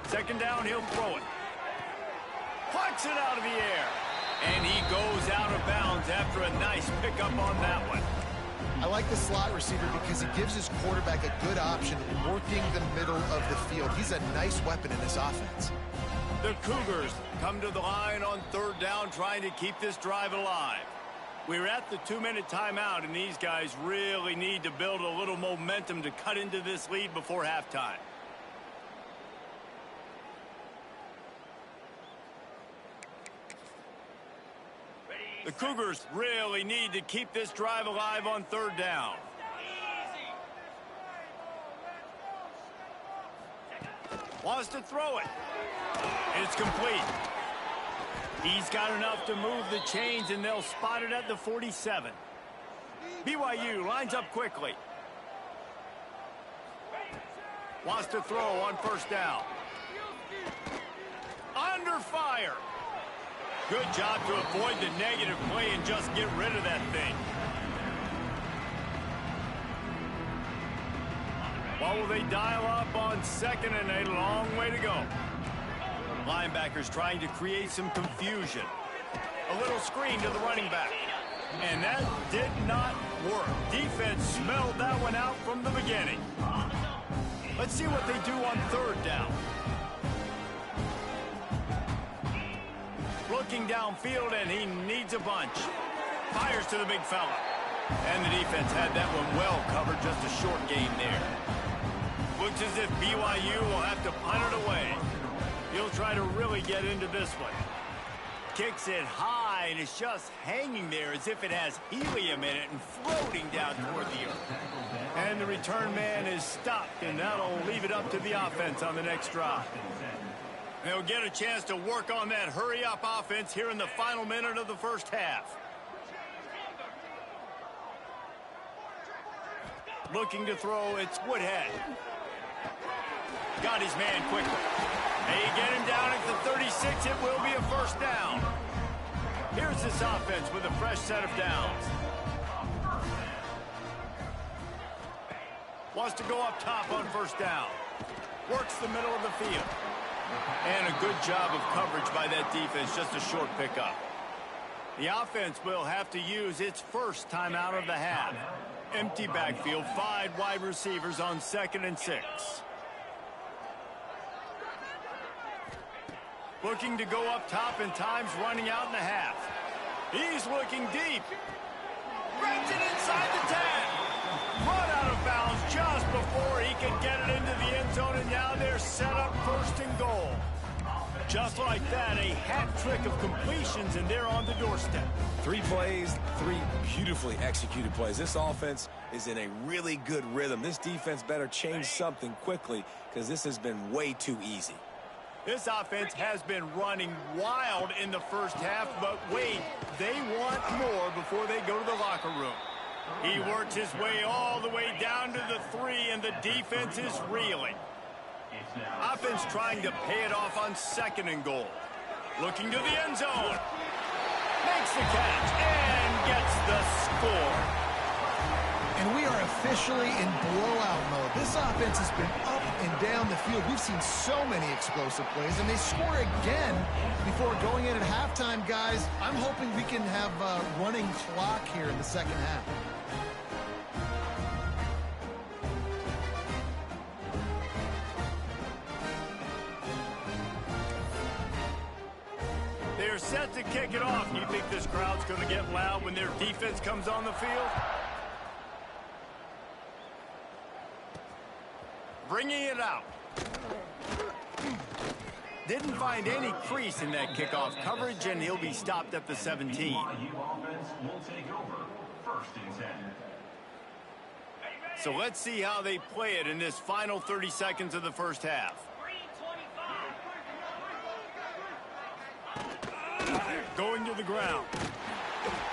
Second down, he'll throw it. Plucks it out of the air. And he goes out of bounds after a nice pickup on that one. I like the slot receiver because he gives his quarterback a good option working the middle of the field. He's a nice weapon in this offense. The Cougars come to the line on third down, trying to keep this drive alive. We're at the 2-minute timeout, and these guys really need to build a little momentum to cut into this lead before halftime. The Cougars really need to keep this drive alive on third down. Wants to throw it. It's complete. He's got enough to move the chains, and they'll spot it at the 47. BYU lines up quickly. Wants to throw on first down. Under fire. Good job to avoid the negative play and just get rid of that thing. What will they dial up on second, and a long way to go? Linebackers trying to create some confusion. A little screen to the running back. And that did not work. Defense smelled that one out from the beginning. Let's see what they do on third down. Looking downfield, and he needs a bunch. Fires to the big fella. And the defense had that one well covered, just a short game there. Looks as if BYU will have to punt it away. He'll try to really get into this one. Kicks it high, and it's just hanging there as if it has helium in it and floating down toward the earth. And the return man is stopped, and that'll leave it up to the offense on the next drive. They'll get a chance to work on that hurry-up offense here in the final minute of the first half. Looking to throw, it's Woodhead. Got his man quickly. They get him down at the 36. It will be a first down. Here's this offense with a fresh set of downs. Wants to go up top on first down. Works the middle of the field. And a good job of coverage by that defense, just a short pickup. The offense will have to use its first timeout of the half. Empty backfield, 5 wide receivers on 2nd and 6. Looking to go up top, and time's running out in the half. He's looking deep. Grabs it inside the 10. Run out of bounds just before he can get it into the end zone, and now they're set up 1st and goal. Just like that, a hat trick of completions, and they're on the doorstep. 3 plays, 3 beautifully executed plays. This offense is in a really good rhythm. This defense better change something quickly, because this has been way too easy. This offense has been running wild in the first half, but wait, they want more before they go to the locker room. He works his way all the way down to the 3, and the defense is reeling. Offense trying to pay it off on 2nd and goal. Looking to the end zone. Makes the catch and gets the score. And we are officially in blowout mode. This offense has been up and down the field. We've seen so many explosive plays, and they score again before going in at halftime, guys. I'm hoping we can have a running clock here in the second half. They're set to kick it off. You think this crowd's going to get loud when their defense comes on the field? Bringing it out. Didn't find any crease in that kickoff coverage, and he'll be stopped at the 17. So let's see how they play it in this final 30 seconds of the first half. Going to the ground.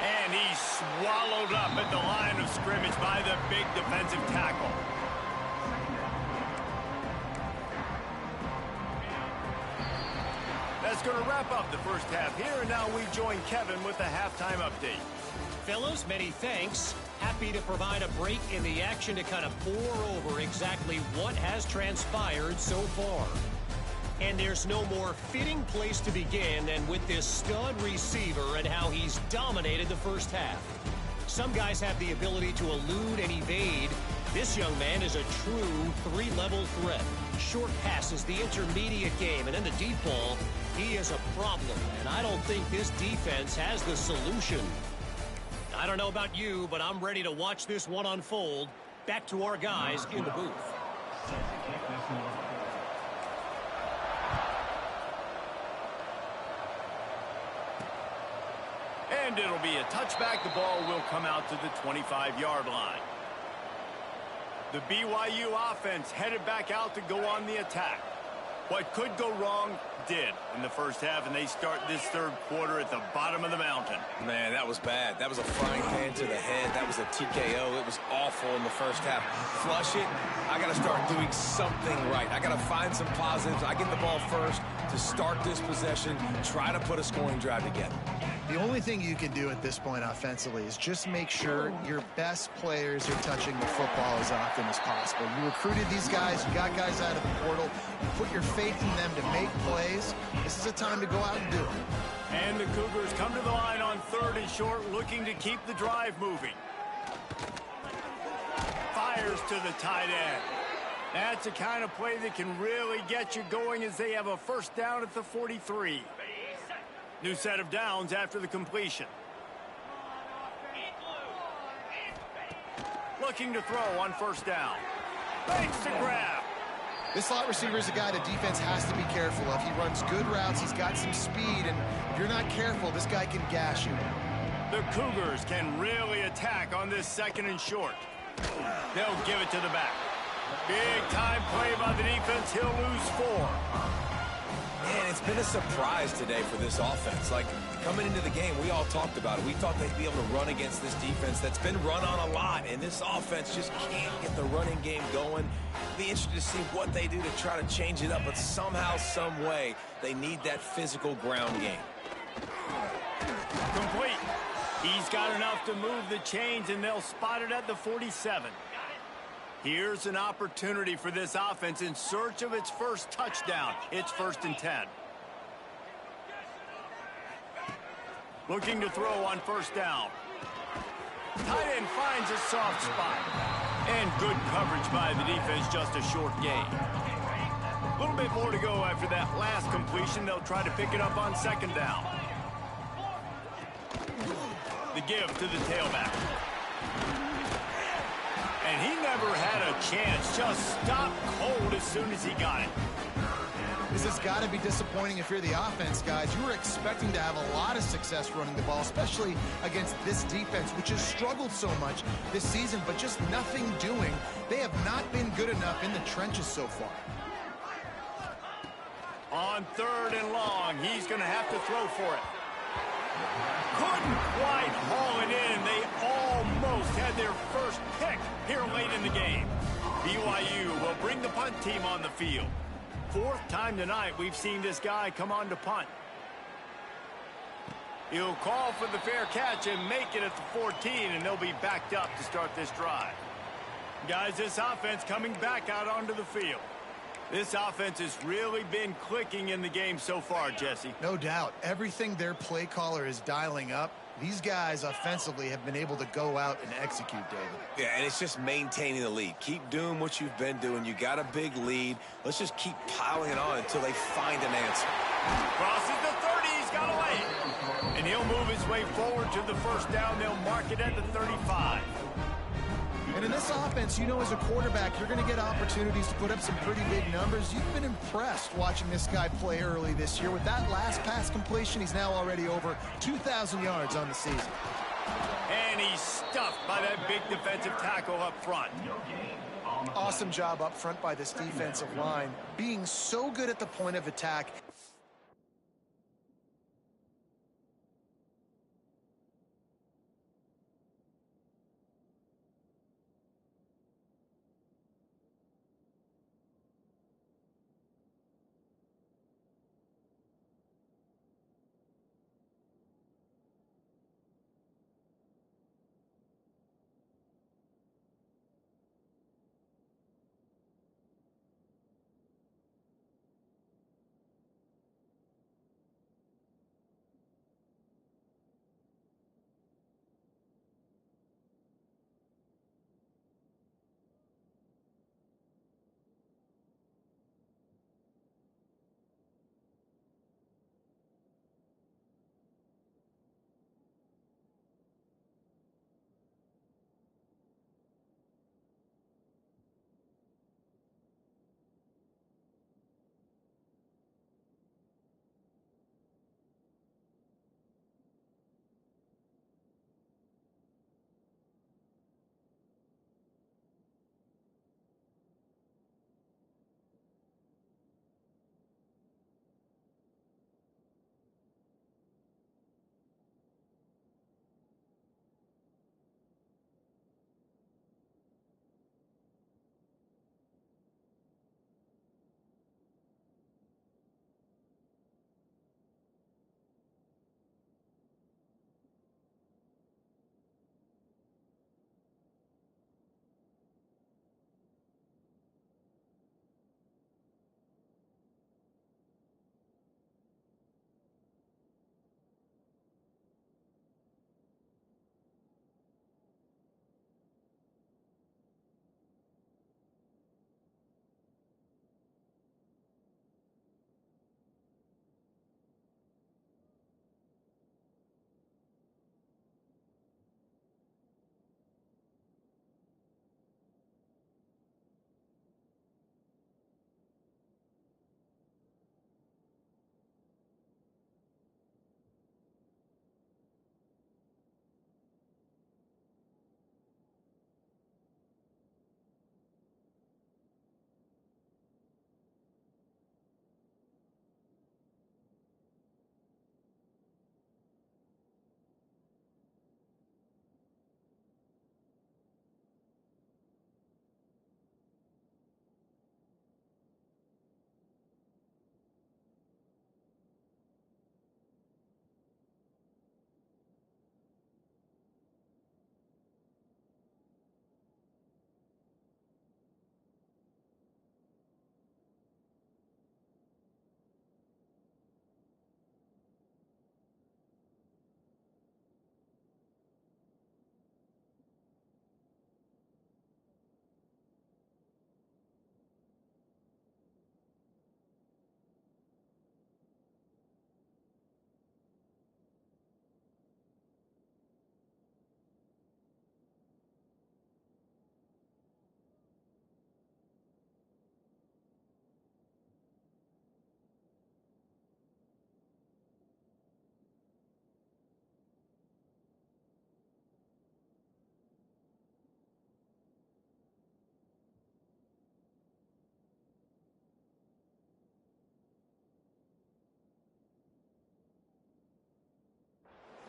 And he's swallowed up at the line of scrimmage by the big defensive tackle. That's going to wrap up the first half here, and now we join Kevin with the halftime update. Fellas, many thanks. Happy to provide a break in the action to kind of pour over exactly what has transpired so far. And there's no more fitting place to begin than with this stud receiver and how he's dominated the first half. Some guys have the ability to elude and evade. This young man is a true three-level threat. Short passes, the intermediate game, and then the deep ball. He is a problem, and I don't think this defense has the solution. I don't know about you, but I'm ready to watch this one unfold. Back to our guys in the booth. And it'll be a touchback. The ball will come out to the 25-yard line. The BYU offense headed back out to go on the attack. What could go wrong did in the first half, and they start this third quarter at the bottom of the mountain. Man, that was bad. That was a frying pan to the head. That was a TKO. It was awful in the first half. Flush it. I got to start doing something right. I got to find some positives. I get the ball first to start this possession, try to put a scoring drive together. The only thing you can do at this point offensively is just make sure your best players are touching the football as often as possible. You recruited these guys, you got guys out of the portal, you put your faith in them to make plays. This is a time to go out and do it. And the Cougars come to the line on 3rd and short, looking to keep the drive moving. Fires to the tight end. That's the kind of play that can really get you going as they have a first down at the 43. New set of downs after the completion. Looking to throw on first down. Makes the grab. This slot receiver is a guy the defense has to be careful of. He runs good routes. He's got some speed, and if you're not careful, this guy can gash you. The Cougars can really attack on this 2nd and short. They'll give it to the back. Big time play by the defense. He'll lose 4. Man, it's been a surprise today for this offense. Like, coming into the game, we all talked about it. We thought they'd be able to run against this defense that's been run on a lot, and this offense just can't get the running game going. Be interested to see what they do to try to change it up, but somehow, some way, they need that physical ground game. Complete. He's got enough to move the chains, and they'll spot it at the 47. Here's an opportunity for this offense in search of its first touchdown. It's 1st and 10. Looking to throw on first down. Tight end finds a soft spot. And good coverage by the defense, just a short gain. A little bit more to go after that last completion. They'll try to pick it up on 2nd down. The give to the tailback. And he never had a chance. Just stopped cold as soon as he got it. This has got to be disappointing if you're the offense, guys. You were expecting to have a lot of success running the ball, especially against this defense, which has struggled so much this season, but just nothing doing. They have not been good enough in the trenches so far. On 3rd and long, he's going to have to throw for it. Couldn't quite haul it in. They almost had their first pick here late in the game. BYU will bring the punt team on the field. 4th time tonight we've seen this guy come on to punt. He'll call for the fair catch and make it at the 14, and they'll be backed up to start this drive. Guys, this offense coming back out onto the field. This offense has really been clicking in the game so far, Jesse. No doubt. Everything their play caller is dialing up, these guys offensively have been able to go out and execute, David. Yeah, and it's just maintaining the lead. Keep doing what you've been doing. You got a big lead. Let's just keep piling it on until they find an answer. Crosses the 30. He's got away. And he'll move his way forward to the first down. They'll mark it at the 35. And in this offense, you know, as a quarterback, you're going to get opportunities to put up some pretty big numbers. You've been impressed watching this guy play early this year. With that last pass completion, he's now already over 2,000 yards on the season. And he's stuffed by that big defensive tackle up front. Awesome job up front by this defensive line, being so good at the point of attack.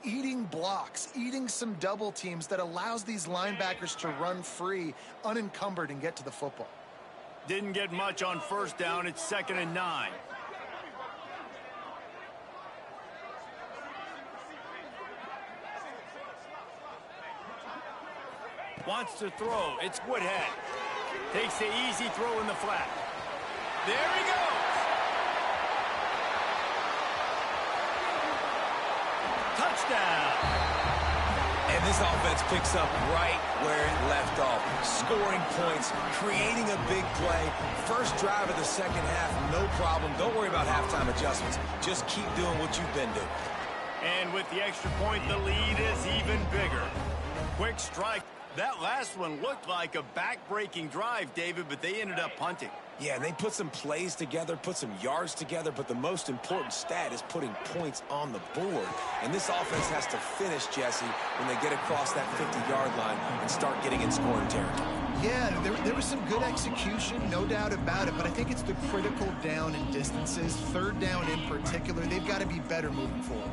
eating blocks, eating some double teams that allows these linebackers to run free, unencumbered, and get to the football. Didn't get much on first down. It's 2nd and 9. Wants to throw. It's Woodhead. Takes the easy throw in the flat. There he goes. Touchdown. And this offense picks up right where it left off. Scoring points, creating a big play. First drive of the second half, no problem. Don't worry about halftime adjustments. Just keep doing what you've been doing. And with the extra point, the lead is even bigger. Quick strike. That last one looked like a back-breaking drive, David, but they ended up punting. Yeah, and they put some plays together, put some yards together, but the most important stat is putting points on the board. And this offense has to finish, Jesse, when they get across that 50-yard line and start getting in scoring territory. Yeah, there was some good execution, no doubt about it, but I think it's the critical down and distances, third down in particular. They've got to be better moving forward.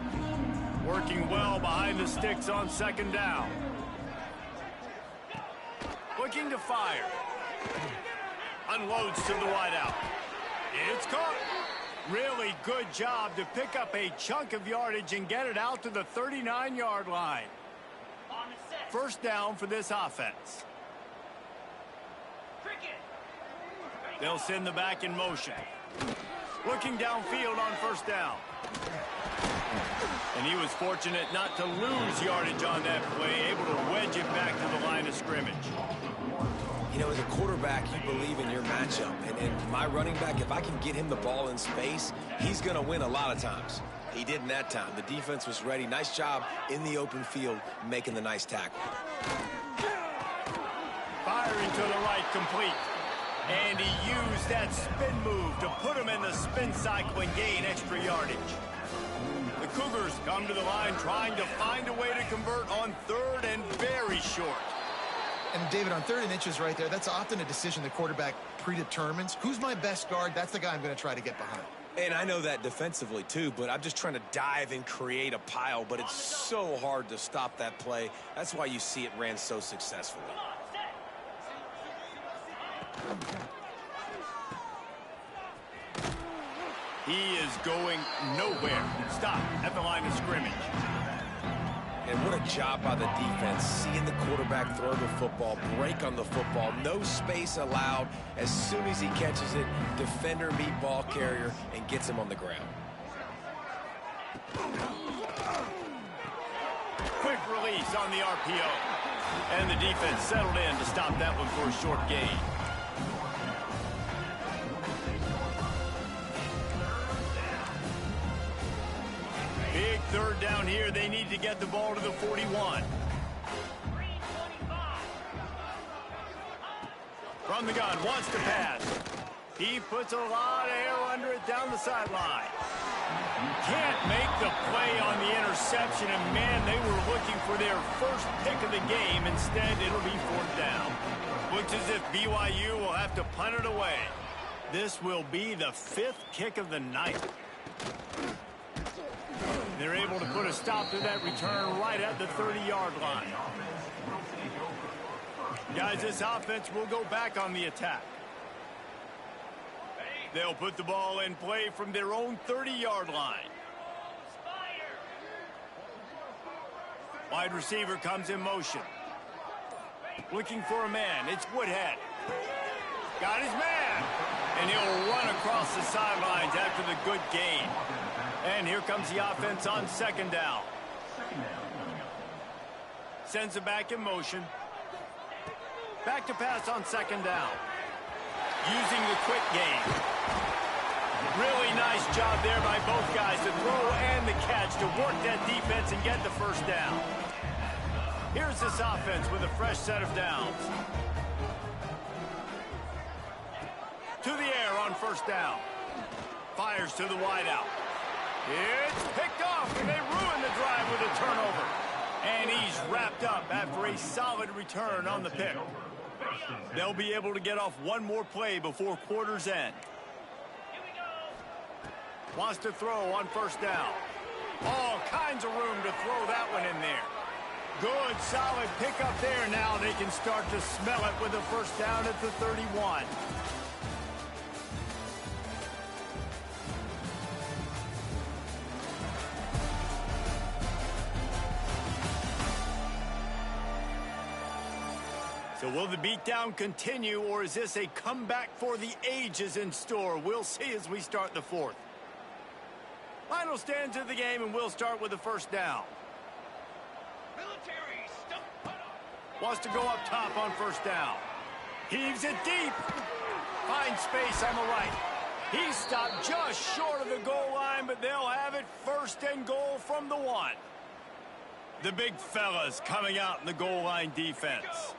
Working well behind the sticks on 2nd down. Looking to fire. Unloads to the wideout. It's caught. Really good job to pick up a chunk of yardage and get it out to the 39-yard line. First down for this offense. They'll send the back in motion. Looking downfield on first down. And he was fortunate not to lose yardage on that play, able to wedge it back to the line of scrimmage. You know, as a quarterback, you believe in your matchup. And my running back, if I can get him the ball in space, he's going to win a lot of times. He didn't that time. The defense was ready. Nice job in the open field making the nice tackle. Firing to the right, complete. And he used that spin move to put him in the spin cycle and gain extra yardage. The Cougars come to the line trying to find a way to convert on 3rd and very short. And David, on 3rd and inches right there, that's often a decision the quarterback predetermines. Who's my best guard? That's the guy I'm going to try to get behind. And I know that defensively too, but I'm just trying to dive and create a pile, but it's so hard to stop that play. That's why you see it ran so successfully. He is going nowhere. Stop at the line of scrimmage. And what a job by the defense, seeing the quarterback throw the football, break on the football, no space allowed. As soon as he catches it, defender meet ball carrier and gets him on the ground. Quick release on the RPO. And the defense settled in to stop that one for a short gain. Big 3rd down here. They need to get the ball to the 41. From the gun, wants to pass. He puts a lot of air under it down the sideline. Can't make the play on the interception, and man, they were looking for their first pick of the game. Instead, it'll be 4th down. Looks as if BYU will have to punt it away. This will be the 5th kick of the night. They're able to put a stop to that return right at the 30-yard line. Guys, this offense will go back on the attack. They'll put the ball in play from their own 30-yard line. Wide receiver comes in motion. Looking for a man. It's Woodhead. Got his man. And he'll run across the sidelines after the good gain. And here comes the offense on 2nd down. Sends it back in motion. Back to pass on 2nd down. Using the quick game. Really nice job there by both guys, the throw and the catch, to work that defense and get the first down. Here's this offense with a fresh set of downs. To the air on 1st down. Fires to the wideout. It's picked off, and they ruin the drive with a turnover. And he's wrapped up after a solid return on the pick. They'll be able to get off one more play before quarter's end. Wants to throw on 1st down. All kinds of room to throw that one in there. Good, solid pickup there. Now they can start to smell it with a first down at the 31. So will the beatdown continue, or is this a comeback for the ages in store? We'll see as we start the fourth. Final stanza of the game, and we'll start with the first down. Military, stop, put up. Wants to go up top on first down. Heaves it deep. Finds space on the right. He's stopped just short of the goal line, but they'll have it first and goal from the 1. The big fellas coming out in the goal line defense.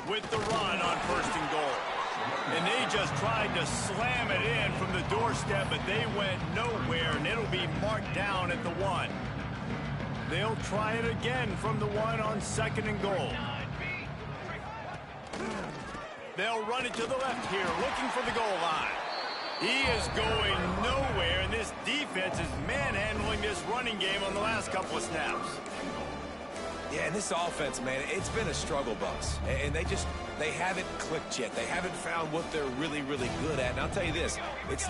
With the run on first and goal. And they just tried to slam it in from the doorstep, but they went nowhere, and it'll be marked down at the 1. They'll try it again from the 1 on second and goal. They'll run it to the left here, looking for the goal line. He is going nowhere, and this defense is manhandling this running game on the last couple of snaps. Yeah, and this offense, man, it's been a struggle bus. And they haven't clicked yet. They haven't found what they're really, really good at. And I'll tell you this, it's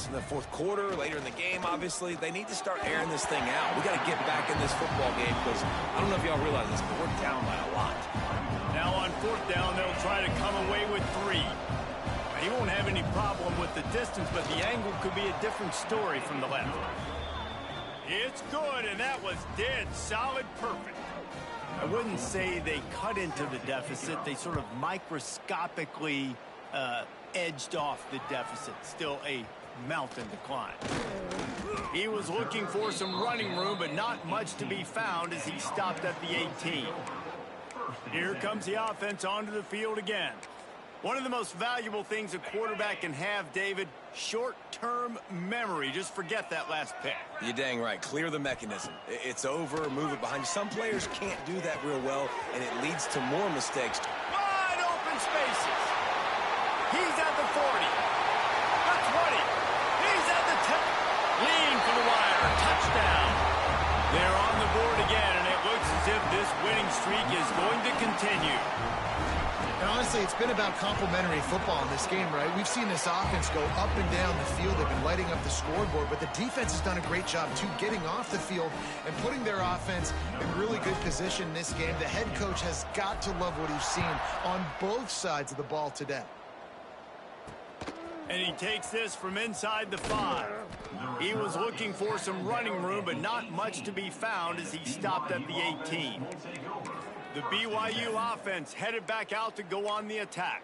in the fourth quarter, later in the game, obviously. They need to start airing this thing out. We got to get back in this football game because I don't know if y'all realize this, but we're down by a lot. Now on fourth down, they'll try to come away with 3. He won't have any problem with the distance, but the angle could be a different story from the left. It's good, and that was dead solid perfect. I wouldn't say they cut into the deficit. They sort of microscopically edged off the deficit. Still a mountain to climb. He was looking for some running room, but not much to be found as he stopped at the 18. Here comes the offense onto the field again. One of the most valuable things a quarterback can have, David, short-term memory. Just forget that last pick. You're dang right. Clear the mechanism. It's over. Move it behind you. Some players can't do that real well, and it leads to more mistakes. Wide open spaces. He's at the 40. The 20. He's at the 10. Lean for the wire. Touchdown. They're on the board again, and it looks as if this winning streak is going to continue. And honestly, it's been about complementary football in this game, right? We've seen this offense go up and down the field. They've been lighting up the scoreboard, but the defense has done a great job, too, getting off the field and putting their offense in really good position in this game. The head coach has got to love what he's seen on both sides of the ball today. And he takes this from inside the 5. He was looking for some running room, but not much to be found as he stopped at the 18. The BYU offense headed back out to go on the attack.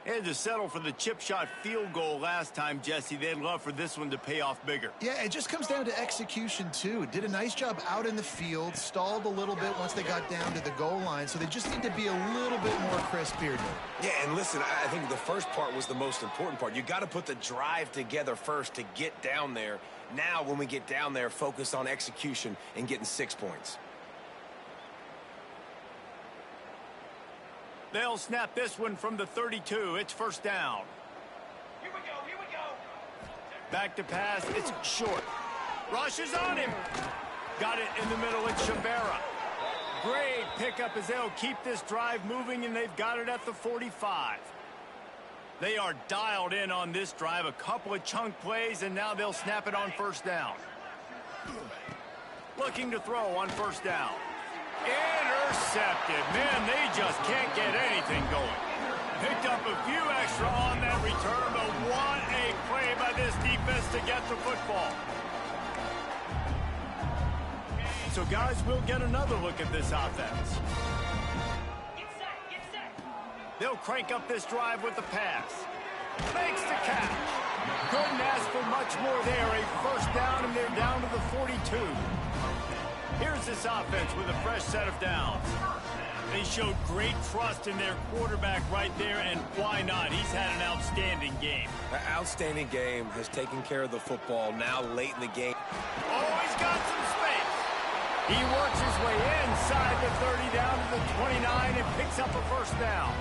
They had to settle for the chip shot field goal last time, Jesse. They'd love for this one to pay off bigger. Yeah, it just comes down to execution, too. Did a nice job out in the field, stalled a little bit once they got down to the goal line, so they just need to be a little bit more crisp here. Yeah, and listen, I think the first part was the most important part. You got to put the drive together first to get down there. Now, when we get down there, focus on execution and getting 6 points. They'll snap this one from the 32. It's first down. Here we go, here we go. Back to pass. It's short. Rushes on him. Got it in the middle. It's Shabera. Great pickup as they'll keep this drive moving, and they've got it at the 45. They are dialed in on this drive. A couple of chunk plays, and now they'll snap it on first down. Looking to throw on first down. Intercepted. Man, they just can't get anything going. Picked up a few extra on that return, but what a play by this defense to get the football. So, guys, we'll get another look at this offense. Get set, get set. They'll crank up this drive with the pass. Makes the catch. Couldn't ask for much more there. A first down, and they're down to the 42. Here's this offense with a fresh set of downs. They showed great trust in their quarterback right there, and why not? He's had an outstanding game. An outstanding game, has taken care of the football now late in the game. Oh, he's got some space. He works his way inside the 30 down to the 29 and picks up a first down.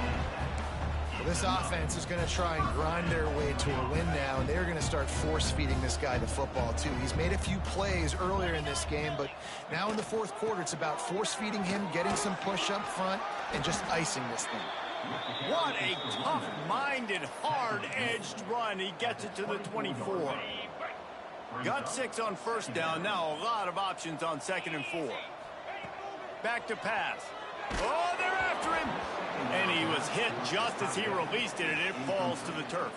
This offense is going to try and grind their way to a win now, and they're going to start force-feeding this guy the football, too. He's made a few plays earlier in this game, but now in the fourth quarter, it's about force-feeding him, getting some push up front, and just icing this thing. What a tough-minded, hard-edged run. He gets it to the 24. Got 6 on first down. Now a lot of options on 2nd and 4. Back to pass. Oh, they're after him. And he was hit just as he released it, and it falls to the turf.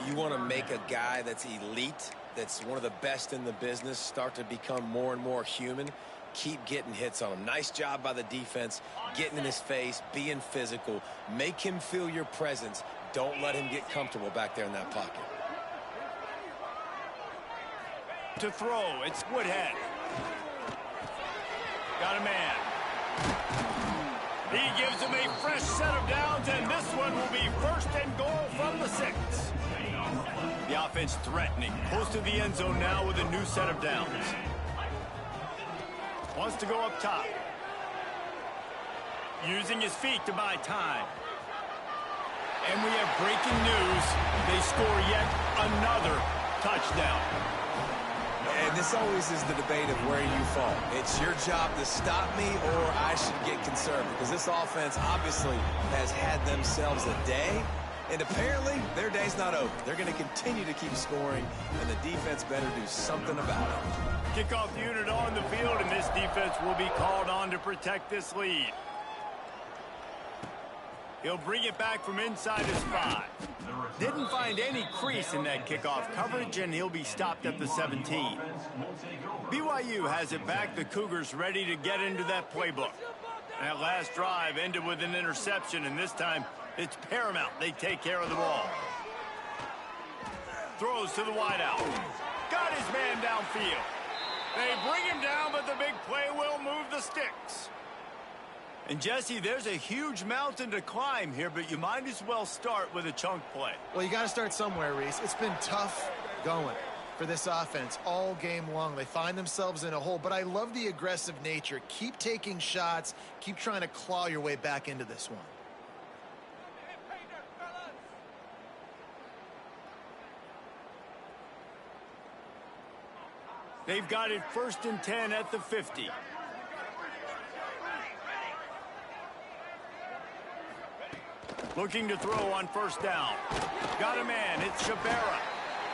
You want to make a guy that's elite, that's one of the best in the business, start to become more and more human. Keep getting hits on him. Nice job by the defense, getting in his face, being physical. Make him feel your presence. Don't let him get comfortable back there in that pocket. To throw, it's Woodhead. Got a man. He gives him a fresh set of downs, and this one will be 1st and goal from the 6. The offense threatening. Close to the end zone now with a new set of downs. Wants to go up top. Using his feet to buy time. And we have breaking news. They score yet another touchdown. And this always is the debate of where you fall. It's your job to stop me, or I should get concerned, because this offense obviously has had themselves a day, and apparently their day's not over. They're going to continue to keep scoring, and the defense better do something about it. Kickoff unit on the field, and this defense will be called on to protect this lead. He'll bring it back from inside his 5. Didn't find any crease in that kickoff coverage, and he'll be stopped at the 17. BYU has it back. The Cougars ready to get into that playbook. That last drive ended with an interception, and this time it's paramount they take care of the ball. Throws to the wideout. Got his man downfield. They bring him down, but the big play will move the sticks. And, Jesse, there's a huge mountain to climb here, but you might as well start with a chunk play. Well, you got to start somewhere, Reese. It's been tough going for this offense all game long. They find themselves in a hole, but I love the aggressive nature. Keep taking shots. Keep trying to claw your way back into this one. They've got it 1st and 10 at the 50. Looking to throw on 1st down. Got a man. It's Shabera.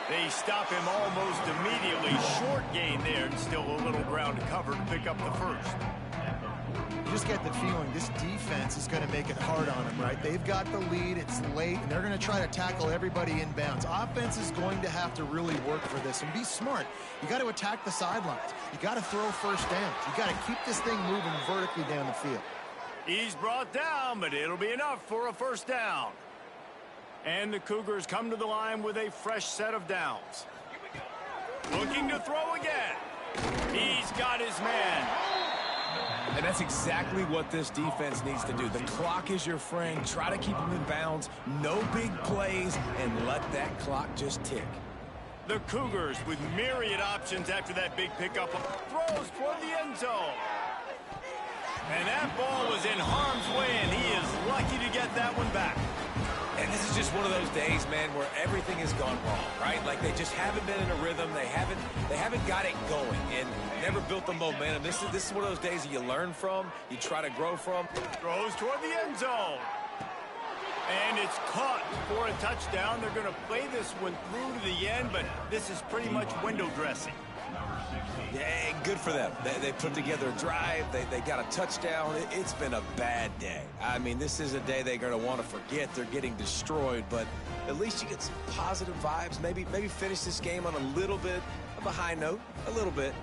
They stop him almost immediately. Short gain there, and still a little ground to cover to pick up the 1st. You just get the feeling this defense is going to make it hard on them, right? They've got the lead. It's late, and they're going to try to tackle everybody inbounds. Offense is going to have to really work for this and be smart. You got to attack the sidelines. You got to throw 1st downs. You got to keep this thing moving vertically down the field. He's brought down, but it'll be enough for a 1st down. And the Cougars come to the line with a fresh set of downs. Looking to throw again. He's got his man. And that's exactly what this defense needs to do. The clock is your friend. Try to keep them in bounds. No big plays, and let that clock just tick. The Cougars with myriad options after that big pickup. Throws toward the end zone. And that ball was in harm's way, and he is lucky to get that one back. And this is just one of those days, man, where everything has gone wrong, right? Like they just haven't been in a rhythm. They haven't got it going and never built the momentum. This is one of those days that you learn from, you try to grow from. Throws toward the end zone. And it's caught for a touchdown. They're going to play this one through to the end, but this is pretty much window dressing. Yeah, good for them. They put together a drive. They got a touchdown. It's been a bad day. I mean, this is a day they're going to want to forget. They're getting destroyed, but at least you get some positive vibes. Maybe finish this game on a little bit of a high note, a little bit.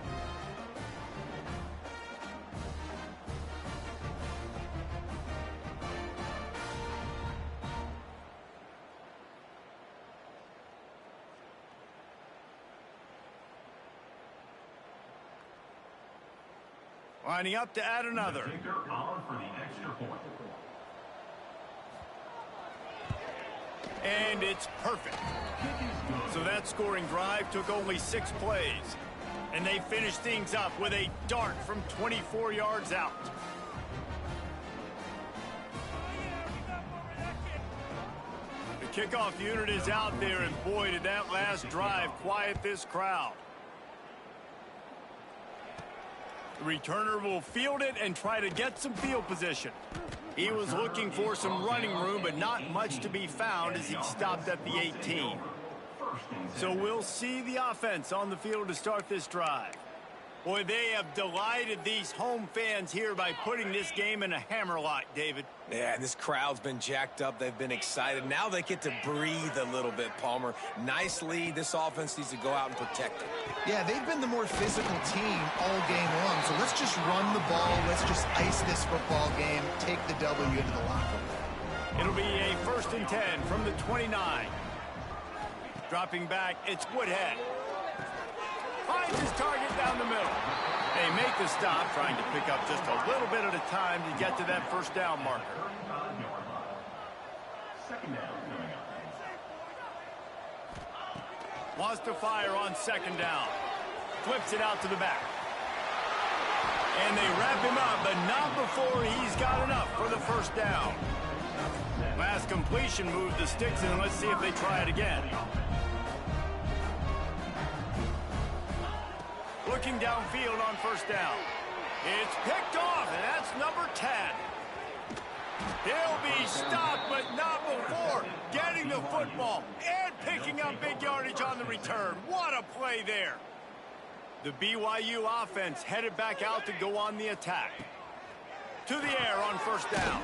Lining up to add another. Kicker on for the extra point. And it's perfect. So that scoring drive took only 6 plays. And they finished things up with a dart from 24 yards out. The kickoff unit is out there, and boy, did that last drive quiet this crowd. The returner will field it and try to get some field position. He was looking for some running room, but not much to be found as he stopped at the 18. So we'll see the offense on the field to start this drive. Boy, they have delighted these home fans here by putting this game in a hammerlock, David. Yeah, and this crowd's been jacked up. They've been excited. Now they get to breathe a little bit, Palmer. Nice lead. This offense needs to go out and protect it. Yeah, they've been the more physical team all game long. So let's just run the ball. Let's just ice this football game. Take the W into the locker room. It'll be a 1st and 10 from the 29. Dropping back, it's Woodhead. Finds his target down the middle. They make the stop, trying to pick up just a little bit at a time to get to that 1st down marker. Second down coming up. Wants to fire on 2nd down. Flips it out to the back. And they wrap him up, but not before he's got enough for the 1st down. Last completion moved the sticks, and let's see if they try it again. Looking downfield on 1st down. It's picked off, and that's number 10. He'll be stopped, but not before getting the football and picking up big yardage on the return. What a play there. The BYU offense headed back out to go on the attack. To the air on 1st down.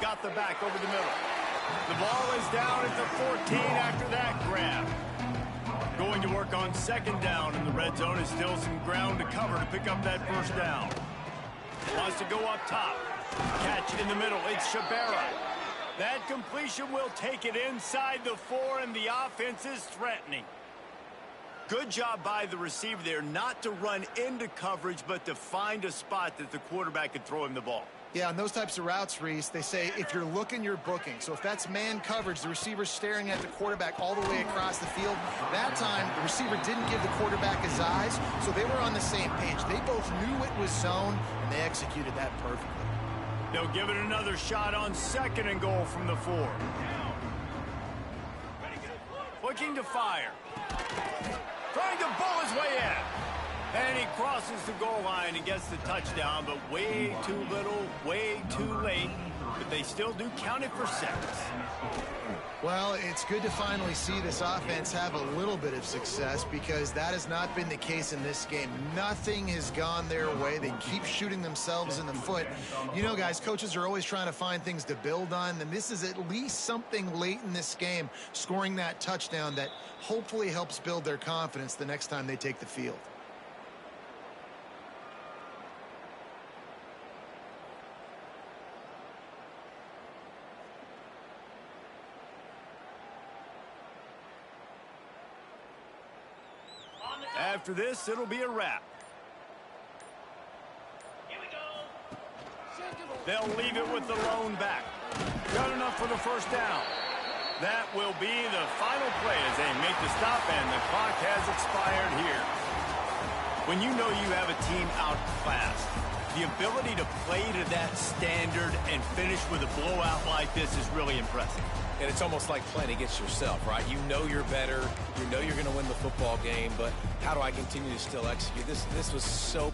Got the back over the middle. The ball is down at the 14 after that grab. Going to work on 2nd down in the red zone. Is still some ground to cover to pick up that 1st down. Wants to go up top. Catch it in the middle. It's Shabera. That completion will take it inside the 4, and the offense is threatening. Good job by the receiver there not to run into coverage, but to find a spot that the quarterback could throw him the ball. Yeah, on those types of routes, Reese, they say if you're looking, you're booking. So if that's man coverage, the receiver's staring at the quarterback all the way across the field. That time, the receiver didn't give the quarterback his eyes, so they were on the same page. They both knew it was zone, and they executed that perfectly. They'll give it another shot on 2nd and goal from the 4. Looking to fire. Trying to bull his way in. And he crosses the goal line and gets the touchdown, but way too little, way too late. But they still do count it for 6. Well, it's good to finally see this offense have a little bit of success because that has not been the case in this game. Nothing has gone their way. They keep shooting themselves in the foot. You know, guys, coaches are always trying to find things to build on, and this is at least something late in this game, scoring that touchdown that hopefully helps build their confidence the next time they take the field. After this, it'll be a wrap. Here we go. They'll leave it with the lone back. Got enough for the 1st down. That will be the final play as they make the stop, and the clock has expired here. When you know you have a team outclassed, the ability to play to that standard and finish with a blowout like this is really impressive. And it's almost like playing against yourself, right? You know you're better. You know you're going to win the football game, but how do I continue to still execute? This was so